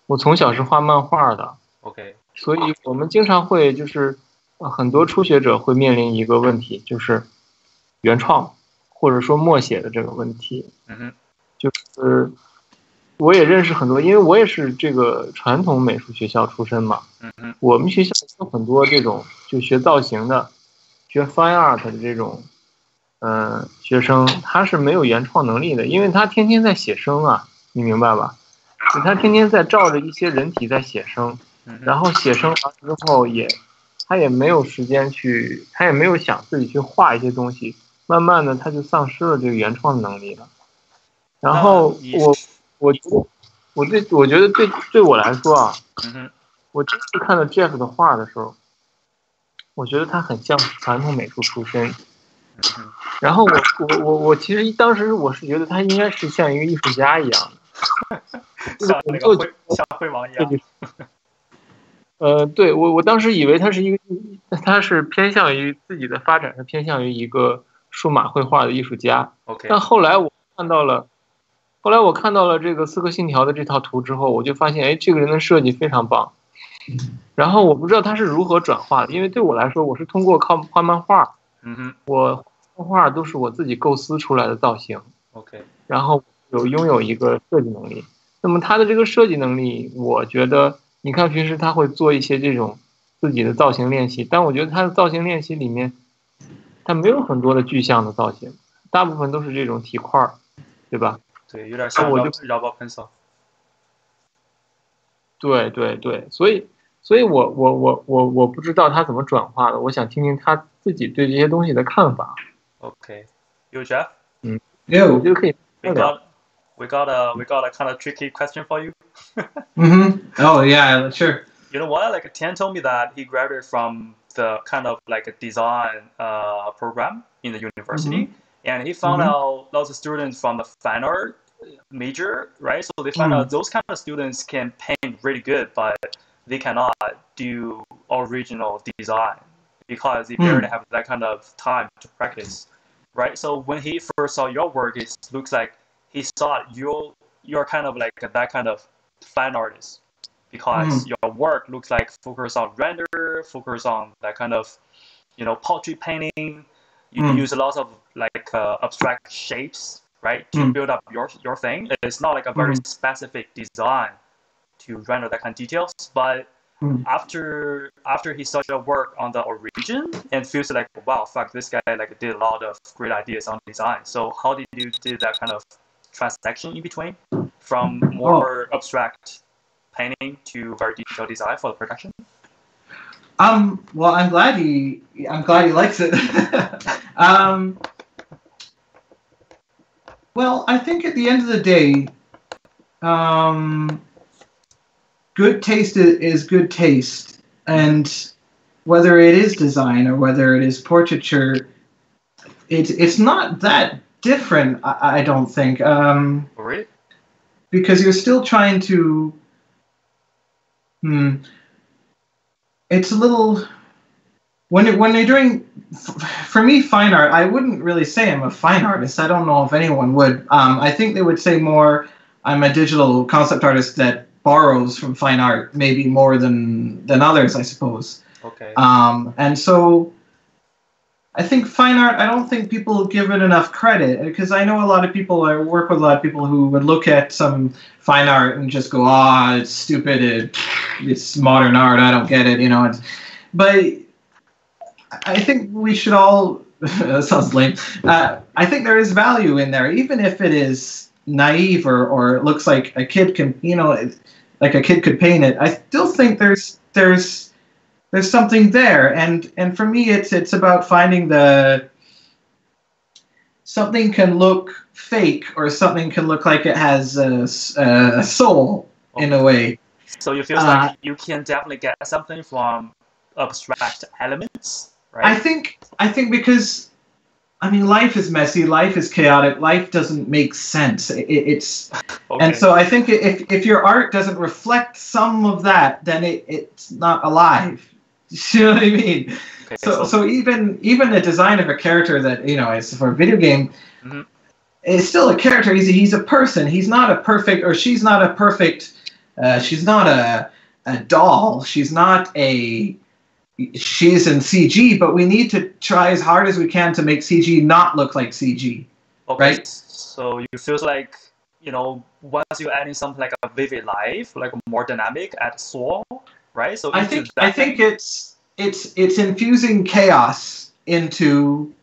我从小是画漫画的。OK。所以我们经常会就是很多初学者会面临一个问题，就是原创。或者说默写的这个问题，就是我也认识很多，因为我也是这个传统美术学校出身嘛，我们学校有很多这种就学造型的、学 fine art 的这种，学生他是没有原创能力的，因为他天天在写生啊，你明白吧？他天天在照着一些人体在写生，然后写生完之后他也没有时间去，他也没有想自己去画一些东西。慢慢的，他就丧失了这个原创能力了。然后我觉得对我来说啊，我第一次看到 Jeff 的画的时候，我觉得他很像传统美术出身。然后我其实当时我是觉得他应该是像一个艺术家一样的，像那个像辉王一样。对我当时以为他是偏向于自己的发展是偏向于一个数码绘画的艺术家。但后来我看到了这个《刺客信条》的这套图之后，我就发现，哎，这个人的设计非常棒。然后我不知道他是如何转化的，因为对我来说，我是通过靠画漫画，我画画都是我自己构思出来的造型。然后拥有一个设计能力。那么他的这个设计能力，我觉得，你看平时他会做一些这种自己的造型练习，但我觉得他的造型练习里面，它没有很多的具象的造型，大部分都是这种体块，对吧？对，有点像绕包喷扫。对，所以我不知道他怎么转化的，我想听听他自己对这些东西的看法。OK，有 Jeff？我觉得可以聊。we got a kind of tricky question for you. Oh yeah, sure. You know what? Like Tian told me that he graduated from the kind of like a design program in the university, and he found out lots of students from the fine art major, right? So they found out those kind of students can paint really good, but they cannot do original design because they barely have that kind of time to practice, right? So when he first saw your work, it looks like he thought you're kind of like that kind of fine artist because your work looks like focus on render, focus on that kind of, portrait painting. You use a lot of like abstract shapes, right, to build up your thing. It's not like a very specific design to render that kind of details, but after he saw your work on the origin and feels like, wow, fuck, this guy like did a lot of great ideas on design. So how did you do that kind of transaction in between from more abstract painting to very detailed design for the production? Well, I'm glad he likes it. Well, I think at the end of the day, good taste is good taste, and whether it is design or whether it is portraiture, it's not that different. I don't think. Really? Because you're still trying to. It's a little. When you're doing, for me, fine art, I wouldn't really say I'm a fine artist. I don't know if anyone would. I think they would say more, I'm a digital concept artist that borrows from fine art, maybe more than others, I suppose. Okay. And so I think fine art, I don't think people give it enough credit, because I know a lot of people, I work with a lot of people who would look at some fine art and just go, it's stupid, it's modern art, I don't get it, but I think we should all, that sounds lame, I think there is value in there, even if it is naive or it looks like a kid can, like a kid could paint it. I still think there's something there, and for me it's about finding something can look fake or something can look like it has a soul in a way. So you feel like you can definitely get something from abstract elements, right? I think because life is messy, life is chaotic, life doesn't make sense. It's okay. And so I think if your art doesn't reflect some of that, then it's not alive. You know what I mean? Okay, so even the design of a character that is for a video game is still a character. He's a person. He's not a perfect, or she's not a perfect. She's not a doll. She's not a. She's in CG, but we need to try as hard as we can to make CG not look like CG. Okay. Right? So you feel like, once you're adding something like a vivid life, like a more dynamic at soul, right? So I think it's infusing chaos into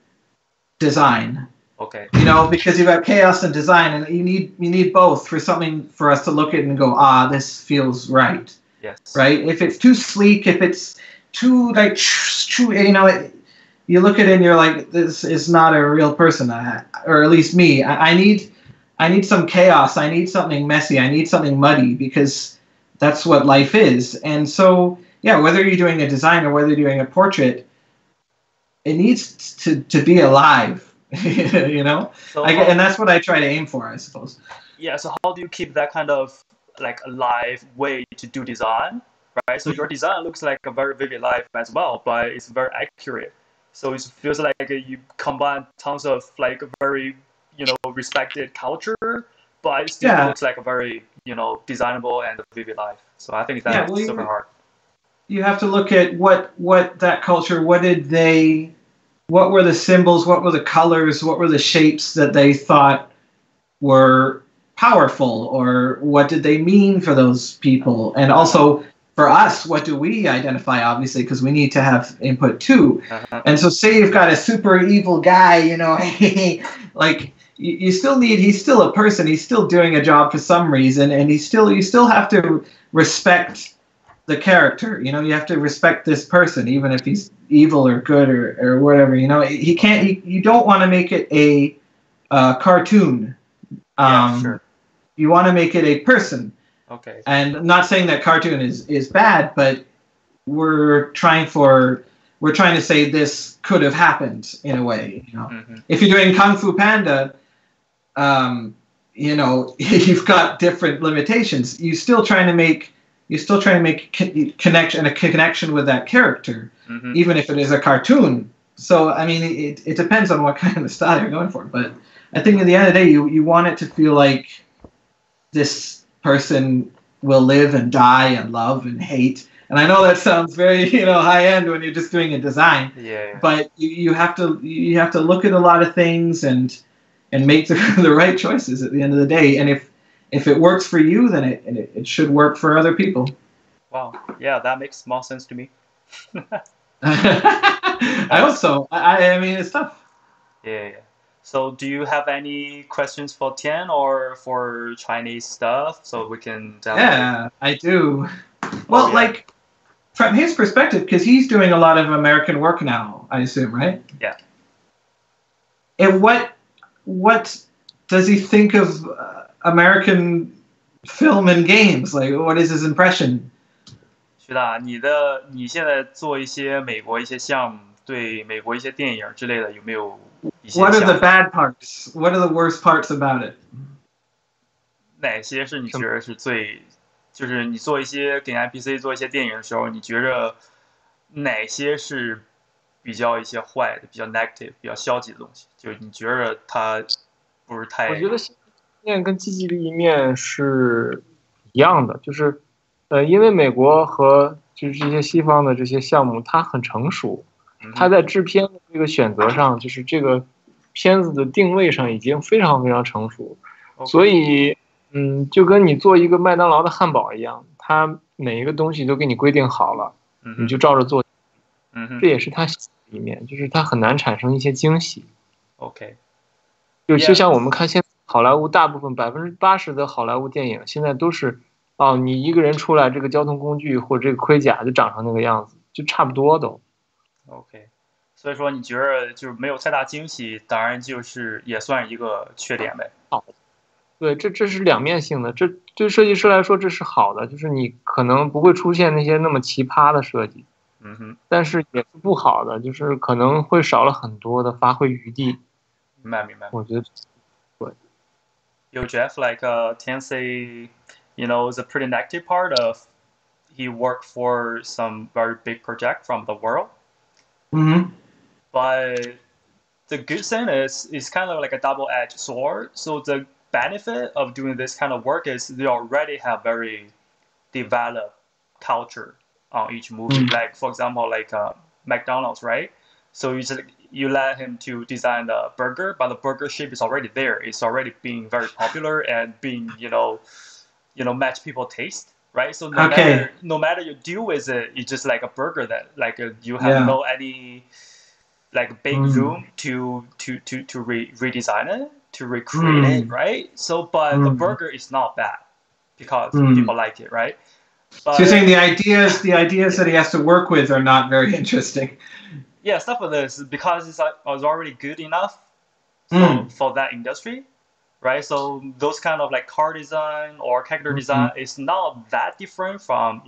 design. Okay. Because you have chaos and design, and you need both for us to look at it and go, this feels right. Yes. Right? If it's too sleek, if it's too you look at it and you're like, this is not a real person, or at least me. I need some chaos. I need something messy. I need something muddy, because that's what life is. And so, yeah, whether you're doing a design or whether you're doing a portrait, it needs to be alive, So and that's what I try to aim for, I suppose. Yeah. So how do you keep that kind of like alive way to do design? Right, so your design looks like a very vivid life as well, but it's very accurate. So it feels like you combine tons of like very, respected culture, but it still looks like a very, designable and vivid life. So I think that's super hard. You have to look at what that culture, what were the symbols, what were the colors, what were the shapes that they thought were powerful, or what did they mean for those people, and also. For us, what do we identify, obviously, because we need to have input too. And so say you've got a super evil guy, like you still need, he's still a person, he's still doing a job for some reason, and you still have to respect the character, you have to respect this person, even if he's evil or good or whatever, you don't want to make it a cartoon. Yeah, sure. you want to make it a person. Okay. And I'm not saying that cartoon is bad, but we're trying to say this could have happened in a way. You know, if you're doing Kung Fu Panda, you know, you've got different limitations. You're still trying to make a connection with that character, even if it is a cartoon. So I mean, it depends on what kind of style you're going for. But I think at the end of the day, you want it to feel like this person will live and die and love and hate. And I know that sounds very, you know, high end when you're just doing a design. Yeah. But you have to look at a lot of things and make the right choices at the end of the day. And if it works for you, then it should work for other people. Wow. Yeah, that makes more sense to me. I hope so. I mean, it's tough. Yeah. So do you have any questions for Tian or for Chinese stuff so we can Yeah, I do. Well, like from his perspective, because he's doing a lot of American work now, I assume, right? Yeah. And what does he think of American film and games? Like, what is his impression? 徐大，你现在做一些美国一些项目，对美国一些电影之类的有没有一些 What are the bad parts? What are the worst parts about it? 哪些是你觉得是最，就是你做一些给 NPC 做一些电影的时候，你觉着哪些是比较一些坏的、比较 negative、比较消极的东西？就是你觉着它不是太……我觉得面跟积极的一面是一样的，就是因为美国和就是这些西方的这些项目，它很成熟，它在制片的这个选择上，就是这个片子的定位上已经非常非常成熟，所以就跟你做一个麦当劳的汉堡一样，它每一个东西都给你规定好了，你就照着做，这也是它一面，就是它很难产生一些惊喜。OK， 就像我们看现在好莱坞大部分80%的好莱坞电影现在都是。你一个人出来，这个交通工具或者这个盔甲就长成那个样子，就差不多都。OK， 所以说你觉得就是没有太大惊喜，当然就是也算一个缺点呗。对，这是两面性的，这对设计师来说这是好的，就是你可能不会出现那些那么奇葩的设计，但是也是不好的，就是可能会少了很多的发挥余地。明白。我觉得对。有 Jeff like Tian say. You know, the pretty negative part of he worked for some very big project from the world. But the good thing is it's kind of like a double-edged sword. So the benefit of doing this kind of work is they already have very developed culture on each movie. Like for example, like McDonald's, right? So you let him to design the burger, but the burger shape is already there. It's already being very popular and being match people's taste, right? So no matter you deal with it, it's just like a burger that like you have no any like big room to redesign it, to recreate it, right? So but the burger is not bad because people like it, right? But, so you're saying the ideas that he has to work with are not very interesting. Yeah, stuff like this because it's already good enough for that industry. Right, so those kind of like car design or character design is not that different from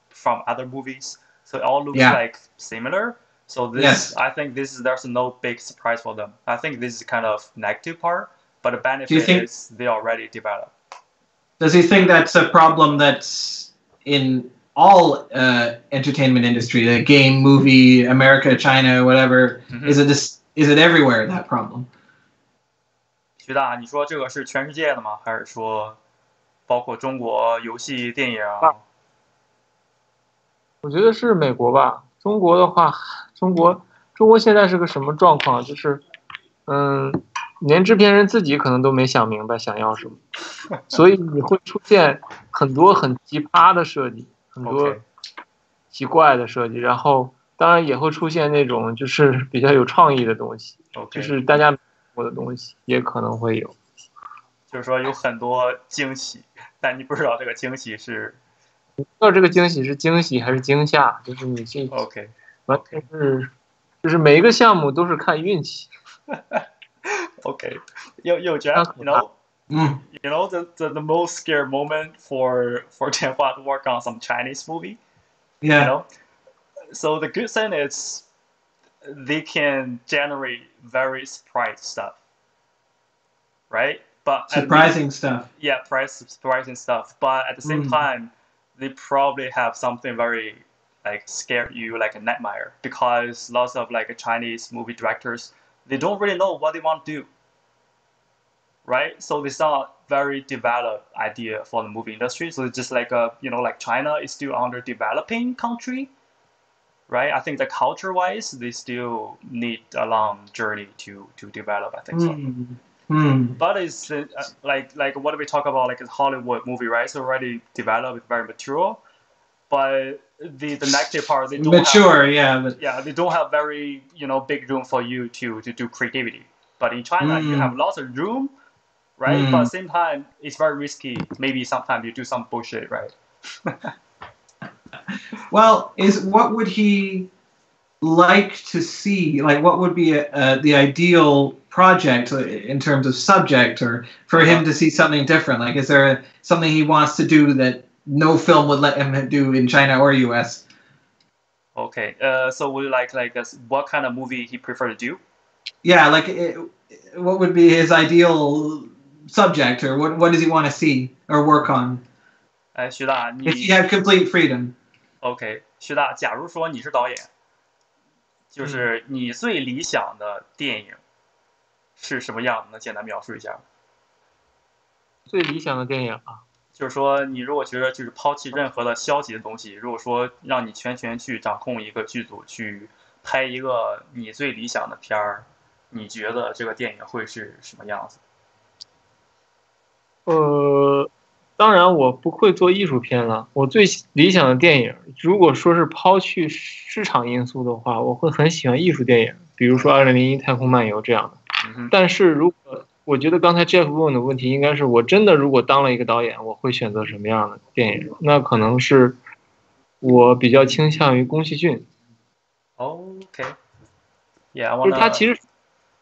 from other movies. So it all looks like similar. So this, I think there's no big surprise for them. I think this is kind of negative part, but the benefit is they already developed. Does he think that's a problem that's in all entertainment industry, the game, movie, America, China, whatever? Is it everywhere, that problem? 徐大，你说这个是全世界的吗？还是说包括中国游戏、电影？我觉得是美国吧。中国的话，中国现在是个什么状况？就是连制片人自己可能都没想明白想要什么，所以你会出现很多很奇葩的设计，很多奇怪的设计，然后当然也会出现那种就是比较有创意的东西，就是大家。的东西也可能会有，就是说有很多惊喜，但你不知道这个惊喜是，不知道这个惊喜是惊喜还是惊吓，就是你这完全是，就是每一个项目都是看运气。Okay, you Jeff, Mm. You know, the most scary moment for Tianhua to work on some Chinese movie. Yeah. You know, so the good thing is they can generate very surprise stuff, right? But surprising stuff. Yeah, surprising stuff. But at the same time, they probably have something very like scare you like a nightmare, because lots of like Chinese movie directors, they don't really know what they want to do, right? So it's not very developed idea for the movie industry. So it's just like like China is still under developing country, right? I think the culture wise, they still need a long journey to develop. I think so. But it's like what we talk about, like a Hollywood movie, right? It's already developed, it's very mature. But the negative part, they don't mature, have, they don't have very big room for you to do creativity. But in China, you have lots of room, right? But at the same time, it's very risky. Maybe sometimes you do some bullshit, right? Well, what would he like to see? Like, what would be the ideal project in terms of subject, or for him to see something different? Like, is there something he wants to do that no film would let him do in China or US? Okay. So would you like what kind of movie he prefer to do? Yeah, like what would be his ideal subject, or what does he want to see or work on? 徐大，你 If he had complete freedom. OK， 徐大，假如说你是导演，就是你最理想的电影是什么样的？能简单描述一下？最理想的电影啊，就是说，你如果觉得就是抛弃任何的消极的东西，如果说让你全权去掌控一个剧组，去拍一个你最理想的片儿，你觉得这个电影会是什么样子？当然我不会做艺术片了。我最理想的电影，如果说是抛去市场因素的话，我会很喜欢艺术电影，比如说《2001太空漫游》这样的。但是如果我觉得刚才 Jeff 问的问题应该是，我真的如果当了一个导演，我会选择什么样的电影？那可能是我比较倾向于宫崎骏。OK，Yeah，就是它其实是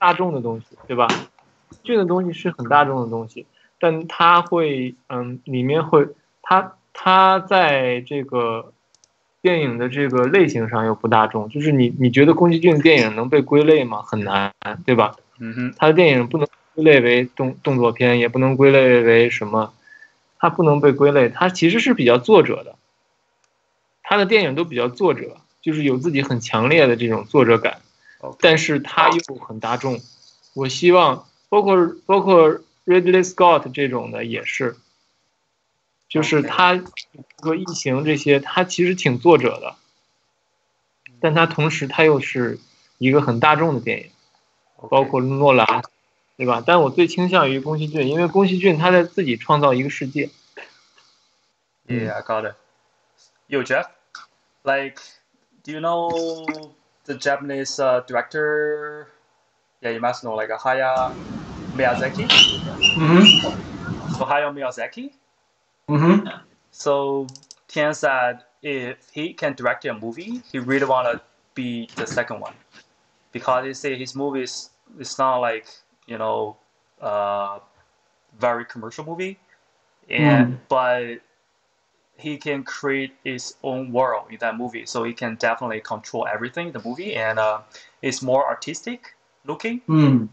大众的东西，对吧？骏的东西是很大众的东西，但它会，里面会，它在这个电影的这个类型上又不大众。就是你觉得宫崎骏的电影能被归类吗？很难，对吧？他的电影不能归类为动作片，也不能归类为什么，它不能被归类，它其实是比较作者的，他的电影都比较作者，就是有自己很强烈的这种作者感，但是他又很大众。我希望包括 Ridley Scott 这种的也是，就是他和异形这些，他其实挺作者的，但他同时他又是一个很大众的电影，包括诺兰，对吧？但我最倾向于宫崎骏，因为宫崎骏他在自己创造一个世界。Yeah, I got it. Yo, Jeff, like, do you know the Japanese director? Yeah, you must know, like Hayao Miyazaki. So Hayao Miyazaki. So Tian said if he can direct a movie, he really want to be the second one, because he say his movies it's not like very commercial movie, but he can create his own world in that movie, so he can definitely control everything in the movie, and it's more artistic looking.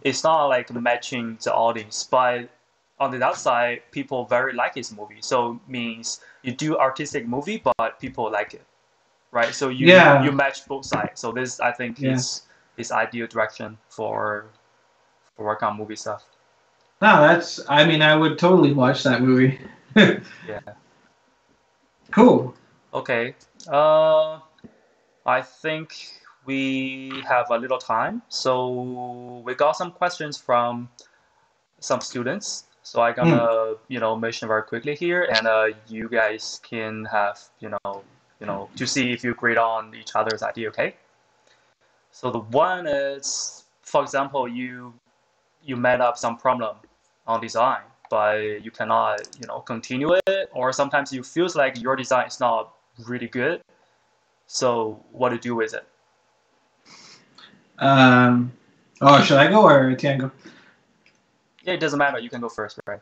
It's not like matching the audience, but on the other side, people very like his movie. So means you do artistic movie, but people like it, right? So you match both sides. So this I think is his ideal direction for work on movie stuff. No, I would totally watch that movie. Yeah. Cool. Okay. I think we have a little time, so we got some questions from some students. So I'm gonna mention very quickly here, and you guys can have to see if you agree on each other's idea. Okay. So the one is, for example, you met up some problem on design, but you cannot continue it, or sometimes you feels like your design is not really good. So what do you do with it? Should I go or Tian go? Yeah, it doesn't matter. You can go first, right?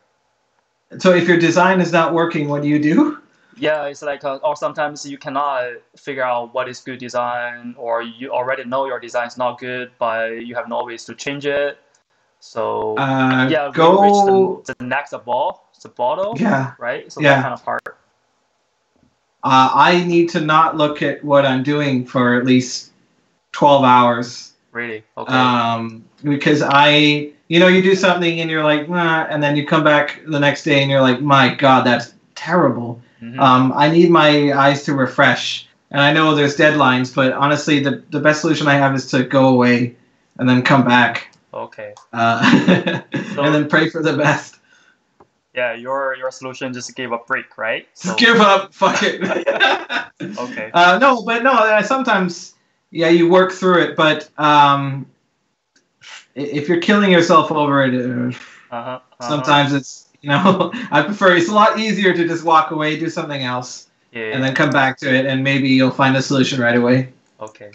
So if your design is not working, what do you do? Yeah, it's like, or sometimes you cannot figure out what is good design, or you already know your design is not good, but you have no ways to change it. So yeah, go reach the next bottle, yeah, right? So yeah. that kind of hard. I need to not look at what I'm doing for at least 12 hours. Really? Okay. Because you do something and you're like, nah, and then you come back the next day and you're like, my God, that's terrible. Mm-hmm. I need my eyes to refresh. And I know there's deadlines, but honestly, the best solution I have is to go away and then come back. Okay. And then pray for the best. Yeah, your solution just give a break, right? So, just give up. Fuck it. Okay. No. Sometimes, yeah, you work through it. But if you're killing yourself over it, sometimes it's I prefer. It's a lot easier to just walk away, do something else, and then come back to it, and maybe you'll find a solution right away. Okay.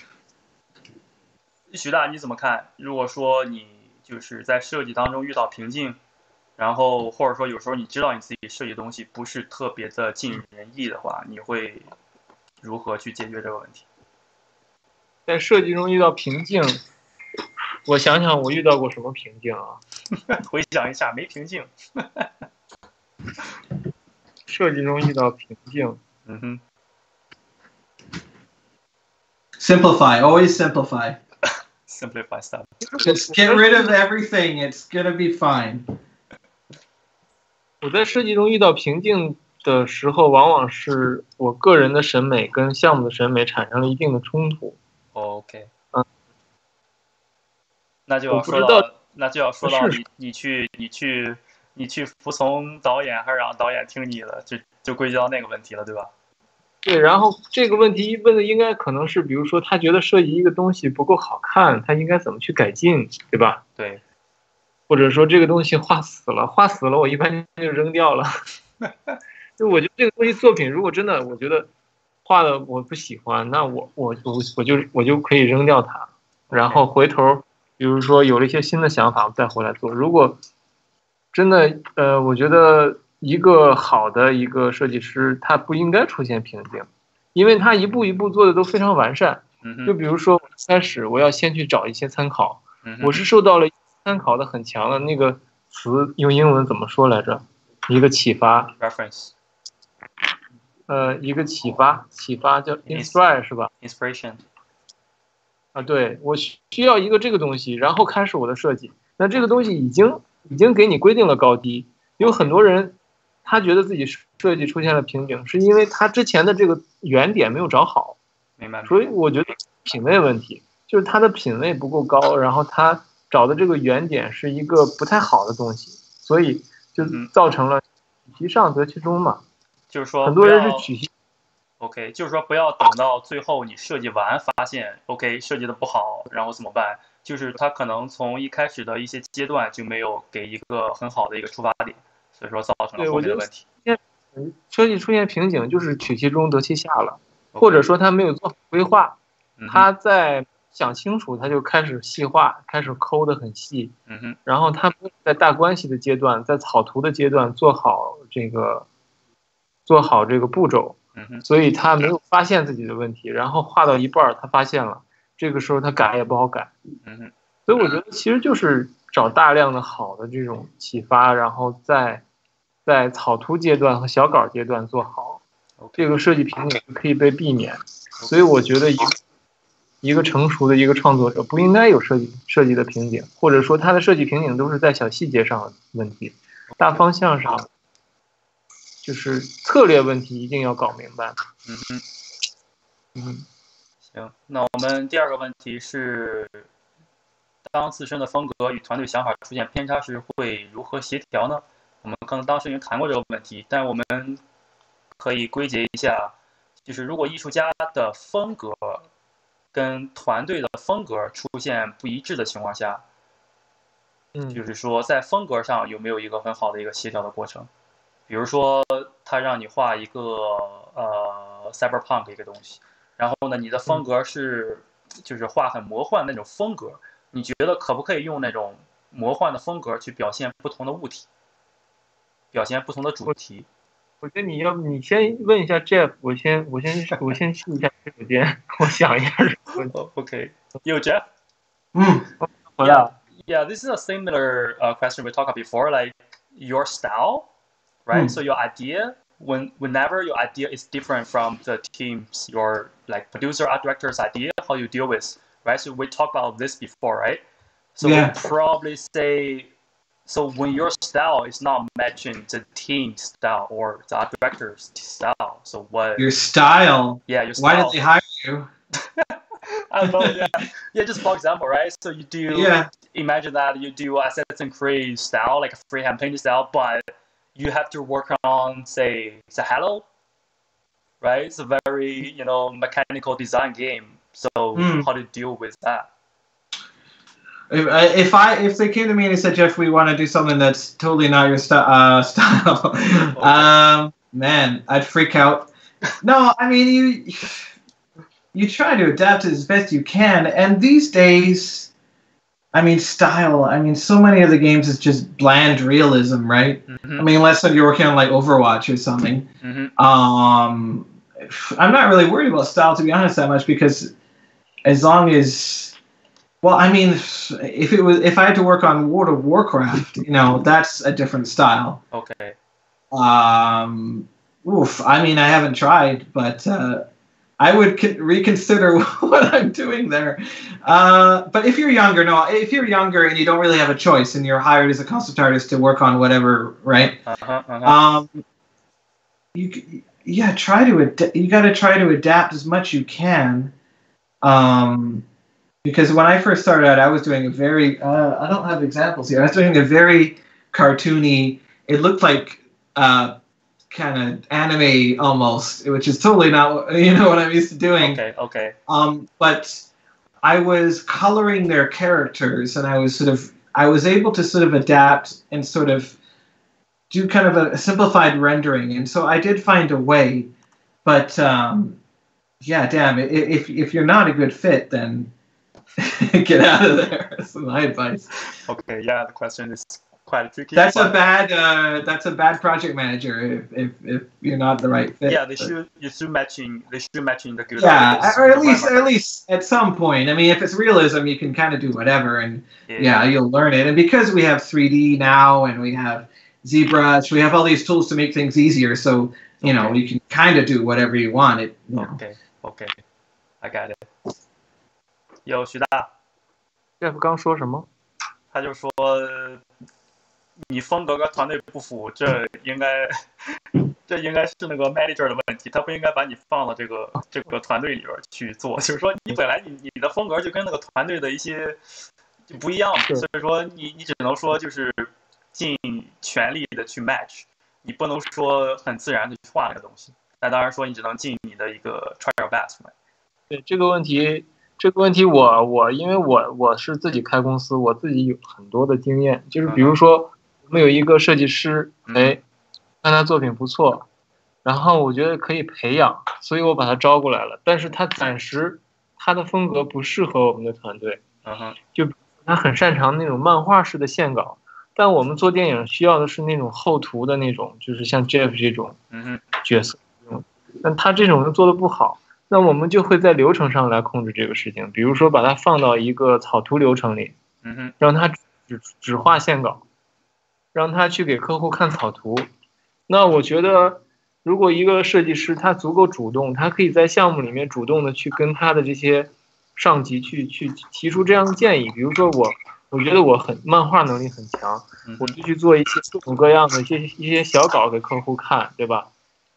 徐大，你怎么看？如果说你就是在设计当中遇到瓶颈，然后或者说有时候你知道你自己设计的东西不是特别的尽人意的话，你会如何去解决这个问题？在设计中遇到瓶颈，我想想我遇到过什么瓶颈啊？回想一下，没瓶颈。设计中遇到瓶颈，Simplify. Always simplify. Simplify stuff. Just get rid of everything. It's gonna be fine. 我在设计中遇到瓶颈的时候，往往是我个人的审美跟项目的审美产生了一定的冲突。OK。那就要说到你去服从导演，还是让导演听你的，就归结到那个问题了，对吧？对，然后这个问题问的应该可能是，比如说他觉得设计一个东西不够好看，他应该怎么去改进，对吧？对。或者说这个东西画死了，我一般就扔掉了。就我觉得这个东西作品，如果真的我觉得画的我不喜欢，那我就可以扔掉它，然后回头比如说有了一些新的想法，我再回来做。如果真的我觉得一个好的一个设计师，他不应该出现瓶颈，因为他一步一步做的都非常完善。就比如说开始我要先去找一些参考，我是受到了参考的很强的那个词，用英文怎么说来着？一个启发 reference。一个启发叫 inspire 是吧 ？Inspiration。对，我需要一个这个东西，然后开始我的设计。那这个东西已经给你规定了高低。有很多人他觉得自己设计出现了瓶颈，是因为他之前的这个原点没有找好。明白。所以我觉得品味问题就是他的品味不够高，然后他找的这个原点是一个不太好的东西，所以就造成了取其上得其中嘛。就是说，很多人是取其。OK， 就是说不要等到最后你设计完发现 OK 设计的不好，然后怎么办？就是他可能从一开始的一些阶段就没有给一个很好的一个出发点，所以说造成了后面的问题。设计出现瓶颈就是取其中得其下了，或者说他没有做好规划，他在想清楚他就开始细化，开始抠得很细，然后他在大关系的阶段，在草图的阶段做好这个步骤，所以他没有发现自己的问题，然后画到一半他发现了，这个时候他改也不好改，所以我觉得其实就是找大量的好的这种启发，然后在草图阶段和小稿阶段做好，这个设计瓶颈可以被避免。所以我觉得一个成熟的一个创作者不应该有设计的瓶颈，或者说他的设计瓶颈都是在小细节上的问题，大方向上就是策略问题一定要搞明白。行，那我们第二个问题是，当自身的风格与团队想法出现偏差时，会如何协调呢？我们可能当时已经谈过这个问题，但我们可以归结一下，就是如果艺术家的风格跟团队的风格出现不一致的情况下，就是说在风格上有没有一个很好的一个协调的过程？比如说他让你画一个cyberpunk 一个东西，然后呢你的风格是就是画很魔幻那种风格，你觉得可不可以用那种魔幻的风格去表现不同的物体？表现不同的主题。我觉得你先问一下 Jeff， 我先试一下洗手间，我想一下。Okay. You Jeff? Yeah, this is a similar question we talked about before, like your style, right? So your idea, whenever your idea is different from the team's, your like producer, art director's idea, how you deal with, right? So we talked about this before, right? So we probably say, so when your style is not matching the team's style or the art director's style, so what? Your style? Yeah, your style. Why did they hire you? I don't know, yeah, just for example, right? So you do, imagine that you do Assassin's Creed style, like a freehand painting style, but you have to work on, say, the Halo, right? It's a very, mechanical design game. So how do you deal with that? If they came to me and they said, Jeff, we want to do something that's totally not your style, man, I'd freak out. No, I mean, you try to adapt it as best you can, and these days, I mean, style, I mean, so many of the games is just bland realism, right? I mean, unless you're working on like Overwatch or something. I'm not really worried about style, to be honest, that much, because as long as, well, I mean, if I had to work on World of Warcraft, that's a different style. Okay. I mean, I haven't tried, but I would reconsider what I'm doing there. But if you're younger, and you don't really have a choice, and you're hired as a concept artist to work on whatever, right? You got to try to adapt as much you can. Because when I first started out, I was doing a very, I don't have examples here. I was doing a very cartoony, it looked like kind of anime almost, which is totally not, what I'm used to doing. Okay. But I was coloring their characters, and I was able to sort of adapt and sort of do kind of a simplified rendering. And so I did find a way, but yeah, damn, if you're not a good fit, then get out of there. That's my advice. Okay, yeah, the question is quite tricky. That's a bad project manager if you're not the right fit. Yeah, they should matching the good. Yeah, or at least at some point. I mean, if it's realism, you can kind of do whatever, and you'll learn it. And because we have 3D now, and we have ZBrush, we have all these tools to make things easier. So you can kind of do whatever you want. Okay, I got it. 有徐大 ，Jeff 刚说什么？他就说你风格跟团队不符，这应该是那个 manager 的问题，他不应该把你放到这个团队里边去做。就是说你本来你的风格就跟那个团队的一些就不一样嘛，所以说你只能说就是尽全力的去 match， 你不能说很自然的去画那个东西。那当然说你只能尽你的一个 try your best。对这个问题我因为我是自己开公司，我自己有很多的经验，就是比如说我们有一个设计师，看他作品不错，然后我觉得可以培养，所以我把他招过来了，但是他暂时他的风格不适合我们的团队，就他很擅长那种漫画式的线稿，但我们做电影需要的是那种后图的那种，就是像 Jeff 这种角色，但他这种人做的不好。那我们就会在流程上来控制这个事情，比如说把它放到一个草图流程里，让他只画线稿，让他去给客户看草图。那我觉得，如果一个设计师他足够主动，他可以在项目里面主动的去跟他的这些上级去提出这样的建议。比如说我觉得我漫画能力很强，我就去做一些各种各样的一些小稿给客户看，对吧？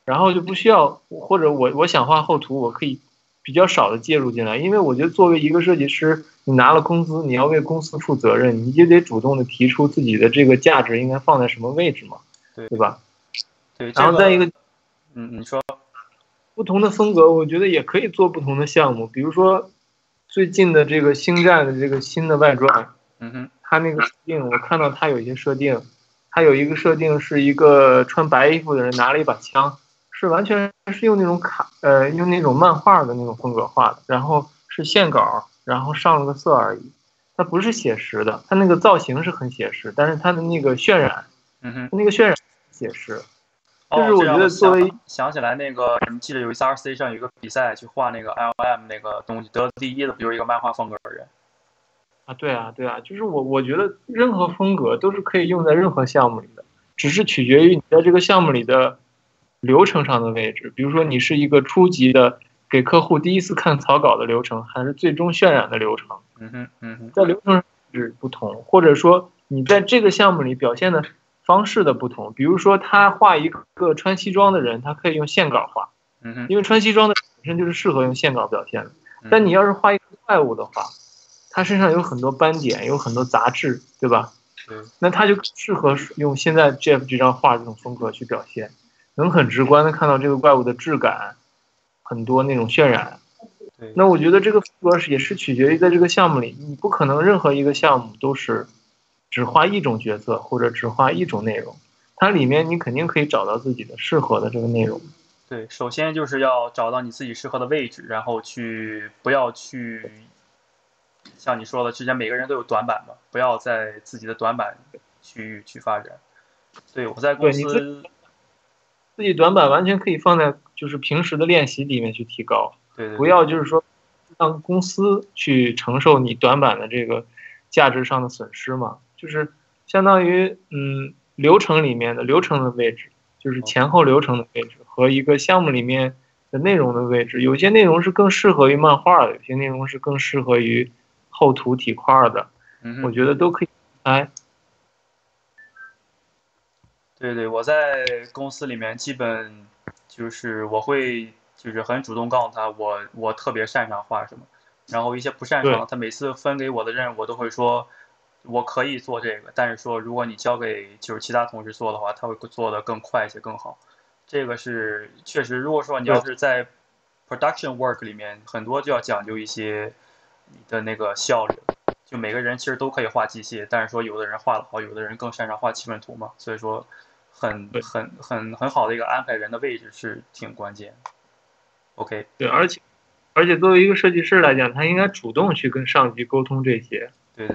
然后就不需要，或者我想画后图，我可以比较少的介入进来，因为我觉得作为一个设计师，你拿了工资，你要为公司负责任，你就得主动的提出自己的这个价值应该放在什么位置嘛，对吧？对。然后再一个，你说，不同的风格，我觉得也可以做不同的项目，比如说最近的这个星战的这个新的外传，它那个设定，我看到它有一些设定，它有一个设定是一个穿白衣服的人拿了一把枪。是完全是用那种用那种漫画的那种风格画的，然后是线稿，然后上了个色而已，它不是写实的，它那个造型是很写实，但是它的那个渲染，那个渲染写实。哦，就是我觉得作为想起来那个，你记得有一次 RC 上有一个比赛，去画那个 LM 那个东西，得第一的，比如一个漫画风格的人。啊，对啊，就是我觉得任何风格都是可以用在任何项目里的，只是取决于你在这个项目里的流程上的位置。比如说你是一个初级的给客户第一次看草稿的流程，还是最终渲染的流程，在流程上是不同，或者说你在这个项目里表现的方式的不同。比如说他画一个穿西装的人，他可以用线稿画，因为穿西装的人本身就是适合用线稿表现的。但你要是画一个怪物的话，他身上有很多斑点，有很多杂质，对吧？那他就适合用现在 Jeff 这张画这种风格去表现，能很直观的看到这个怪物的质感，很多那种渲染。那我觉得这个风格也是取决于在这个项目里，你不可能任何一个项目都是只画一种角色或者只画一种内容，它里面你肯定可以找到自己的适合的这个内容。对，首先就是要找到你自己适合的位置，然后不要去像你说的，之前每个人都有短板嘛，不要在自己的短板区域去发展。对，我在公司自己短板完全可以放在就是平时的练习里面去提高，对，不要就是说让公司去承受你短板的这个价值上的损失嘛，就是相当于流程里面的流程的位置，就是前后流程的位置和一个项目里面的内容的位置，有些内容是更适合于漫画的，有些内容是更适合于后图体块的，我觉得都可以对，我在公司里面基本就是我会就是很主动告诉他我特别擅长画什么，然后一些不擅长的，他每次分给我的任务我都会说我可以做这个，但是说如果你交给就是其他同事做的话，他会做得更快一些更好。这个是确实，如果说你要是在 production work 里面，很多就要讲究一些你的那个效率。就每个人其实都可以画机械，但是说有的人画得好，有的人更擅长画气氛图嘛，所以说很好的一个安排人的位置是挺关键的。OK， 对，而且作为一个设计师来讲，他应该主动去跟上级沟通这些。对，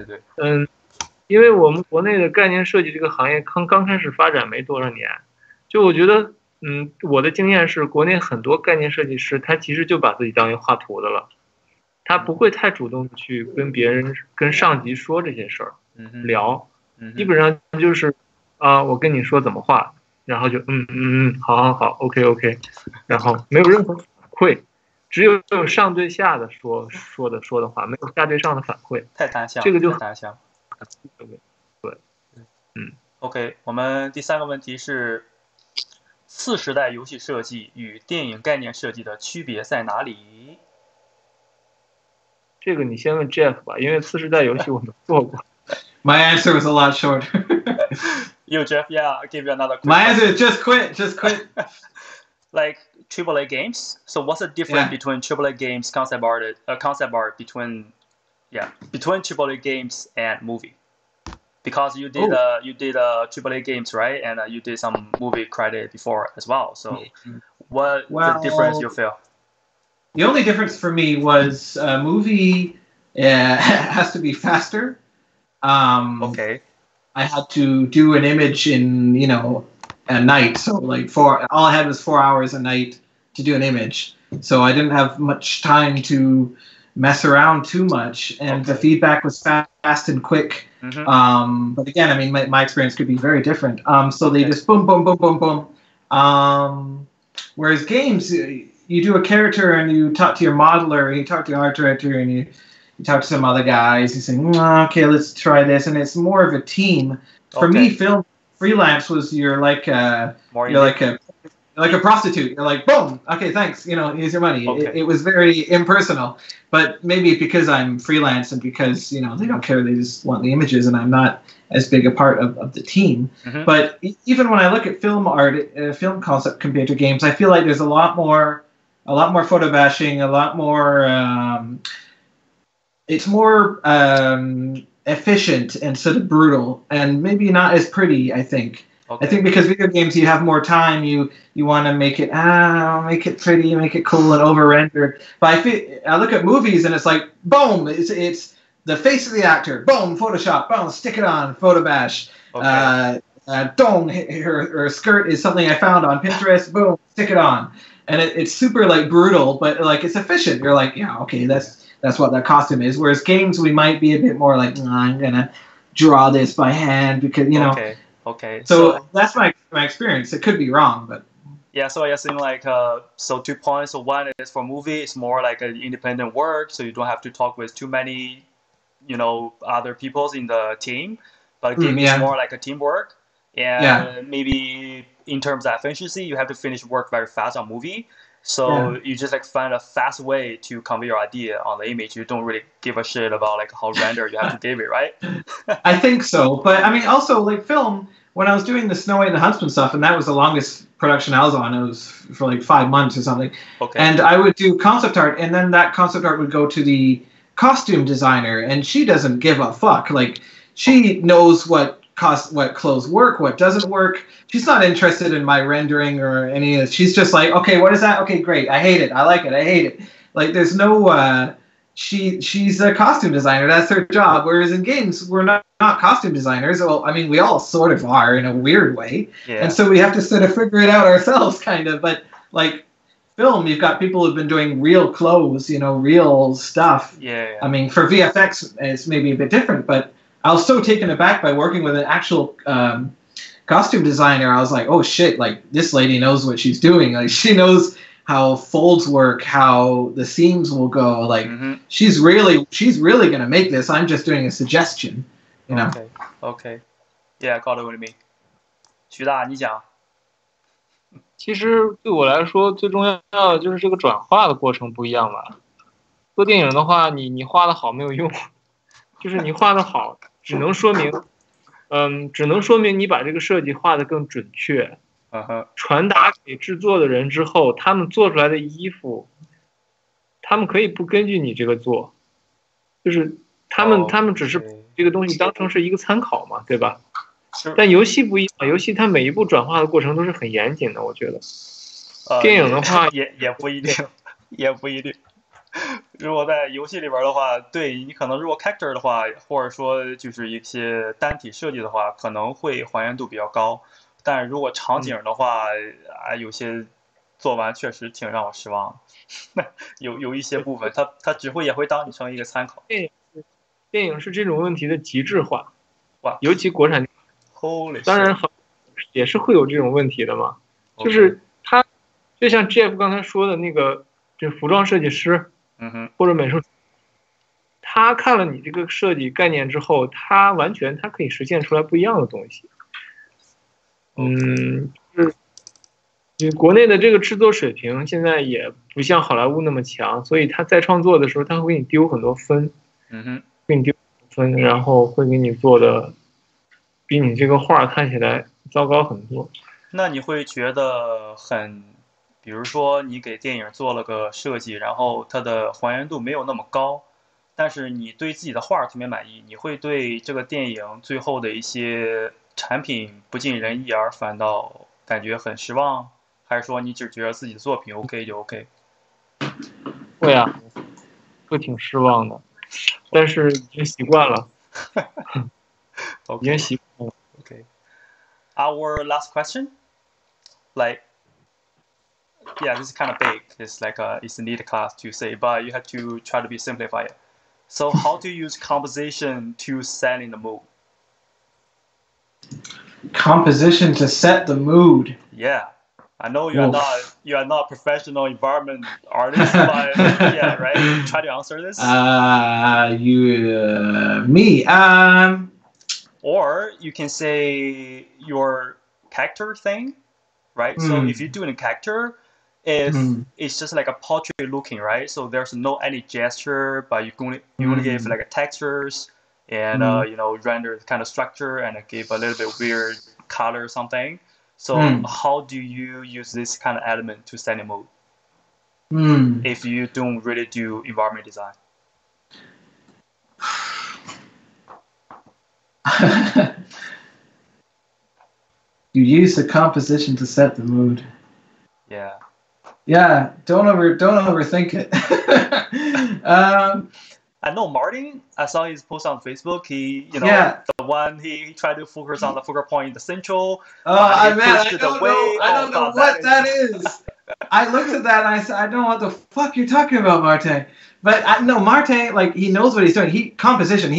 因为我们国内的概念设计这个行业刚开始发展没多少年，就我觉得，我的经验是，国内很多概念设计师他其实就把自己当一画图的了，他不会太主动去跟别人、跟上级说这些事儿，聊，基本上就是我跟你说怎么画，然后就好 OK， 然后没有任何反馈，只有上对下的说的话，没有下对上的反馈，太单向，这个就太单向。对，OK， 我们第三个问题是，次时代游戏设计与电影概念设计的区别在哪里？这个你先问 Jeff 吧，因为次时代游戏我没做过。My answer was a lot shorter. You, Jeff, yeah, I'll give you another quick My answer is just quit. Like AAA games. So what's the difference between AAA games, concept art between AAA games and movie? Because you did AAA games, right? And you did some movie credit before as well. So what the difference you feel? The only difference for me was a movie has to be faster. Okay. I had to do an image in, a night. So all I had was 4 hours a night to do an image. So I didn't have much time to mess around too much. And the feedback was fast and quick. But again, I mean, my experience could be very different. So they just boom, boom, boom, boom, boom. Whereas games, you do a character and you talk to your modeler, you talk to your art director, and you talk to some other guys. You say, okay, let's try this, and it's more of a team. For me, film freelance was you're like a prostitute. You're like, boom, okay, thanks. Here's your money. Okay. It was very impersonal, but maybe because I'm freelance and because they don't care, they just want the images, and I'm not as big a part of the team. But even when I look at film art, film concept compared to games, I feel like there's a lot more photo bashing, a lot more. It's more efficient instead of brutal, and maybe not as pretty. I think. I think because video games, you have more time. You want to make it pretty, make it cool and over rendered. But I look at movies and it's like boom, it's the face of the actor, boom, Photoshop, boom, stick it on, photo bash. dong, her skirt is something I found on Pinterest. Boom, stick it on, and it's super like brutal, but like it's efficient. You're like, yeah, okay, that's what that costume is. Whereas games, we might be a bit more like, I'm gonna draw this by hand because you know. Okay. So that's my experience. It could be wrong, but. Yeah, so I think like so 2 points. So one is for movie, it's more like an independent work, so you don't have to talk with too many, other people in the team. But game is more like a teamwork, and maybe in terms of efficiency, you have to finish work very fast on movie. So you just like find a fast way to convey your idea on the image. You don't really give a shit about like how render you have to give it, right? I think so, but I mean also like film. When I was doing the Snow White and the Huntsman stuff, and that was the longest production I was on, it was for like 5 months or something. Okay. And I would do concept art, and then that concept art would go to the costume designer, and she doesn't give a fuck. Like, she knows what clothes work, what doesn't work. She's not interested in my rendering or any of it. She's just like, okay, what is that? Okay, great. I hate it. I like it. I hate it. Like, there's no... She's a costume designer. That's her job. Whereas in games, we're not costume designers. Well, I mean, we all sort of are in a weird way. Yeah. And so we have to sort of figure it out ourselves, kind of. But like film, you've got people who've been doing real clothes, real stuff. Yeah. I mean, for VFX, it's maybe a bit different. But I was so taken aback by working with an actual costume designer. I was like, oh shit! Like this lady knows what she's doing. Like she knows how folds work, how the seams will go. Like she's really gonna make this. I'm just doing a suggestion, Okay. Yeah, got it with me. 徐大，你讲。其实对我来说，最重要的就是这个转化的过程不一样吧。做电影的话，你画的好没有用，就是你画的好，只能说明你把这个设计画得更准确。传达给制作的人之后，他们做出来的衣服，他们可以不根据你这个做，就是他们只是这个东西当成是一个参考嘛，对吧？但游戏不一样，游戏它每一步转化的过程都是很严谨的，我觉得。电影的话也不一定，也不一定。如果在游戏里边的话，对你可能如果 character 的话，或者说就是一些单体设计的话，可能会还原度比较高。但是如果场景的话，有些做完确实挺让我失望的。有一些部分，它只会也会当你成一个参考。电影是这种问题的极致化，尤其国产，当然也是会有这种问题的嘛。就是他，就像 Jeff 刚才说的那个，这服装设计师，或者美术，他看了你这个设计概念之后，他可以实现出来不一样的东西。就是国内的这个制作水平现在也不像好莱坞那么强，所以他在创作的时候，他会给你丢很多分，给你丢分，然后会给你做的比你这个画看起来糟糕很多。那你会觉得比如说你给电影做了个设计，然后它的还原度没有那么高，但是你对自己的画特别满意，你会对这个电影最后的一些产品不尽人意而反倒感觉很失望，还是说你只觉得自己的作品 OK 就 OK？ 会啊，会挺失望的，但是已经习惯了。已经习惯了。Okay. Our last question, this is kind of big. It's like it's a neat class to say, but you have to try to be simplified. So, how to use composition to set in the mood? Composition to set the mood. Yeah, I know you are not a professional environment artist, but yeah, right. Try to answer this. Me. Or you can say your character thing, right? So if you're doing a character, it's just like a portrait looking, right? So there's no any gesture, but you only give like a textures and render the kind of structure and give a little bit weird color or something. So how do you use this kind of element to set a mood? If you don't really do environment design. You use the composition to set the mood. Yeah. Don't overthink it. I know Martin. I saw his post on Facebook. He, the one he tried to focus on the focal point in the central. I don't know what that is. I looked at that and I said, I don't know what the fuck you're talking about, Martin. But no, Martin, like, he knows what he's doing. He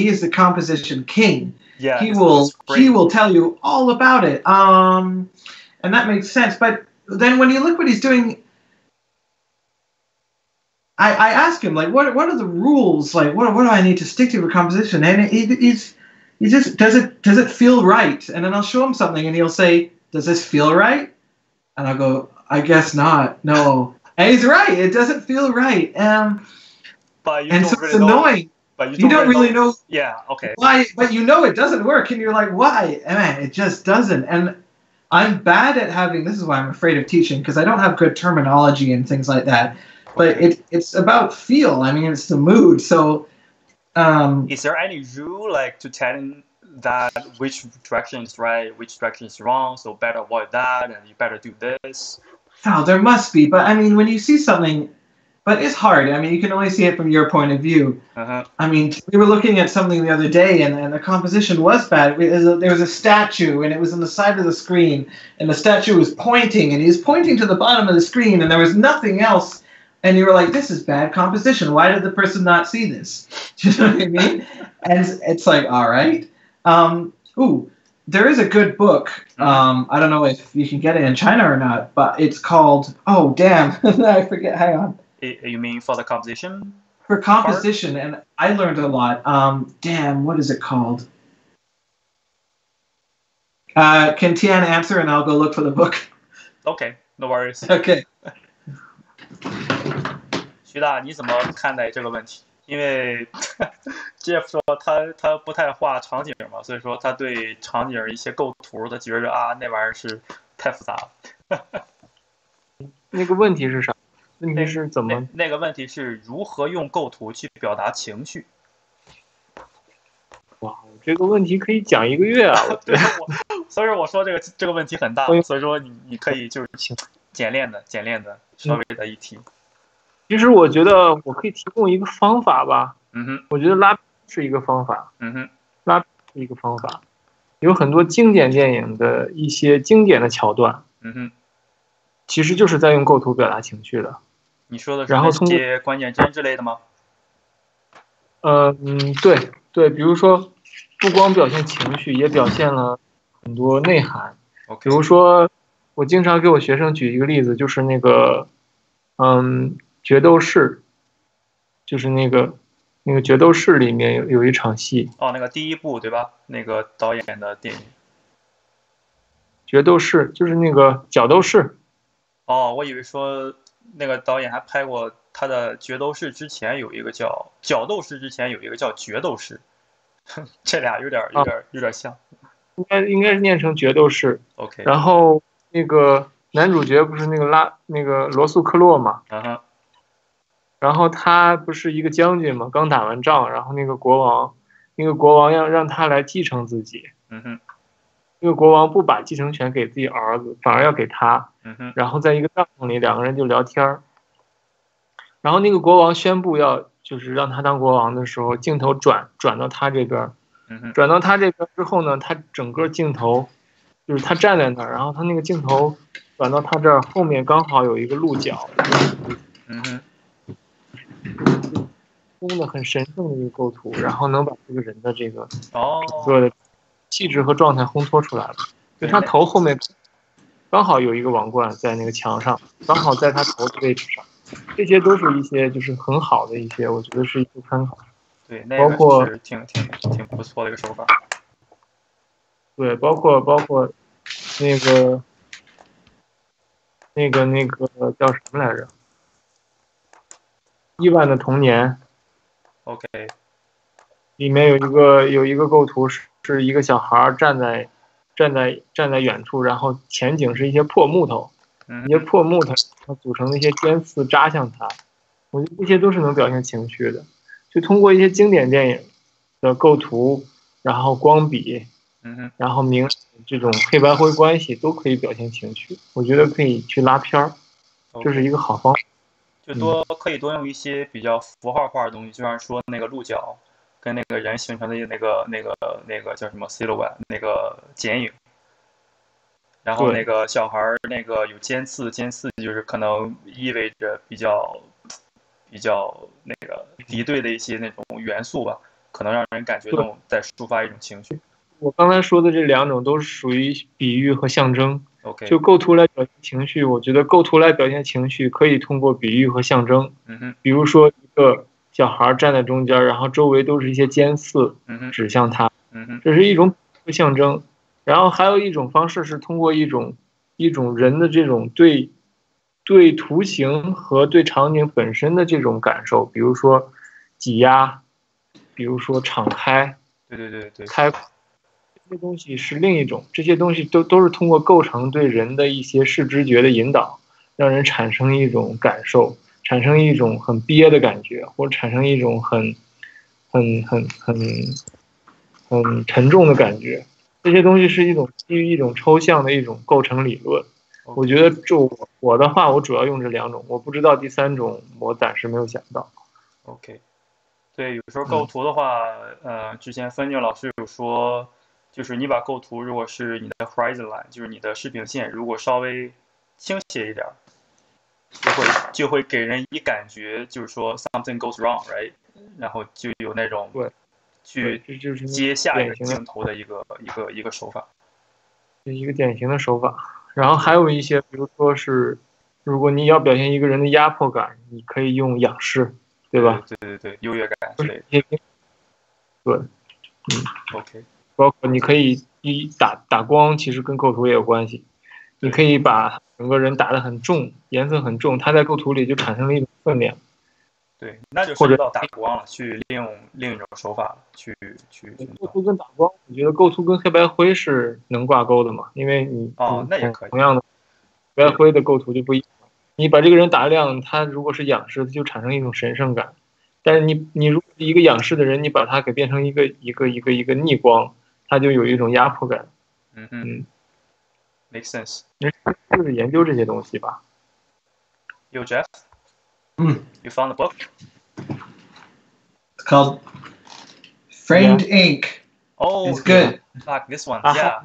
is the composition king. Yeah, he will tell you all about it. And that makes sense. But then when you look what he's doing, I ask him, like, what are the rules? Like, what do I need to stick to for composition? And he's just, does it feel right? And then I'll show him something and he'll say, does this feel right? And I'll go, I guess not. No. And he's right. It doesn't feel right. But and so it's annoying. But you don't really know. Yeah, okay. Why? But you know it doesn't work, and you're like, why? Man, it just doesn't. And I'm bad at having. This is why I'm afraid of teaching, because I don't have good terminology and things like that. But it's about feel. I mean, it's the mood. So, is there any rule like to telling that which direction is right, which direction is wrong? So better avoid that, and you better do this. Oh, there must be. But I mean, when you see something. But it's hard. I mean, you can only see it from your point of view. I mean, we were looking at something the other day, and the composition was bad. There was a statue, and it was on the side of the screen, and the statue was pointing, and he was pointing to the bottom of the screen, and there was nothing else. And you were like, this is bad composition. Why did the person not see this? Do you know what I mean? And it's like, all right. There is a good book. I don't know if you can get it in China or not, but it's called, oh, damn, I forget. Hang on. You mean for the composition? For composition, part? And I learned a lot. Damn, what is it called? Can Tian answer, and I'll go look for the book? Okay, no worries. Okay. 徐大，你怎么看待这个问题？因为Jeff 说他不太画场景嘛，所以说他对场景一些构图，他觉着那玩意儿是太复杂了。那个问题是啥？问题是怎么？那个问题是如何用构图去表达情绪？哇，这个问题可以讲1个月啊！我觉得所以我说这个问题很大，所以说你可以就是简练的稍微的一提。其实我觉得我可以提供一个方法吧。我觉得拉是一个方法。拉是一个方法，有很多经典电影的一些经典的桥段。其实就是在用构图表达情绪的。你说的是那些关键帧之类的吗？对，比如说不光表现情绪，也表现了很多内涵。比如说，我经常给我学生举一个例子，就是那个，决斗士，就是那个决斗士里面有一场戏。哦，那个第一部对吧？那个导演的电影。决斗士就是那个角斗士。哦，我以为说那个导演还拍过他的决斗士之前有一个叫角斗士，之前有一个叫决斗士，这俩有点像。应该是念成决斗士。OK。然后那个男主角不是那个罗素克洛嘛？然后他不是一个将军嘛，刚打完仗，然后那个国王要让他来继承自己。那个国王不把继承权给自己儿子，反而要给他。然后在一个帐篷里，2个人就聊天。然后那个国王宣布就是让他当国王的时候，镜头转到他这边。转到他这边之后呢，他整个镜头就是他站在那儿，然后他那个镜头转到他这儿，后面刚好有一个鹿角。工的很神圣的一个构图，然后能把这个人的这个整个的气质和状态烘托出来了。就他头后面刚好有一个王冠在那个墙上，刚好在他头的位置上，这些都是一些就是很好的一些，我觉得是一个参考。对，那个是挺不错的一个手法。对，包括那个叫什么来着？亿万的童年。OK。里面有一个构图是一个小孩站在远处，然后前景是一些破木头，一些破木头它组成的一些尖刺扎向他。我觉得这些都是能表现情绪的，就通过一些经典电影的构图，然后光笔，然后这种黑白灰关系都可以表现情绪。我觉得可以去拉片儿，这是一个好方法。可以多用一些比较符号化的东西，就像说那个鹿角跟那个人形成的那个叫什么 silhouette 那个剪影，然后那个小孩那个有尖刺就是可能意味着比较那个敌对的一些那种元素吧，可能让人感觉到在抒发一种情绪。我刚才说的这两种都是属于比喻和象征。OK， 就构图来表现情绪，我觉得构图来表现情绪可以通过比喻和象征。比如说一个小孩站在中间，然后周围都是一些尖刺指向他，这是一种象征。然后还有一种方式是通过一种人的这种对图形和对场景本身的这种感受，比如说挤压，比如说敞开，对，开。这些东西是另一种，这些东西都是通过构成对人的一些视知觉的引导，让人产生一种感受，产生一种很憋的感觉，或者产生一种很沉重的感觉。这些东西是基于一种抽象的一种构成理论。我觉得就我的话，我主要用这两种，我不知道第三种，我暂时没有想到。OK， 对，有时候构图的话，之前分镜老师有说。就是你把构图如果是你的 horizon line， 就是你的视平线，如果稍微倾斜一点，就会给人一感觉，就是说 something goes wrong，right？ 然后就有那种去接下一个镜头的一个手法，一个典型的手法。然后还有一些，比如说是，如果你要表现一个人的压迫感，你可以用仰视，对吧？对，优越感之类的。对，OK。包括你可以打光，其实跟构图也有关系。你可以把整个人打得很重，颜色很重，它在构图里就产生了一种分量。对，那就涉及到打光了，去利用另一种手法去。构图跟打光，我觉得构图跟黑白灰是能挂钩的嘛，因为你那也可以。同样的黑白灰的构图就不一样。你把这个人打亮，他如果是仰视，就产生一种神圣感。但是你如果一个仰视的人，你把它给变成一个逆光。它就有一种压迫感。Makes sense。就是研究这些东西吧。Yo, Jeff. You found the book? It's called Framed Ink. Oh, it's good. Fuck, this one. Yeah.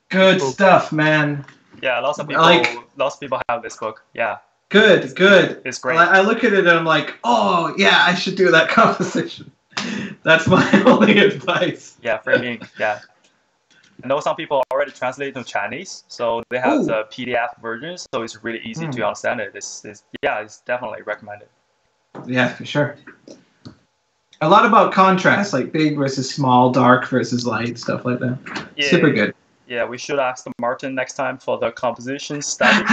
Good stuff, man. Yeah, lots of people have this book. Yeah. Good. It's great. I look at it and I'm like, oh yeah, I should do that composition. That's my only advice. Yeah, Framed Ink. Yeah. I know some people already translate to Chinese, so they have the PDF version, so it's really easy to understand it. It's definitely recommended. Yeah, for sure. A lot about contrast, like big versus small, dark versus light, stuff like that. Yeah, super good. Yeah, we should ask Martin next time for the composition study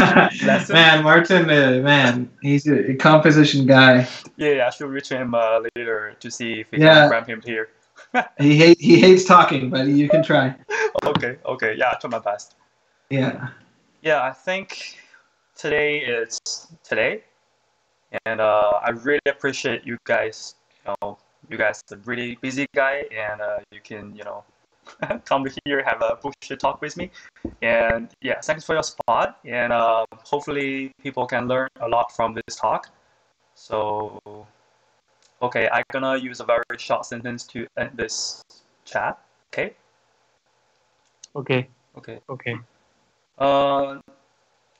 lesson. Martin, he's a composition guy. Yeah, I should reach him later to see if we can grab him here. He hates talking, but you can try. Okay. Yeah, I try my best. Yeah. Yeah, I think today is today, and I really appreciate you guys. You guys are really busy guy, and you can come here, have a bullshit talk with me, and yeah, thanks for your support, and hopefully people can learn a lot from this talk. So, okay, I'm gonna use a very short sentence to end this chat. Okay. OK。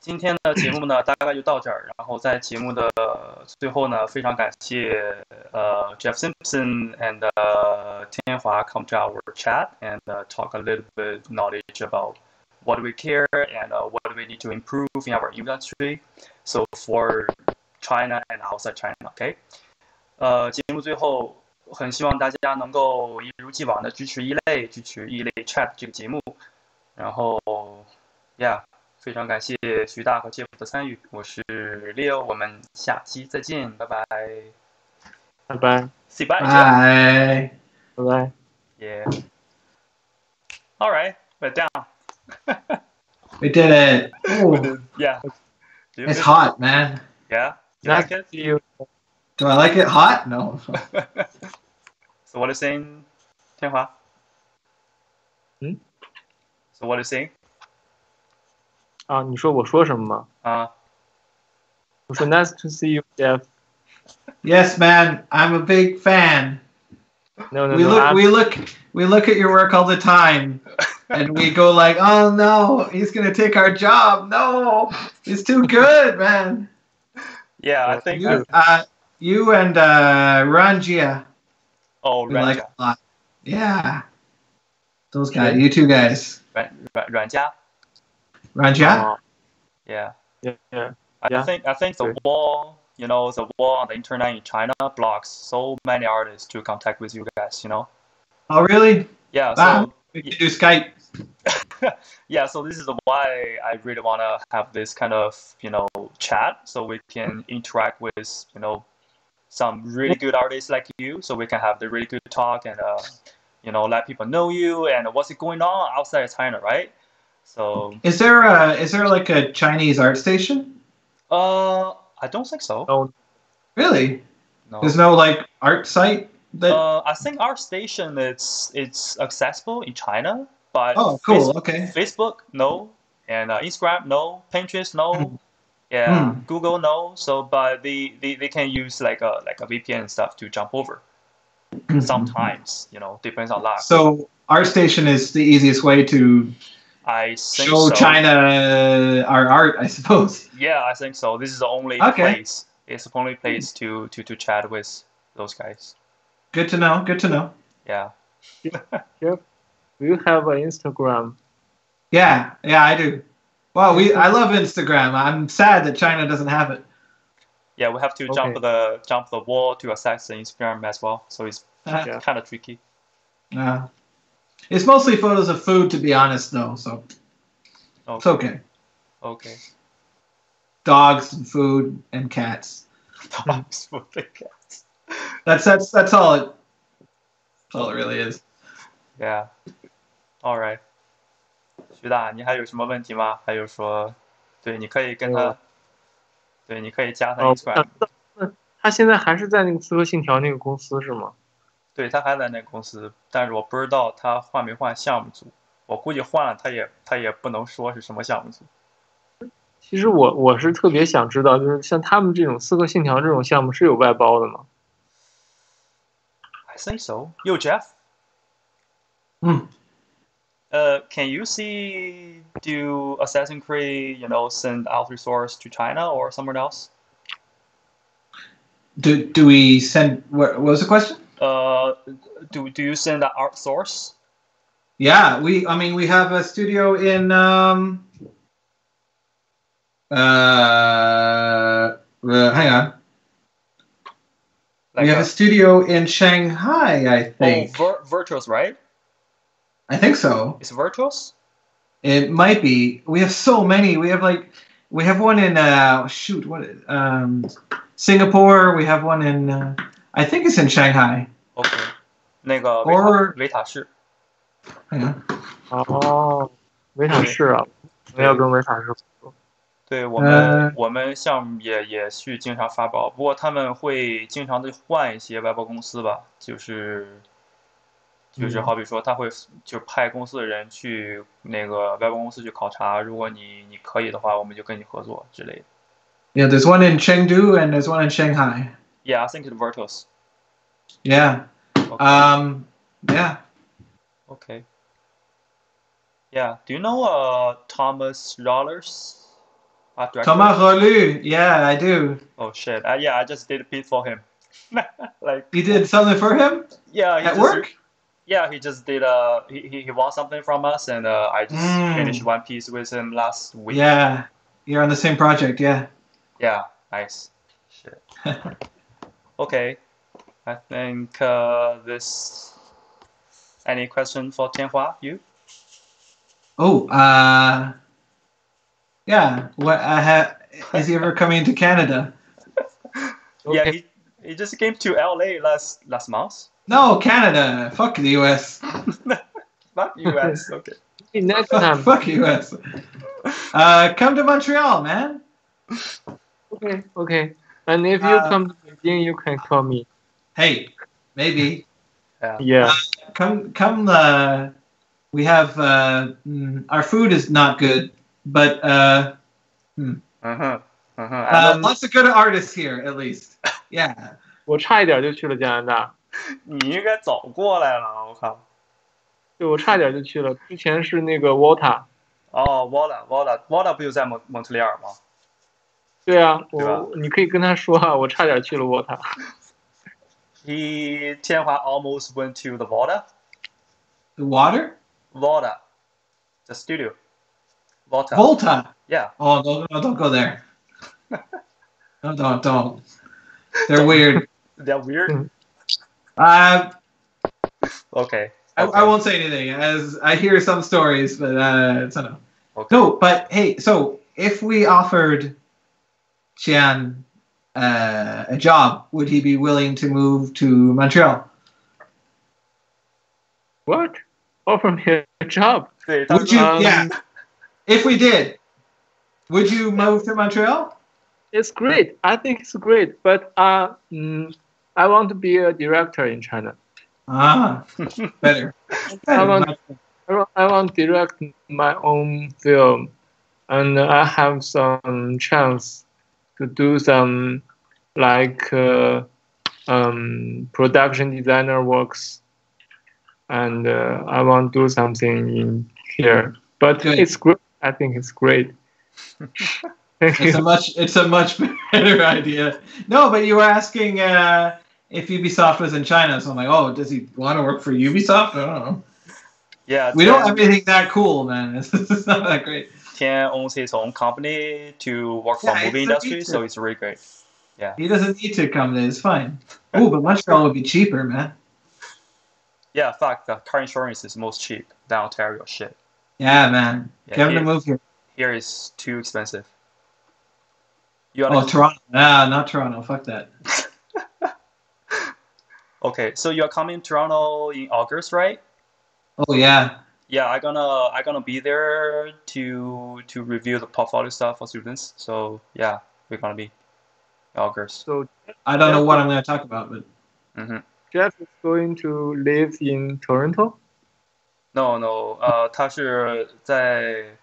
今天的节目呢，大概就到这儿。然后在节目的最后呢，非常感谢Jeff Simpson and Tianhua come to our chat and talk a little bit knowledge about what we care and what we need to improve in our industry. So for China and outside China, OK？ 节目最后很希望大家能够一如既往的支持异类 Chat 这个节目。然后 ，Yeah。非常感谢徐大和 Jeff 的参与，我是 Leo， 我们下期再见，拜拜，拜拜 ，See bye， bye， 拜拜 ，Yeah， All right， we're down， We did it. Ooh. Yeah， It's hot, man. Yeah, you like it? Do I like it hot? No. So what are you saying, Tianhua? So what are you saying? 啊，你说我说什么吗？啊， So nice to see you, Jeff. Yes, man. I'm a big fan. No, We look at your work all the time, and we go like, "Oh no, he's gonna take our job. No, it's too good, man." Yeah, I think you and Ranjia. Oh, we like Ranja. a lot. Yeah, those guys. You two guys. Ranja. Ranjia. Yeah. Yeah. I think the wall, the wall on the internet in China blocks so many artists to contact with you guys. Oh really? Yeah. Wow. So We can do Skype. yeah. So this is why I really want to have this kind of chat, so we can interact with some really good artists like you, so we can have the really good talk and let people know you and what's going on outside of China, right? So is there like a Chinese art station? I don't think so. No. Really? No. There's no like art site that. I think our station it's accessible in China, but Oh, cool. Okay. Facebook no, and Instagram no, Pinterest no, yeah, Google no. So, but they can use like a VPN and stuff to jump over. Sometimes, depends on luck. So ArtStation is the easiest way to show China our art, I suppose. Yeah, I think so. This is the only place. It's the only place to chat with those guys. Good to know. Good to know. Yeah. Yep. Do you have an Instagram? Yeah, I do. Well, I love Instagram. I'm sad that China doesn't have it. Yeah, we have to jump the wall to access the Instagram as well. So it's kind of tricky. It's mostly photos of food, to be honest, though. So it's okay. Okay. Dogs and food and cats. Dogs, food, and cats. That's all it. That's all it really is. Yeah. All right. 徐大，你还有什么问题吗？还有说，对，你可以跟他，对，你可以加他 Instagram。他现在还是在那个刺客信条那个公司是吗？对，他还在那个公司，但是我不知道他换没换项目组。我估计换了，他也不能说是什么项目组。其实我是特别想知道，就是像他们这种刺客信条这种项目是有外包的吗 ？I think so. Yo, Jeff. Can you do Assassin's Creed, send out resource to China or somewhere else? Do we send? What was the question? Do you send the art source? Yeah, we have a studio in hang on. We have a studio in Shanghai, I think. Oh, Virtuos, right? I think so. It's Virtuos? It might be. We have so many. We have one in Singapore. We have one in I think it's in Shanghai. Okay. 那个维塔士。哦，维塔士啊，我们要跟维塔士合作。对我们项目也去经常发包，不过他们会经常的换一些外包公司吧，就是好比说他会就派公司的人去那个外包公司去考察，如果你可以的话，我们就跟你合作之类的。Yeah, there's one in Chengdu and there's one in Shanghai. Yeah, I think it's Virtuos. Yeah. Okay. Yeah. Okay. Yeah. Do you know Thomas Rollers? Thomas Rollu. Yeah, I do. Oh shit. Yeah, I just did a piece for him. Like you did something for him? Yeah. At work? Yeah, he just did. He won something from us, and I just finished one piece with him last week. Yeah, you're on the same project. Yeah. Yeah. Nice. Shit. Okay. I think this. Any question for Tianhua? You? Oh, yeah. What? Is he ever coming to Canada? Yeah, he just came to LA last month. No, Canada. Fuck the US. Fuck US. Okay. Next time. Fuck US. Come to Montreal, man. Okay. And if you come to Beijing, you can call me. Hey, maybe. Yeah. Come. We have our food is not good, but Lots of good artists here, at least. Yeah. 我差一点就去了加拿大。你应该早过来了，我靠。对，我差点就去了。之前是那个 Volta。哦 ，Volta 不就在蒙特利尔吗？对啊，你可以跟他说啊，我差点去了 Volta。Tianhua almost went to the Volta. The water? Volta, the studio. Volta. Volta. Yeah. Oh, don't go there. No, don't. They're weird. They're weird. Okay. I won't say anything, as I hear some stories, but I don't know. Okay. No, but hey, so if we offered Qian a job, would he be willing to move to Montreal? What? Offer me a job? Would you? Yeah. If we did, would you move to Montreal? It's great. I think it's great, but I want to be a director in China. Better. I want to direct my own film, and I have some chance to do some production designer works, and I want to do something in here. But Good. It's great. I think it's great. It's a much better idea. No, but you were asking if Ubisoft was in China, so I'm like, oh, does he want to work for Ubisoft? I don't know. Yeah. We don't have anything that cool, man. It's not that great. Tian owns his own company to work for movie industry, so it's really great. Yeah. He doesn't need to come there. It's fine. Oh, but Montreal would be cheaper, man. Yeah, in fact, the car insurance is most cheap than Ontario. Shit. Yeah, man. Yeah, Get him to move here. Here is too expensive. Toronto. Nah, not Toronto. Fuck that. Okay, so you're coming to Toronto in August, right? Oh yeah. Yeah, I'm gonna be there to review the portfolio stuff for students. So yeah, we're gonna be in August. So I don't know what I'm gonna talk about, but. Jeff is going to live in Toronto. No， 他是在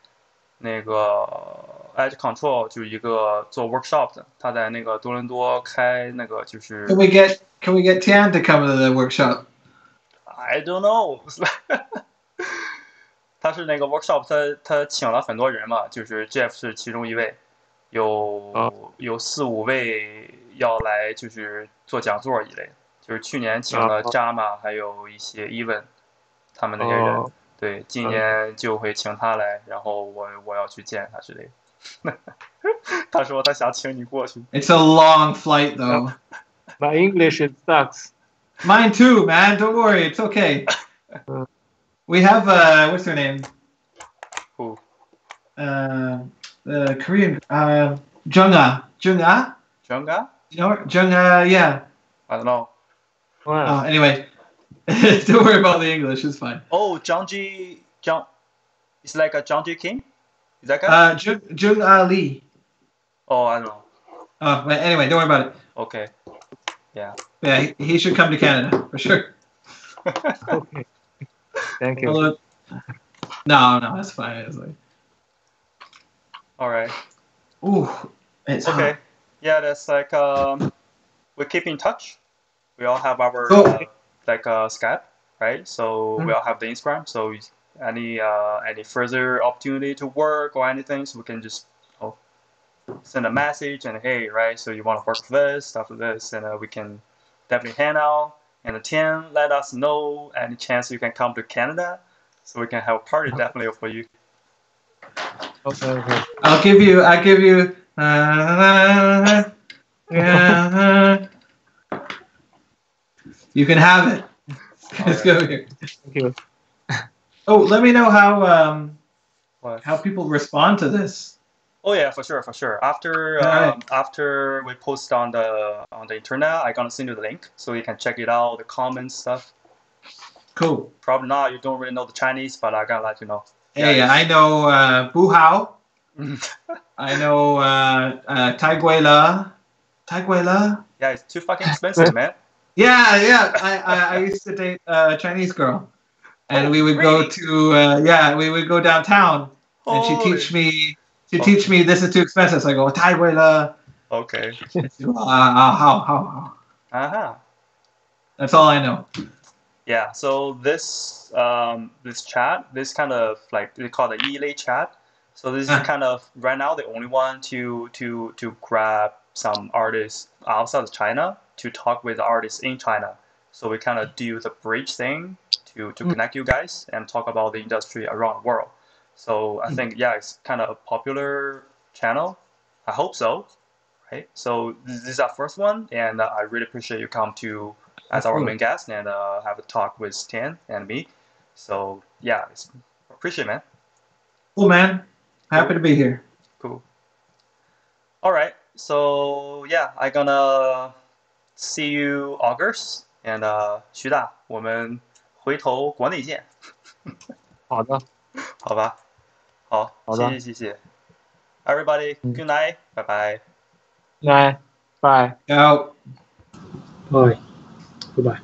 那个 Edge Control 就是一个做 workshop 的，他在那个多伦多开那个就是。Can we get Tian to come to the workshop? I don't know 。他是那个 workshop， 他请了很多人嘛，就是 Jeff 是其中一位，有4、5位要来就是做讲座一类，就是去年请了 Jama 还有一些 Even 他们那些人，对，今年就会请他来，然后我要去见他之类的。他说他想请你过去。It's a long flight though. My English sucks. Mine too, man. Don't worry, it's okay. We have what's her name? Who? The Korean Jung-ah. Jung-ah? You know her? Jung-ah, yeah. I don't know. Wow. Anyway, don't worry about the English. It's fine. Oh, it's like a Zhang Ji King? Is that guy? Jung-ah Lee. Oh, I don't know. But anyway, don't worry about it. Okay. Yeah. Yeah, he should come to Canada for sure. Okay. Thank you. No, that's fine. It's like... All right. Ooh, it's okay. Hot. Yeah, that's like we keep in touch. We all have our Skype, right? So we all have the Instagram. So any further opportunity to work or anything, so we can just send a message and hey, right? So you want to work with this, stuff like this, and we can definitely hang out. And Tian, let us know any chance you can come to Canada, so we can have a party definitely for you. Okay. I'll give you. You can have it. Let's go here. Thank you. Oh, let me know how people respond to this. Oh yeah, for sure. After after we post on the internet, I'm gonna send you the link so you can check it out, the comments stuff. Cool. Probably not. You don't really know the Chinese, but I gotta let you know. Hey, I know Bu Hao. I know Tai Gui La. Yeah, it's too fucking expensive, man. Yeah. I used to date a Chinese girl, and we would go to we would go downtown, and she'd teach me to teach me this is too expensive. So I go 太贵了. Okay. How? Uh-huh. That's all I know. Yeah. So this this chat, this kind of like they call it the Yilei chat. So this is kind of right now the only one to grab some artists outside of China to talk with artists in China. So we kind of do the bridge thing to connect you guys and talk about the industry around the world. So I think it's kind of a popular channel. I hope so. Right. So this is our first one, and I really appreciate you come to as our main guest and have a talk with Tian and me. So appreciate it, man. Cool, man. Happy to be here. Cool. All right. So I'm gonna see you August and 徐大，我们回头国内见。好的，好吧，好，谢谢。Everybody, good night, bye bye. Night, bye. Out. Bye. Goodbye.